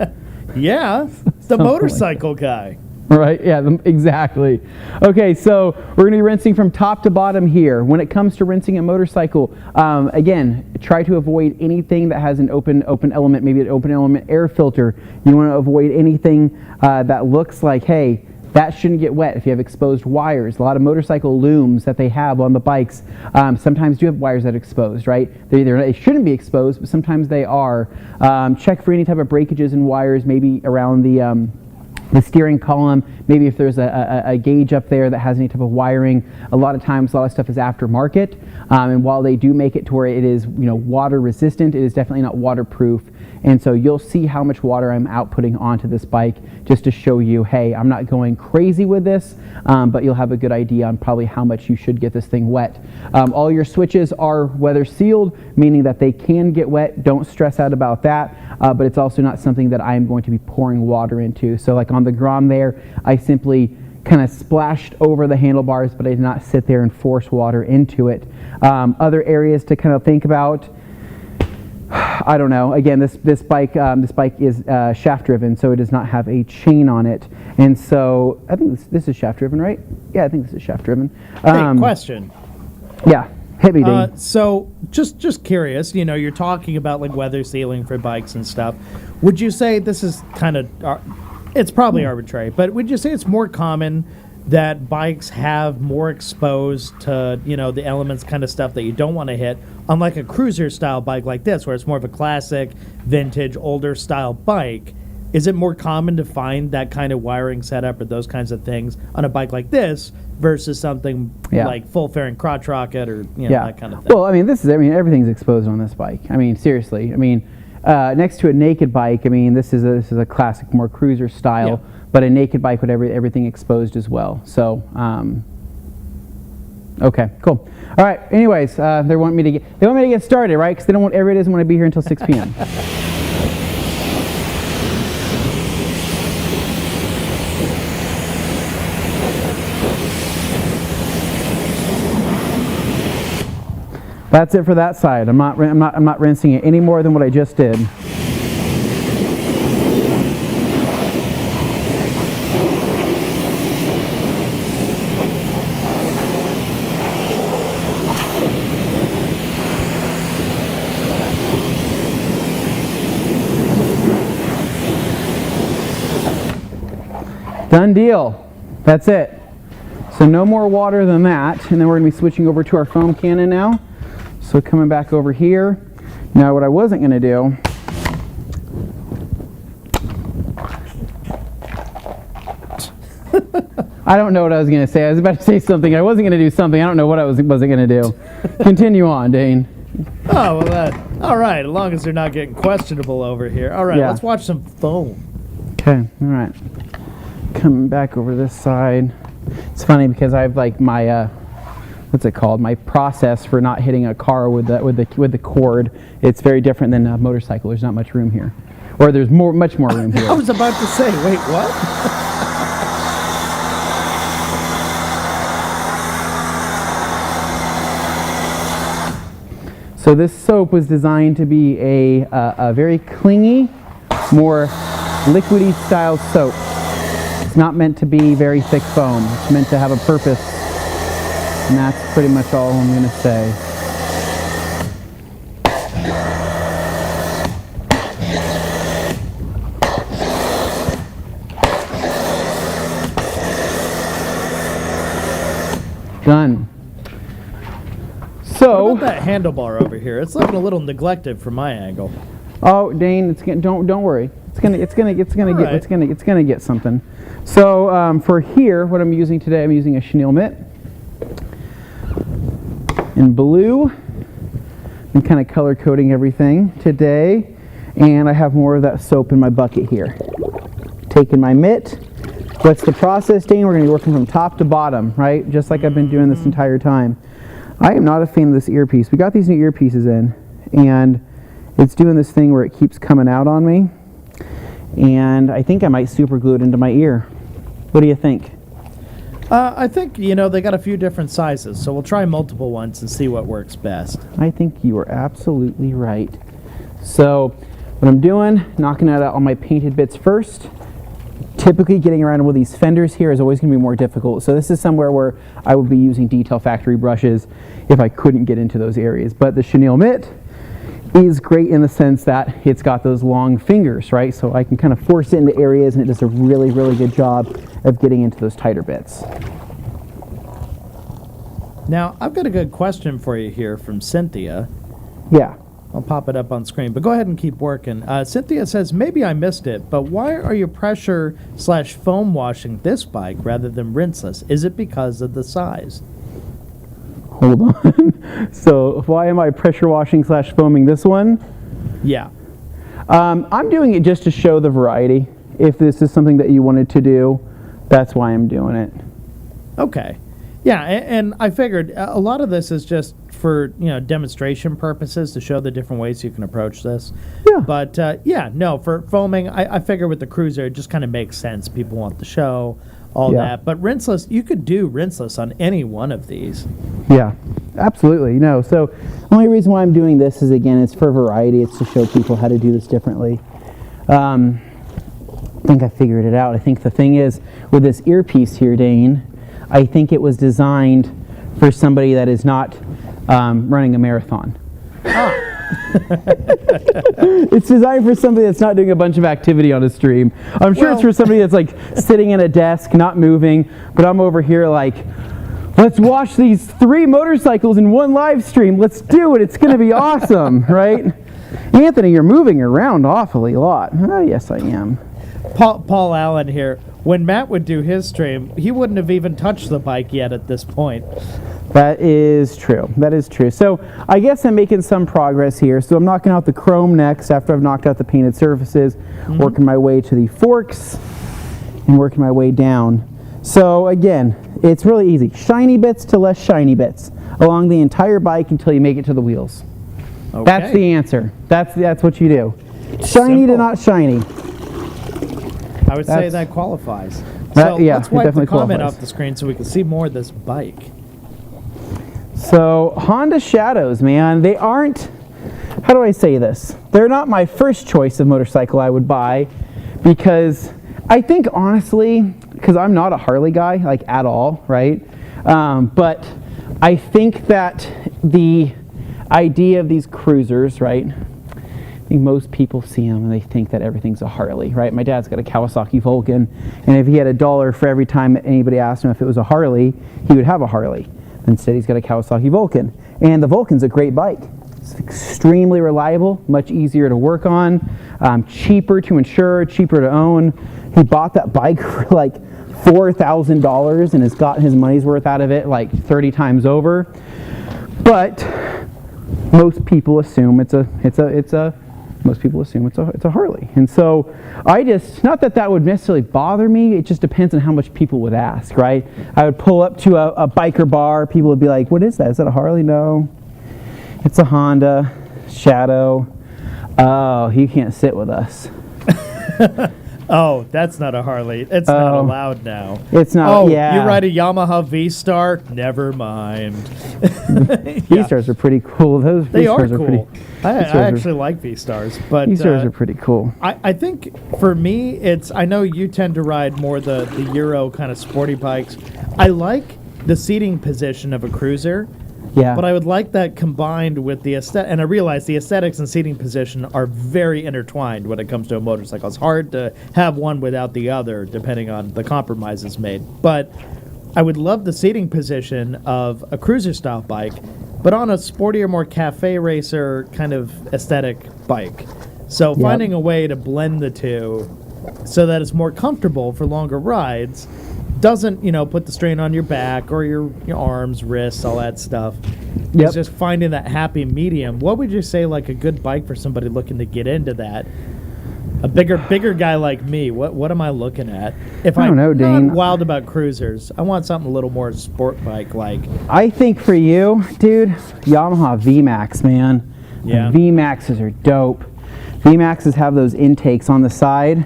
Yeah, the motorcycle guy. Right, yeah, exactly. Okay, so we're going to be rinsing from top to bottom here. When it comes to rinsing a motorcycle, again, try to avoid anything that has an open element, maybe an open element air filter. You want to avoid anything that looks like, hey, that shouldn't get wet if you have exposed wires. A lot of motorcycle looms that they have on the bikes sometimes do have wires that are exposed, right? They shouldn't be exposed, but sometimes they are. Check for any type of breakages in wires, maybe around the steering column, maybe if there's a gauge up there that has any type of wiring. A lot of times, a lot of stuff is aftermarket, and while they do make it to where it is, water resistant, it is definitely not waterproof. And so you'll see how much water I'm outputting onto this bike just to show you, hey, I'm not going crazy with this, but you'll have a good idea on probably how much you should get this thing wet. All your switches are weather sealed, meaning that they can get wet. Don't stress out about that, but it's also not something that I'm going to be pouring water into. So like on the Grom there, I simply kind of splashed over the handlebars, but I did not sit there and force water into it. Other areas to kind of think about, I don't know. Again, this bike is shaft driven, so it does not have a chain on it, and so I think this is shaft driven, right? Yeah, I think this is shaft driven. Hey, question. Yeah, hit me, Dean. So just curious. You're talking about like weather sealing for bikes and stuff. Would you say this is kind of? It's probably arbitrary, but would you say it's more common that bikes have more exposed to, the elements kind of stuff that you don't want to hit, unlike a cruiser style bike like this, where it's more of a classic, vintage, older style bike? Is it more common to find that kind of wiring setup or those kinds of things on a bike like this versus something like full fairing crotch rocket or that kind of thing? Well, everything's exposed on this bike. Seriously. Next to a naked bike, this is a classic, more cruiser style. Yeah. But a naked bike with everything exposed as well. So, okay, cool. All right. Anyways, they want me to get started, right? Because everybody doesn't want to be here until 6 p.m. That's it for that side. I'm not rinsing it any more than what I just did. Done deal. That's it. So no more water than that, and then we're going to be switching over to our foam cannon now. So coming back over here. Now what I wasn't going to do, I don't know what I was going to say. I was about to say something. I wasn't going to do something. I don't know what I wasn't going to do. Continue on, Dane. Oh, well, all right. As long as they're not getting questionable over here. All right, let's watch some foam. Okay, all right. Coming back over this side. It's funny because I have like my what's it called? My process for not hitting a car with the cord. It's very different than a motorcycle. There's not much room here, or there's much more room here. I was about to say, wait, what? So this soap was designed to be a very clingy, more liquidy style soap. It's not meant to be very thick foam. It's meant to have a purpose. And that's pretty much all I'm going to say. Done. So, what about that handlebar over here? It's looking a little neglected from my angle. Oh, Dane, don't worry. It's gonna get something. So for here, what I'm using today, I'm using a chenille mitt in blue. I'm kind of color coding everything today, and I have more of that soap in my bucket here. Taking my mitt. What's the process, Dane? We're gonna be working from top to bottom, right? Just like I've been doing this entire time. I am not a fan of this earpiece. We got these new earpieces in, and it's doing this thing where it keeps coming out on me, and I think I might super glue it into my ear. What do you think? I think, they got a few different sizes, so we'll try multiple ones and see what works best. I think you are absolutely right. So what I'm doing, knocking out all my painted bits first. Typically getting around with these fenders here is always going to be more difficult. So this is somewhere where I would be using Detail Factory brushes if I couldn't get into those areas. But the chenille mitt is great in the sense that it's got those long fingers, right? So I can kind of force it into areas, and it does a really, really good job of getting into those tighter bits. Now, I've got a good question for you here from Cynthia. Yeah. I'll pop it up on screen, but go ahead and keep working. Cynthia says, maybe I missed it, but why are you pressure/foam washing this bike rather than rinseless? Is it because of the size? Hold on. So why am I pressure washing/foaming this one? Yeah. I'm doing it just to show the variety. If this is something that you wanted to do, that's why I'm doing it. Okay. Yeah, and I figured a lot of this is just for demonstration purposes to show the different ways you can approach this. Yeah. But for foaming, I figure with the Cruiser it just kind of makes sense. People want the show, all that. But rinseless, you could do rinseless on any one of these. Yeah, absolutely. So the only reason why I'm doing this is, again, it's for variety. It's to show people how to do this differently. I think I figured it out. I think the thing is, with this earpiece here, Dane, I think it was designed for somebody that is not running a marathon. It's designed for somebody that's not doing a bunch of activity on a stream. I'm sure it's for somebody that's like sitting at a desk, not moving, but I'm over here like, let's wash these 3 motorcycles in one live stream. Let's do it. It's going to be awesome, right? Anthony, you're moving around awfully a lot. Oh, yes, I am. Paul Allen here. When Matt would do his stream, he wouldn't have even touched the bike yet at this point. That is true. That is true. So I guess I'm making some progress here. So I'm knocking out the chrome next after I've knocked out the painted surfaces, working my way to the forks and working my way down. So again, it's really easy. Shiny bits to less shiny bits along the entire bike until you make it to the wheels. Okay. That's the answer. That's what you do. Shiny Simple. to not shiny. I would say that qualifies. Let's wipe the comment qualifies. off the screen so we can see more of this bike. So Honda Shadows, man, they aren't, how do I say this? They're not my first choice of motorcycle I would buy, because I think honestly, because I'm not a Harley guy, like at all, right? But I think that the idea of these cruisers, right? I think most people see them and they think that everything's a Harley, right? My dad's got a Kawasaki Vulcan, and if he had $1 for every time that anybody asked him if it was a Harley, he would have a Harley. Instead, he's got a Kawasaki Vulcan. And the Vulcan's a great bike. It's extremely reliable, much easier to work on, cheaper to insure, cheaper to own. He bought that bike for like $4,000 and has gotten his money's worth out of it like 30 times over. But most people assume it's a most people assume it's a Harley. And so not that would necessarily bother me, it just depends on how much people would ask, right? I would pull up to a biker bar, people would be like, what is that? Is that a Harley? No, it's a Honda Shadow. Oh, he can't sit with us. Oh, that's not a Harley. It's not allowed now. It's not. Oh, yeah. You ride a Yamaha V-Star? Never mind. V-Stars are pretty cool. Those They are V-Stars are cool. pretty. I actually like V-Stars, but V-Stars are pretty cool. I think for me, I know you tend to ride more the Euro kind of sporty bikes. I like the seating position of a cruiser. Yeah. But I would like that combined with the aesthetic, and I realize the aesthetics and seating position are very intertwined when it comes to a motorcycle. It's hard to have one without the other, depending on the compromises made. But I would love the seating position of a cruiser-style bike, but on a sportier, more cafe racer kind of aesthetic bike. So finding a way to blend the two so that it's more comfortable for longer rides, doesn't, put the strain on your back or your arms, wrists, all that stuff. It's just finding that happy medium. What would you say, like a good bike for somebody looking to get into that? A bigger guy like me, what am I looking at? If I don't know, Dane. Not wild about cruisers, I want something a little more sport bike like. I think for you, dude, Yamaha VMAX, man. Yeah. VMAXs are dope. VMAXs have those intakes on the side.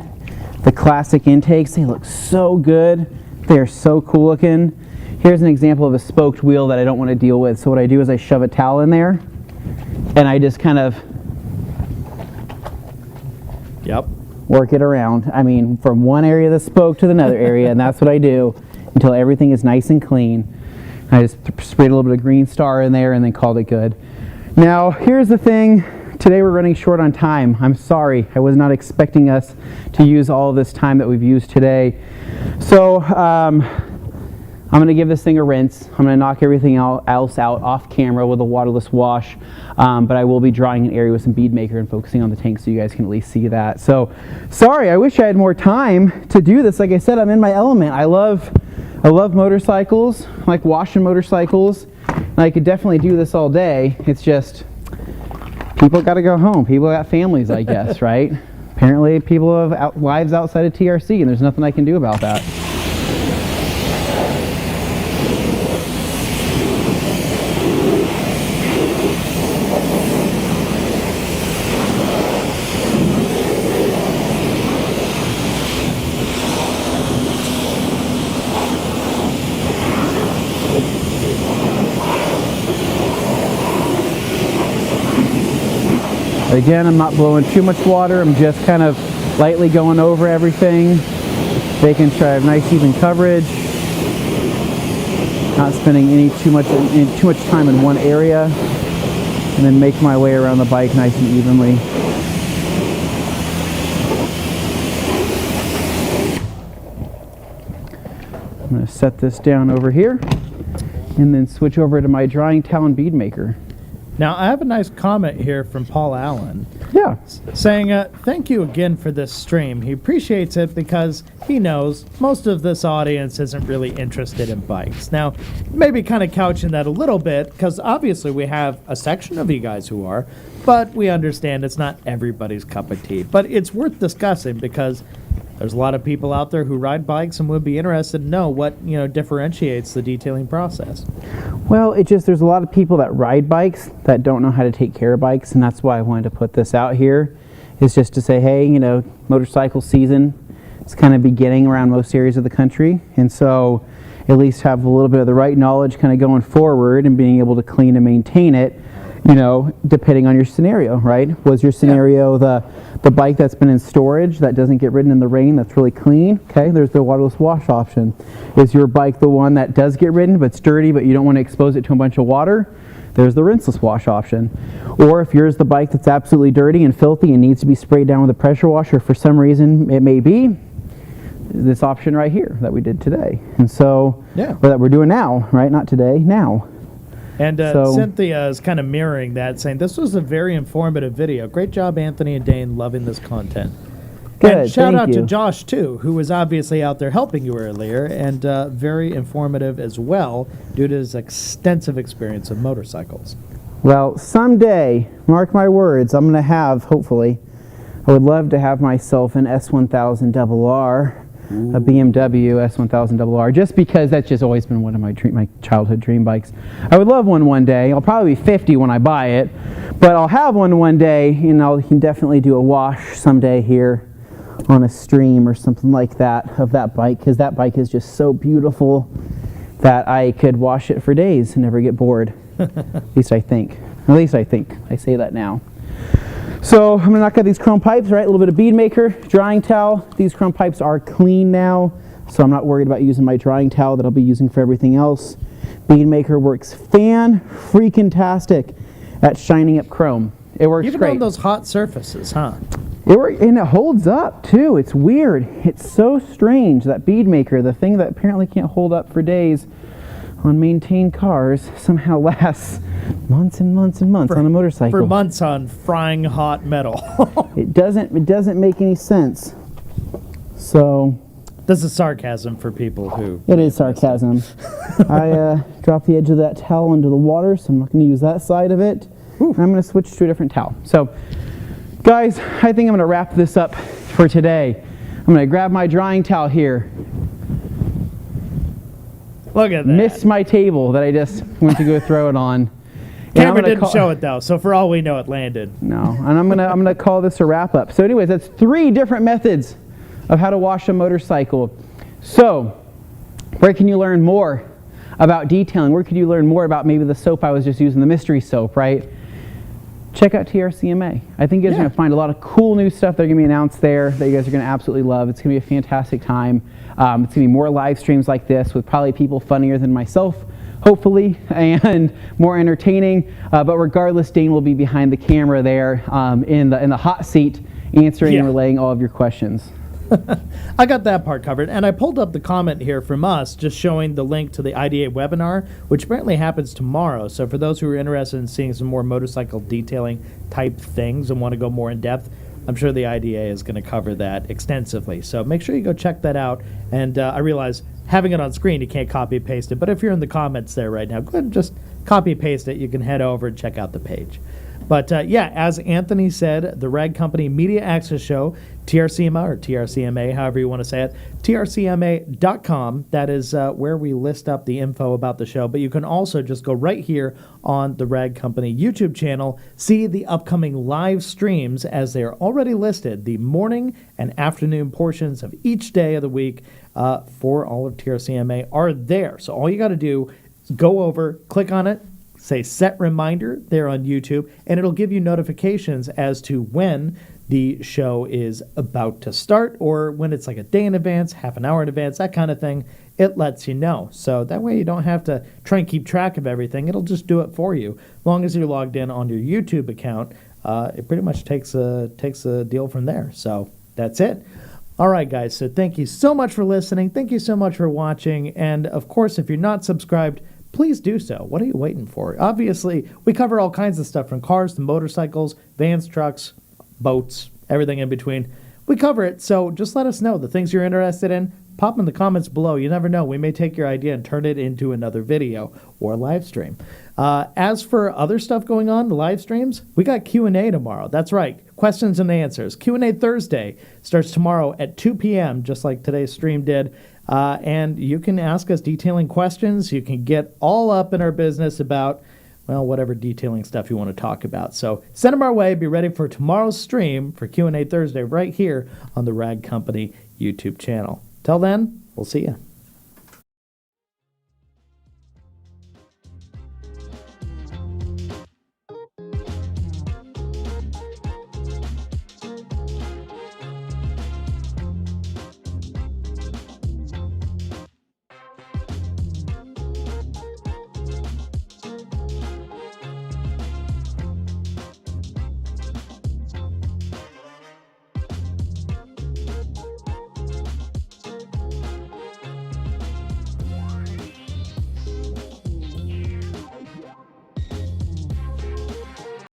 The classic intakes, they look so good. They're so cool looking. Here's an example of a spoked wheel that I don't want to deal with. So what I do is I shove a towel in there and I just kind of work it around. I mean, from one area of the spoke to another area, and that's what I do until everything is nice and clean. I just sprayed a little bit of Green Star in there and then called it good. Now, here's the thing. Today we're running short on time. I'm sorry. I was not expecting us to use all of this time that we've used today. So I'm going to give this thing a rinse. I'm going to knock everything else out off camera with a waterless wash. But I will be drying an area with some bead maker and focusing on the tank so you guys can at least see that. So sorry, I wish I had more time to do this. Like I said, I'm in my element. I love motorcycles. I like washing motorcycles. And I could definitely do this all day. It's just people got to go home. People got families, I guess, right? Apparently people have lives outside of TRC, and there's nothing I can do about that. Again, I'm not blowing too much water. I'm just kind of lightly going over everything, making sure I have nice even coverage, not spending too much time in one area, and then make my way around the bike nice and evenly. I'm going to set this down over here and then switch over to my drying towel and bead maker. Now, I have a nice comment here from Paul Allen. Yeah. Saying, thank you again for this stream. He appreciates it because he knows most of this audience isn't really interested in bikes. Now, maybe kind of couching that a little bit, because obviously we have a section of you guys who are, but we understand it's not everybody's cup of tea. But it's worth discussing because there's a lot of people out there who ride bikes and would be interested to know what, differentiates the detailing process. Well, there's a lot of people that ride bikes that don't know how to take care of bikes, and that's why I wanted to put this out here, is just to say, hey, motorcycle season is kind of beginning around most areas of the country, and so at least have a little bit of the right knowledge kind of going forward and being able to clean and maintain it, depending on your scenario, right? Was your scenario the bike that's been in storage that doesn't get ridden in the rain, that's really clean? Okay, there's the waterless wash option. Is your bike the one that does get ridden but it's dirty but you don't want to expose it to a bunch of water? There's the rinseless wash option. Or if yours the bike that's absolutely dirty and filthy and needs to be sprayed down with a pressure washer for some reason it may be, this option right here that we did today. And so, or that we're doing now, right? Not today, now. And Cynthia is kind of mirroring that, saying, this was a very informative video. Great job, Anthony and Dane, loving this content. Good, and shout out you. to Josh, too, who was obviously out there helping you earlier, and very informative as well, due to his extensive experience of motorcycles. Well, someday, mark my words, I'm going to have, hopefully, I would love to have myself an S1000RR, a BMW S1000RR, just because that's just always been one of my childhood dream bikes. I would love one day. I'll probably be 50 when I buy it, but I'll have one day, and I can definitely do a wash someday here on a stream or something like that of that bike, because that bike is just so beautiful that I could wash it for days and never get bored. At least I think. I say that now. So I'm gonna knock out these chrome pipes, right? A little bit of bead maker, drying towel. These chrome pipes are clean now, so I'm not worried about using my drying towel that I'll be using for everything else. Bead maker works fan-freaking-tastic at shining up chrome. It works Even great. on those hot surfaces, huh? And it holds up too. It's weird. It's so strange that bead maker, the thing that apparently can't hold up for days on maintained cars, somehow lasts months and months and months on a motorcycle. For months on frying hot metal. It doesn't make any sense. So this is sarcasm for people who... It is sarcasm. I dropped the edge of that towel into the water, so I'm not going to use that side of it. I'm going to switch to a different towel. So, guys, I think I'm going to wrap this up for today. I'm going to grab my drying towel here. Look at that. Missed my table that I just went to go throw it on. Camera didn't show it though, so for all we know, it landed. No, and I'm gonna call this a wrap up. So, anyways, that's 3 different methods of how to wash a motorcycle. So, where can you learn more about detailing? Where can you learn more about maybe the soap I was just using, the mystery soap, right? Check out TRCMA. I think you guys are going to find a lot of cool new stuff that are going to be announced there that you guys are going to absolutely love. It's going to be a fantastic time. It's going to be more live streams like this with probably people funnier than myself, hopefully, and more entertaining. But regardless, Dane will be behind the camera there in the hot seat, answering and relaying all of your questions. I got that part covered, and I pulled up the comment here from us just showing the link to the IDA webinar, which apparently happens tomorrow. So for those who are interested in seeing some more motorcycle detailing type things and want to go more in depth, I'm sure the IDA is going to cover that extensively. So make sure you go check that out. And I realize having it on screen, you can't copy paste it, but if you're in the comments there right now, go ahead and just copy paste it. You can head over and check out the page. But yeah, as Anthony said, the Rag Company Media Access Show, TRCMA or TRCMA, however you want to say it, trcma.com. That is where we list up the info about the show. But you can also just go right here on the Rag Company YouTube channel, see the upcoming live streams as they are already listed, the morning and afternoon portions of each day of the week for all of TRCMA are there. So all you got to do is go over, click on it, say set reminder there on YouTube, and it'll give you notifications as to when the show is about to start, or when it's like a day in advance, half an hour in advance, that kind of thing. It lets you know. So that way you don't have to try and keep track of everything. It'll just do it for you. As long as you're logged in on your YouTube account, it pretty much takes a deal from there. So that's it. All right, guys. So thank you so much for listening. Thank you so much for watching. And of course, if you're not subscribed, please do so. What are you waiting for? Obviously, we cover all kinds of stuff from cars to motorcycles, vans, trucks, boats, everything in between. We cover it, so just let us know the things you're interested in. Pop them in the comments below. You never know. We may take your idea and turn it into another video or live stream. As for other stuff going on, the live streams, we got Q&A tomorrow. That's right. Questions and answers. Q&A Thursday starts tomorrow at 2 p.m., just like today's stream did. And you can ask us detailing questions. You can get all up in our business about, well, whatever detailing stuff you want to talk about. So send them our way. Be ready for tomorrow's stream for Q&A Thursday right here on the Rag Company YouTube channel. Till then, we'll see you.